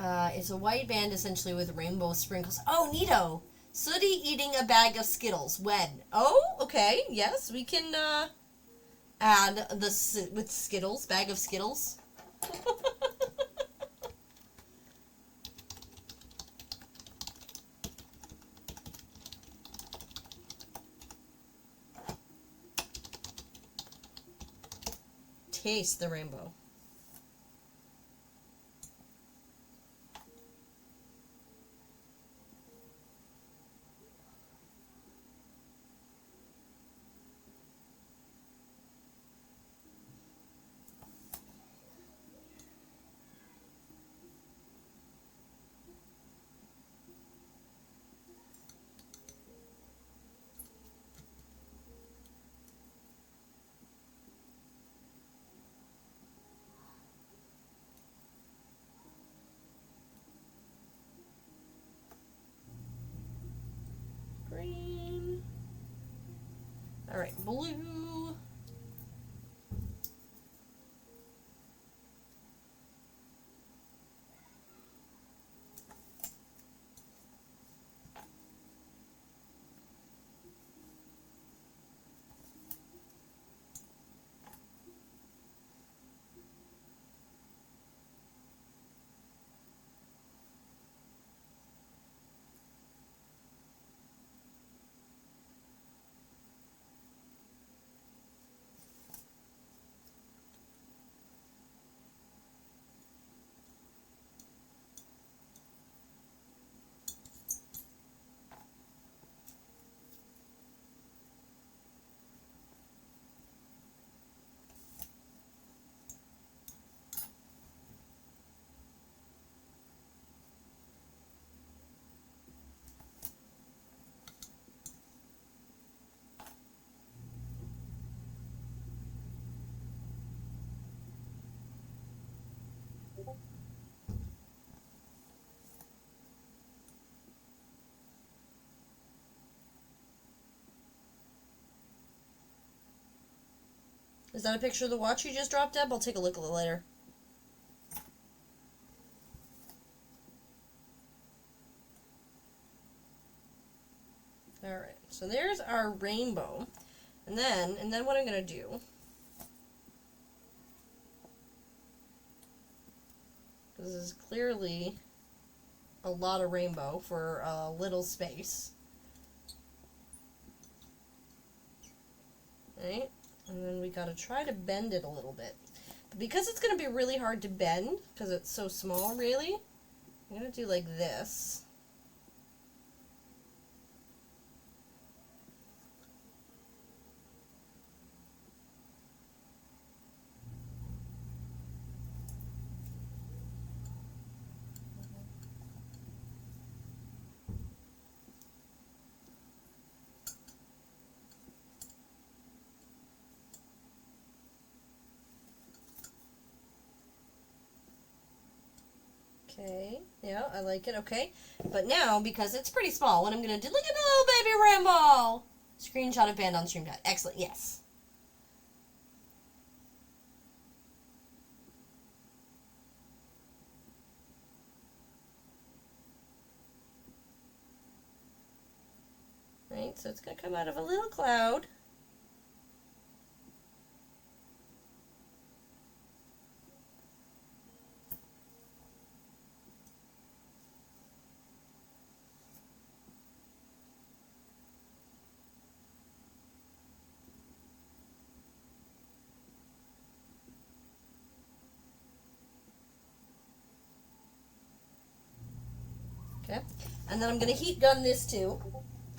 It's a white band essentially with rainbow sprinkles. Oh, neato! Sooty eating a bag of Skittles. When? Oh, okay. Yes, we can add the with Skittles, bag of Skittles. Taste the rainbow. Green. All right, blue. Is that a picture of the watch you just dropped, Deb? I'll take a look at it later. Alright, so there's our rainbow. And then what I'm going to do, this is clearly a lot of rainbow for a little space. Right? And then we got to try to bend it a little bit. But because it's going to be really hard to bend, because it's so small, really, I'm going to do like this. Okay, yeah, I like it, okay. But now, because it's pretty small, what I'm going to do, look at the little baby rainbow! Screenshot of band on StreamChat. Excellent, yes. Right, so it's going to come out of a little cloud. Okay, and then I'm going to heat gun this too,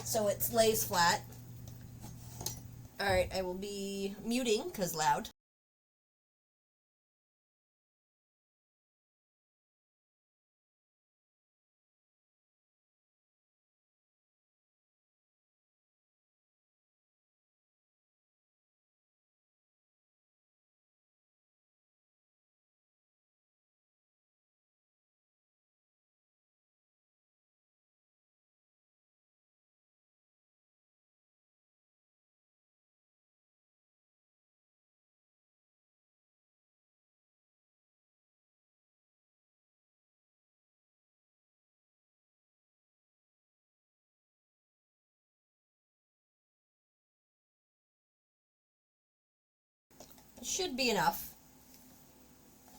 so it lays flat. Alright, I will be muting, because loud. Should be enough.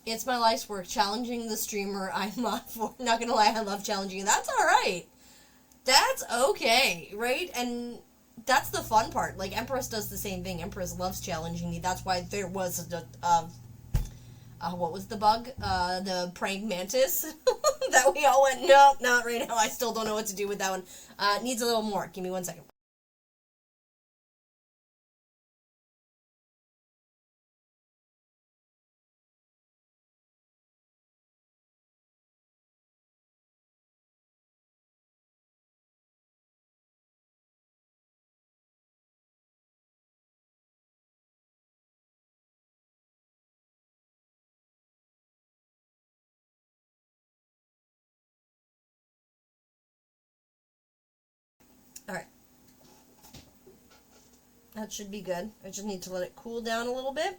It's my life's work challenging the streamer I'm not for. Not gonna lie, I love challenging you. That's alright. That's okay, right? And that's the fun part. Like, Empress does the same thing. Empress loves challenging me. That's why there was what was the bug? The praying mantis. That we all went, nope, not right now. I still don't know what to do with that one. Needs a little more. Give me 1 second. Alright. That should be good. I just need to let it cool down a little bit.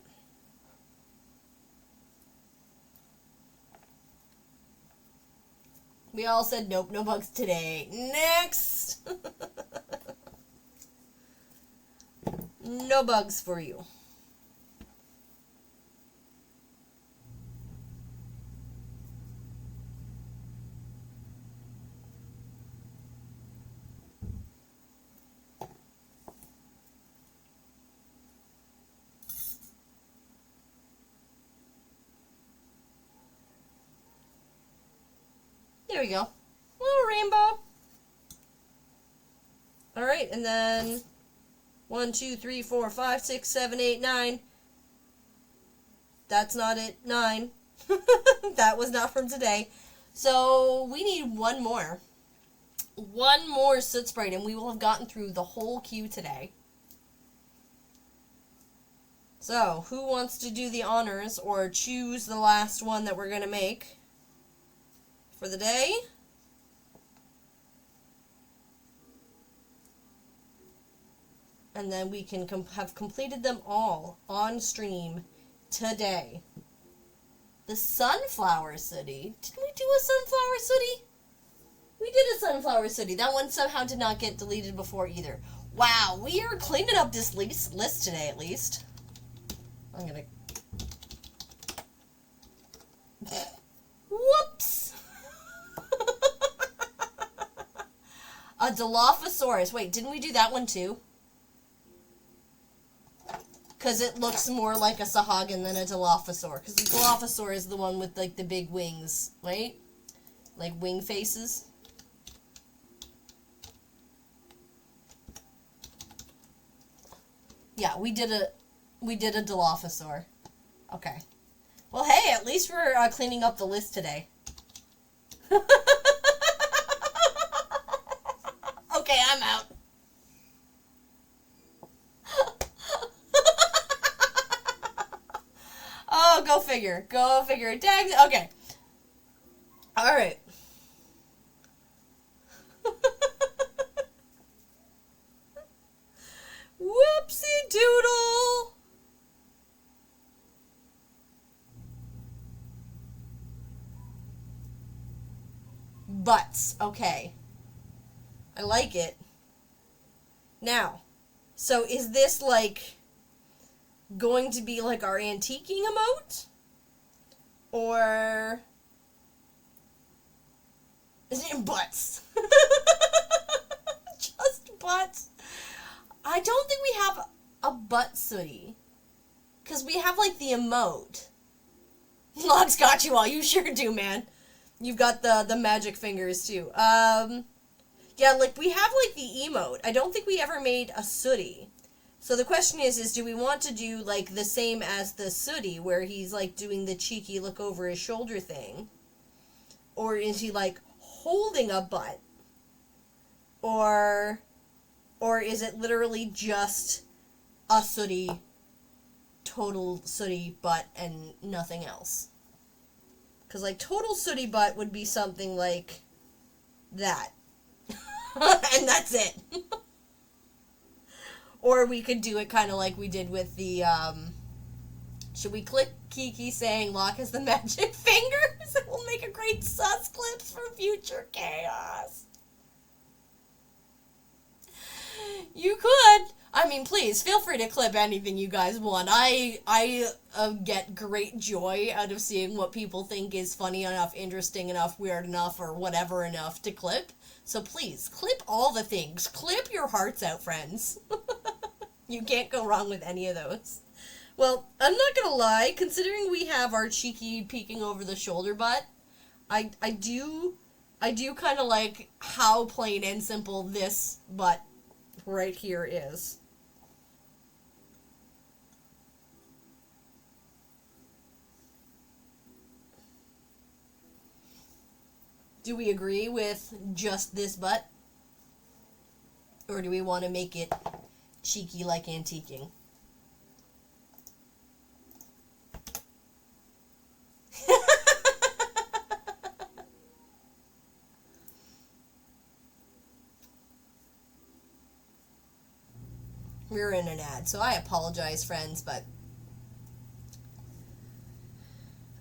We all said nope, no bugs today. Next! No bugs for you. There we go. Little rainbow. Alright, and then 1, 2, 3, 4, 5, 6, 7, 8, 9. That's not it. 9. That was not from today. So we need one more. One more Soot Sprite, and we will have gotten through the whole queue today. So, who wants to do the honors or choose the last one that we're going to make for the day? And then we can have completed them all on stream today. The Sunflower City. Didn't we do a Sunflower City? We did a Sunflower City. That one somehow did not get deleted before either. Wow, we are cleaning up this list today at least. I'm gonna... Whoops! A Dilophosaurus. Wait, didn't we do that one too? Because it looks more like a Sahagin than a Dilophosaur. Because the Dilophosaur is the one with, like, the big wings, right? Like, wing faces. Yeah, we did a Dilophosaur. Okay. Well, hey, at least we're cleaning up the list today. Okay, I'm out. Oh, go figure. Go figure. Tags. Okay. All right. Whoopsie doodle. Butts. Okay. I like it. Now, so is this like going to be like our antiquing emote? Or is it butts? Just butts. I don't think we have a butt sooty. Because we have like the emote. Log's got you all. You sure do, man. You've got the magic fingers too. Yeah, like we have like the emote. I don't think we ever made a sooty. So the question is do we want to do, like, the same as the Sooty, where he's, like, doing the cheeky look over his shoulder thing? Or is he, like, holding a butt? Or is it literally just a Sooty, total Sooty butt and nothing else? Because, like, total Sooty butt would be something like that. And that's it. Or we could do it kind of like we did with the, should we click Kiki saying Locke has the magic fingers? It will make a great sus clips for future chaos. You could. I mean, mean, please, feel free to clip anything you guys want. I get great joy out of seeing what people think is funny enough, interesting enough, weird enough, or whatever enough to clip. So please, clip all the things. Clip your hearts out, friends. You can't go wrong with any of those. Well, I'm not gonna lie, considering we have our cheeky peeking over the shoulder butt, I do kind of like how plain and simple this butt right here is. Do we agree with just this butt? Or do we want to make it cheeky like antiquing? We're in an ad, so I apologize, friends, but...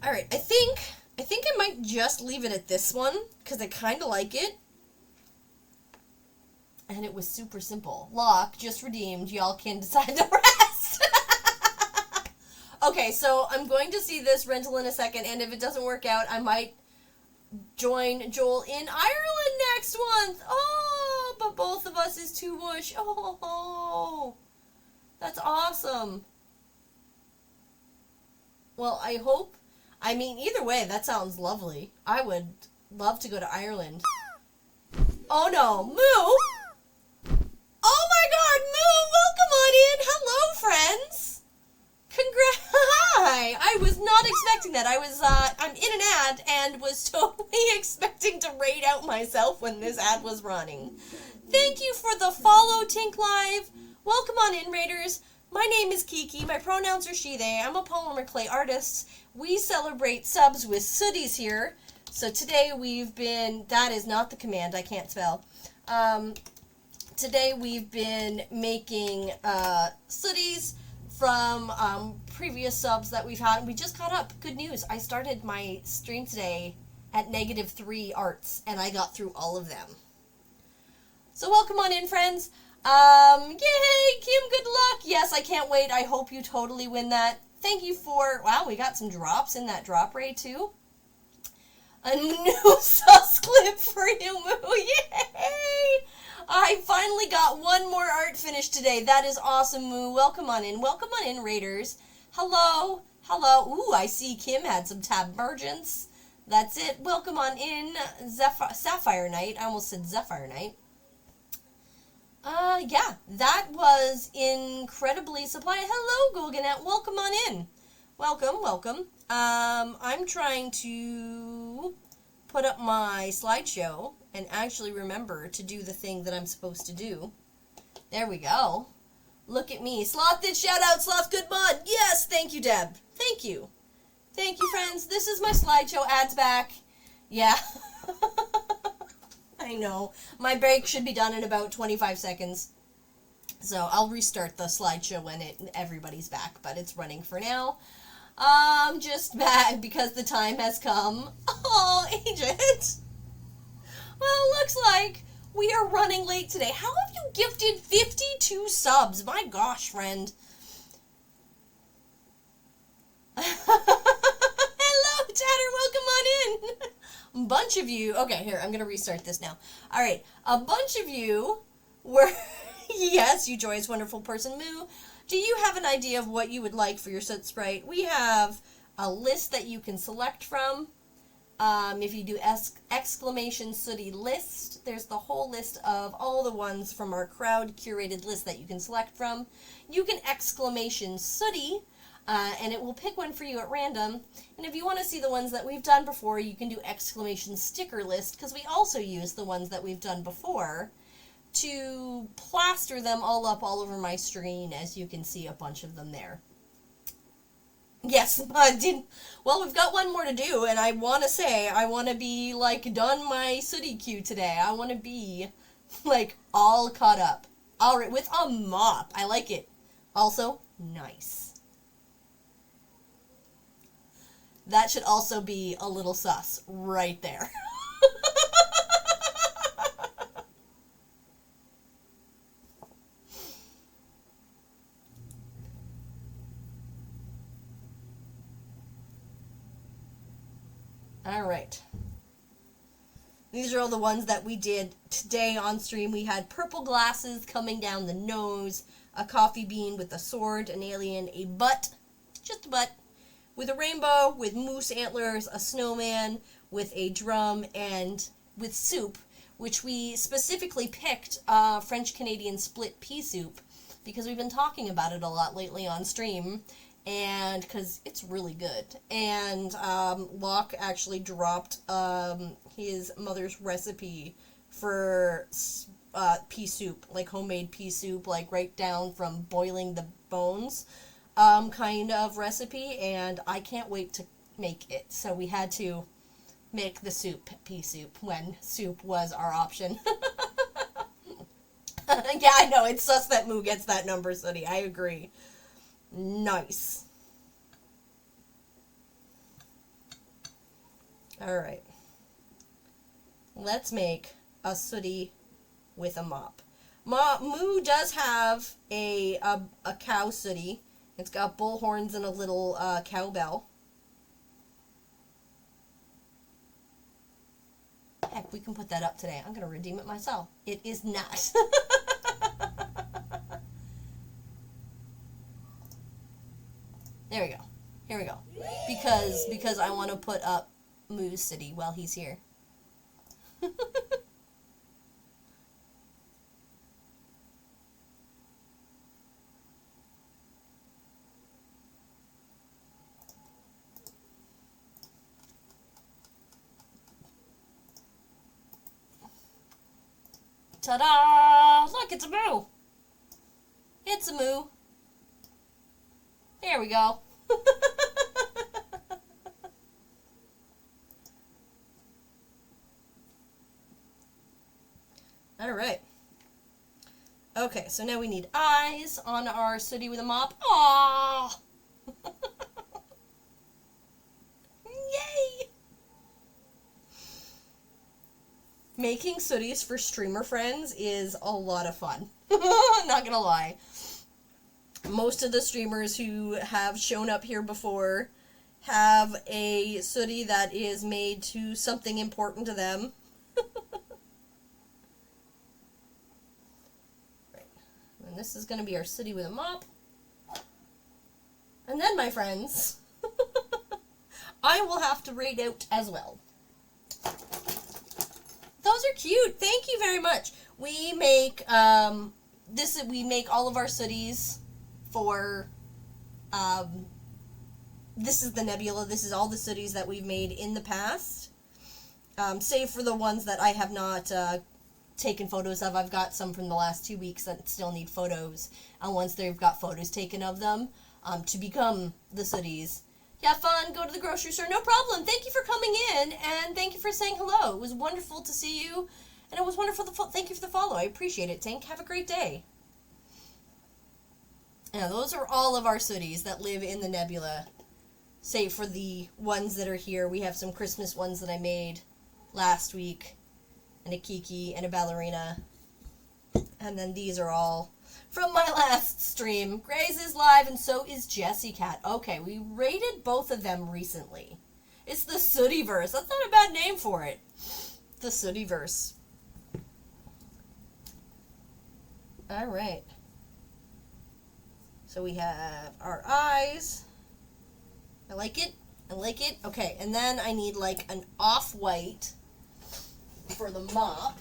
Alright, I think I might just leave it at this one, because I kind of like it. And it was super simple. Lock, just redeemed, y'all can decide the rest. Okay, so I'm going to see this rental in a second, and if it doesn't work out, I might join Joel in Ireland next month. Oh, but both of us is too much. Oh, that's awesome. Well, I hope, I mean, either way, that sounds lovely. I would love to go to Ireland. Oh no, Moo! Oh my god, Moo, welcome on in! Hello, friends! Congrats! Hi! I was not expecting that. I'm in an ad and was totally expecting to raid out myself when this ad was running. Thank you for the follow, Tink Live. Welcome on in, raiders. My name is Kiki. My pronouns are she, they. I'm a polymer clay artist. We celebrate subs with sooties here. So today we've been, that is not the command, I can't spell. Today we've been making sooties from previous subs that we've had. We just caught up. Good news. I started my stream today at -3 arts, and I got through all of them. So welcome on in, friends. Yay, Kim, good luck. Yes, I can't wait. I hope you totally win that. Thank you for, wow, we got some drops in that drop rate too. A new sus clip for you, Moo. Yay! I finally got one more art finished today. That is awesome, Moo. Welcome on in. Welcome on in, raiders. Hello. Hello. Ooh, I see Kim had some tab mergence. That's it. Welcome on in, Sapphire Knight. I almost said Zephyr Knight. Yeah, that was incredibly supplied. Hello, Golganet. Welcome on in. Welcome, welcome. I'm trying to put up my slideshow and actually remember to do the thing that I'm supposed to do. There we go. Look at me. Sloth did shout out. Sloth, good mod. Yes, thank you, Deb. Thank you. Thank you, friends. This is my slideshow. Ads back. Yeah. I know. My break should be done in about 25 seconds. So I'll restart the slideshow when everybody's back, but it's running for now. I'm just mad because the time has come. Oh, Agent. Well, looks like we are running late today. How have you gifted 52 subs? My gosh, friend. Hello, Tatter. Welcome on in. A bunch of you. Okay, here, I'm going to restart this now. All right. A bunch of you were... Yes, you joyous, wonderful person, Moo. Do you have an idea of what you would like for your Soot sprite? We have a list that you can select from. If you do exclamation sooty list, there's the whole list of all the ones from our crowd curated list that you can select from. You can exclamation sooty, and it will pick one for you at random. And if you want to see the ones that we've done before, you can do exclamation sticker list, because we also use the ones that we've done before to plaster them all up all over my screen, as you can see a bunch of them there. Yes, well, we've got one more to do, and I want to say, I want to be, like, done my sooty queue today. I want to be, like, all caught up. All right, with a mop. I like it. Also, nice. That should also be a little sus right there. Alright. These are all the ones that we did today on stream. We had purple glasses coming down the nose, a coffee bean with a sword, an alien, a butt, just a butt, with a rainbow, with moose antlers, a snowman, with a drum, and with soup, which we specifically picked French-Canadian split pea soup because we've been talking about it a lot lately on stream, and because it's really good. And Locke actually dropped his mother's recipe for pea soup, like homemade pea soup, like right down from boiling the bones kind of recipe, and I can't wait to make it. So we had to make the pea soup, when soup was our option. Yeah, I know, it's sus that Moo gets that number, Sooty. I agree. Nice. Alright. Let's make a Sooty with a mop. Moo does have a cow Sooty. It's got bull horns and a little cowbell. Heck, we can put that up today. I'm going to redeem it myself. It is not. There we go. Here we go. Because I want to put up Moo's City while he's here. Ta-da! Look, it's a moo! It's a moo. There we go. Alright. Okay, so now we need eyes on our Sooty with a mop. Aww! Yay! Making Sooties for streamer friends is a lot of fun. Not gonna lie. Most of the streamers who have shown up here before have a Sooty that is made to something important to them. Right. And this is going to be our Sooty with a mop. And then, my friends, I will have to raid out as well. Those are cute. Thank you very much. We make we make all of our Sooties for this is the nebula. This is all the Sooties that we've made in the past, save for the ones that I have not taken photos of. I've got some from the last 2 weeks that still need photos, and once they've got photos taken of them to become the Sooties. Yeah, fun. Go to the grocery store. No problem. Thank you for coming in, and thank you for saying hello. It was wonderful to see you, and it was wonderful thank you for the follow. I appreciate it, Tink. Have a great day. Yeah, those are all of our Sooties that live in the nebula, save for the ones that are here. We have some Christmas ones that I made last week, and a Kiki, and a ballerina, and then these are all from my last stream. Graze is live, and so is Jessie Cat. Okay, we rated both of them recently. It's the Sootyverse. That's not a bad name for it. The Sootyverse. Alright. So we have our eyes. I like it. I like it. Okay, and then I need like an off-white for the mop.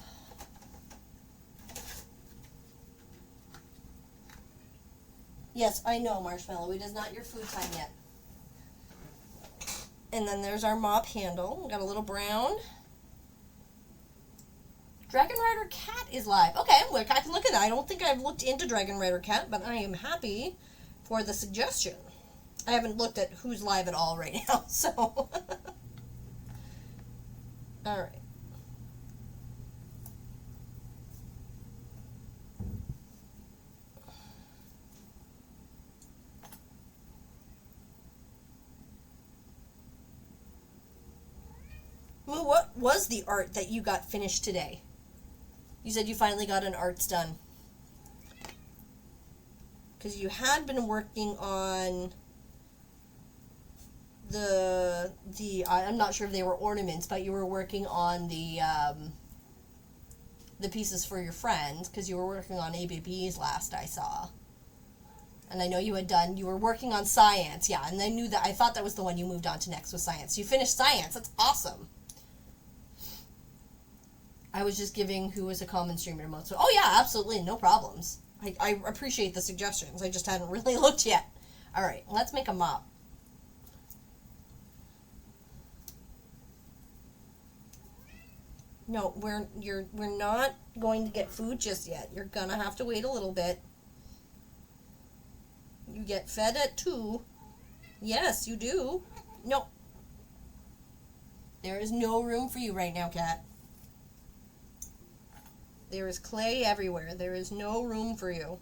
Yes, I know, Marshmallow. It is not your food time yet. And then there's our mop handle. We got a little brown. Dragon Rider Cat is live. Okay, look, I can look at that. I don't think I've looked into Dragon Rider Cat, but I am happy for the suggestion. I haven't looked at who's live at all right now, so. Alright. Moo, what was the art that you got finished today? You said you finally got an arts done. Because you had been working on I'm not sure if they were ornaments, but you were working on the pieces for your friend, because you were working on ABBs last I saw. And I know you were working on science, yeah, and I thought that was the one you moved on to next was science. You finished science, that's awesome. I was just giving who was a common streamer mode, so, oh yeah, absolutely, no problems. I appreciate the suggestions, I just hadn't really looked yet. Alright, let's make a mop. No, we're not going to get food just yet. You're gonna have to wait a little bit. You get fed at 2. Yes, you do. No. There is no room for you right now, cat. There is clay everywhere. There is no room for you.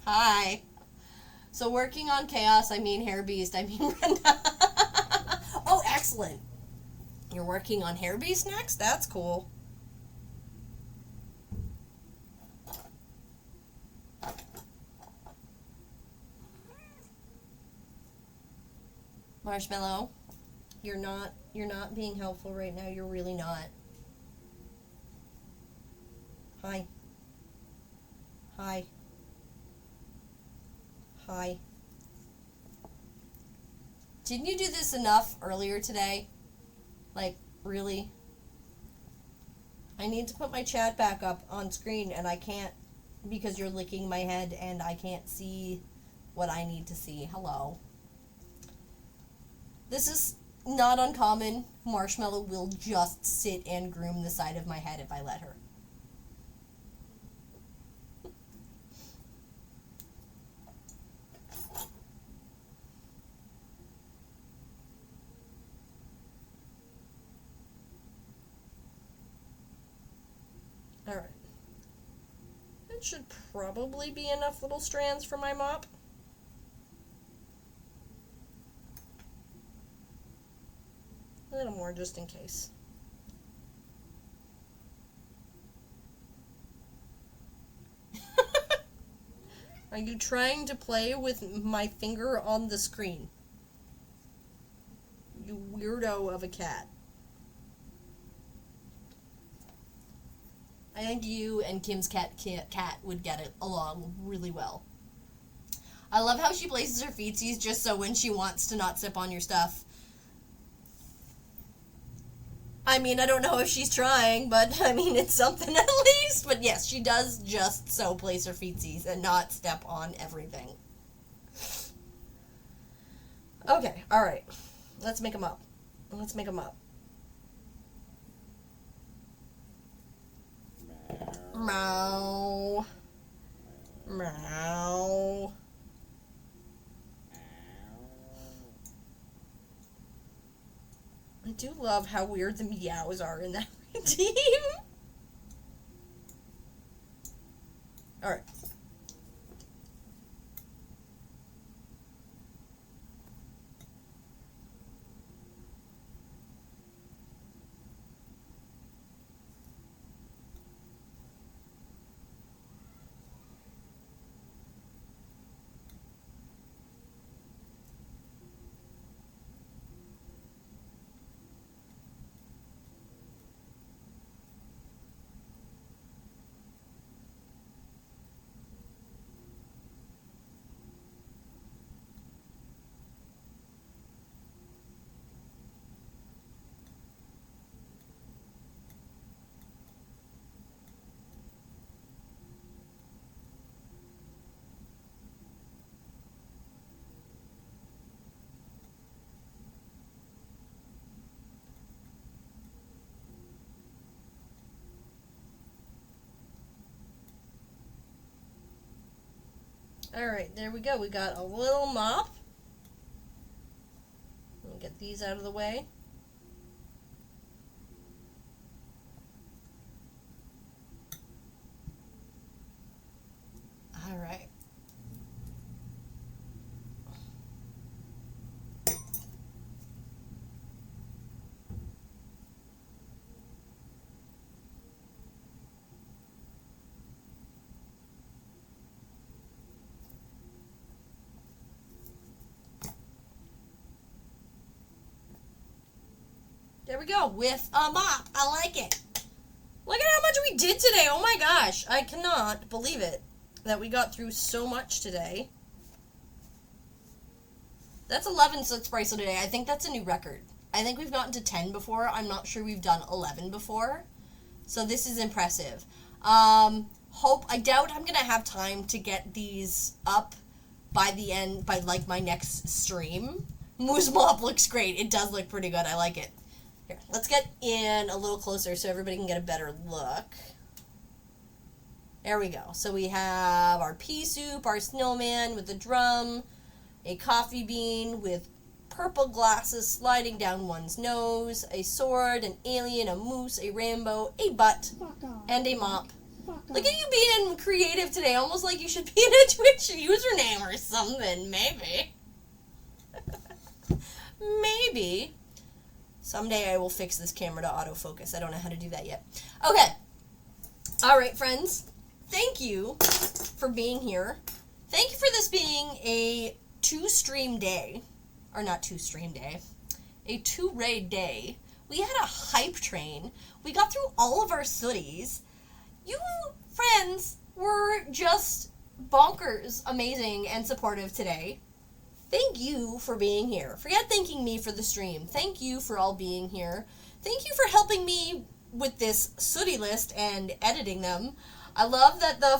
Hi. So working on chaos, I mean hair beast, I mean Brenda. Oh, excellent. You're working on hair beast next? That's cool. Marshmallow, you're not being helpful right now. You're really not. Hi. Hi. Hi. Didn't you do this enough earlier today? Like, really? I need to put my chat back up on screen, and I can't because you're licking my head and I can't see what I need to see. Hello. This is not uncommon. Marshmallow will just sit and groom the side of my head if I let her. Alright. It should probably be enough little strands for my mop. A little more just in case. Are you trying to play with my finger on the screen? You weirdo of a cat. I think you and Kim's cat would get it along really well. I love how she places her feetsies just so when she wants to not sip on your stuff. I mean, I don't know if she's trying, but I mean, it's something at least. But yes, she does just so place her feetsies and not step on everything. Okay, alright. Let's make them up. Let's make them up. Meow. Meow. I do love how weird the meows are in that team. Alright. Alright, there we go. We got a little mop. We'll get these out of the way. Alright. There we go, with a mop. I like it. Look at how much we did today. Oh my gosh. I cannot believe it that we got through so much today. That's 11 Soot Sprites today. I think that's a new record. I think we've gotten to 10 before. I'm not sure we've done 11 before. So this is impressive. I doubt I'm going to have time to get these up by the end, by like my next stream. Moose Mop looks great. It does look pretty good. I like it. Here, let's get in a little closer so everybody can get a better look. There we go. So we have our pea soup, our snowman with a drum, a coffee bean with purple glasses sliding down one's nose, a sword, an alien, a moose, a rainbow, a butt, and a mop. Look at you being creative today, almost like you should be in a Twitch username or something, maybe. Maybe. Someday I will fix this camera to autofocus. I don't know how to do that yet. Okay. Alright, friends. Thank you for being here. Thank you for this being a 2-stream day. Or not 2-stream day. A 2-raid day. We had a hype train. We got through all of our sooties. You, friends, were just bonkers, amazing, and supportive today. Thank you for being here. Forget thanking me for the stream. Thank you for all being here. Thank you for helping me with this sooty list and editing them. I love that the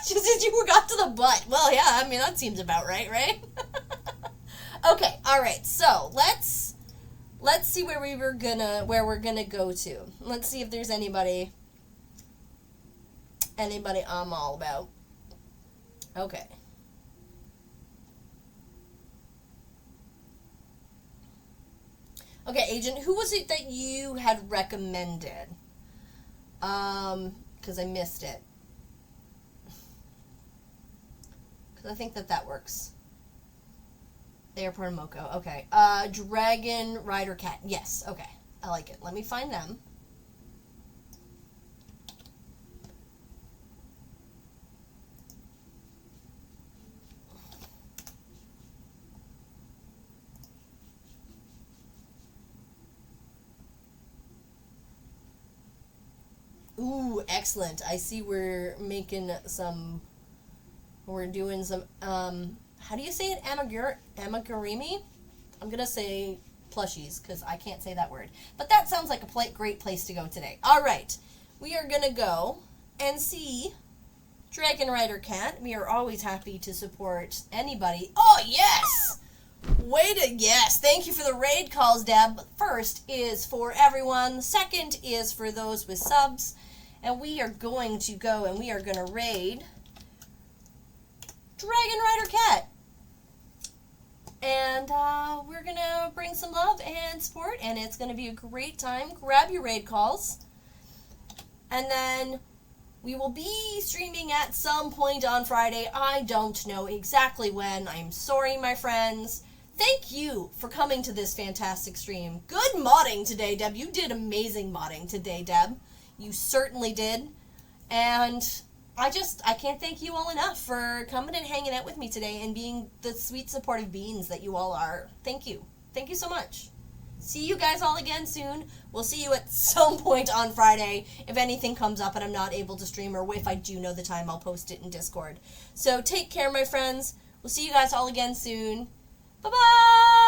just you got to the butt. Well, yeah, I mean, that seems about right, right? Okay, all right. So let's see where we're gonna go to. Let's see if there's anybody I'm all about. Okay. Okay, Agent, who was it that you had recommended? Because I missed it. Because I think that works. The Airport of Moko. Okay. Dragon Rider Cat. Yes, okay. I like it. Let me find them. Ooh, excellent. I see we're doing some, how do you say it? Amigurumi? I'm going to say plushies, because I can't say that word. But that sounds like a great place to go today. All right. We are going to go and see Dragon Rider Cat. We are always happy to support anybody. Oh, yes! Yes, thank you for the raid calls, Deb. First is for everyone. Second is for those with subs. And we are going to go and we are going to raid Dragon Rider Cat. And we're going to bring some love and support, and it's going to be a great time. Grab your raid calls. And then we will be streaming at some point on Friday. I don't know exactly when. I'm sorry, my friends. Thank you for coming to this fantastic stream. Good modding today, Deb. You did amazing modding today, Deb. You certainly did. And I can't thank you all enough for coming and hanging out with me today and being the sweet supportive beans that you all are. Thank you. Thank you so much. See you guys all again soon. We'll see you at some point on Friday. If anything comes up and I'm not able to stream, or if I do know the time, I'll post it in Discord. So take care, my friends. We'll see you guys all again soon. Bye-bye!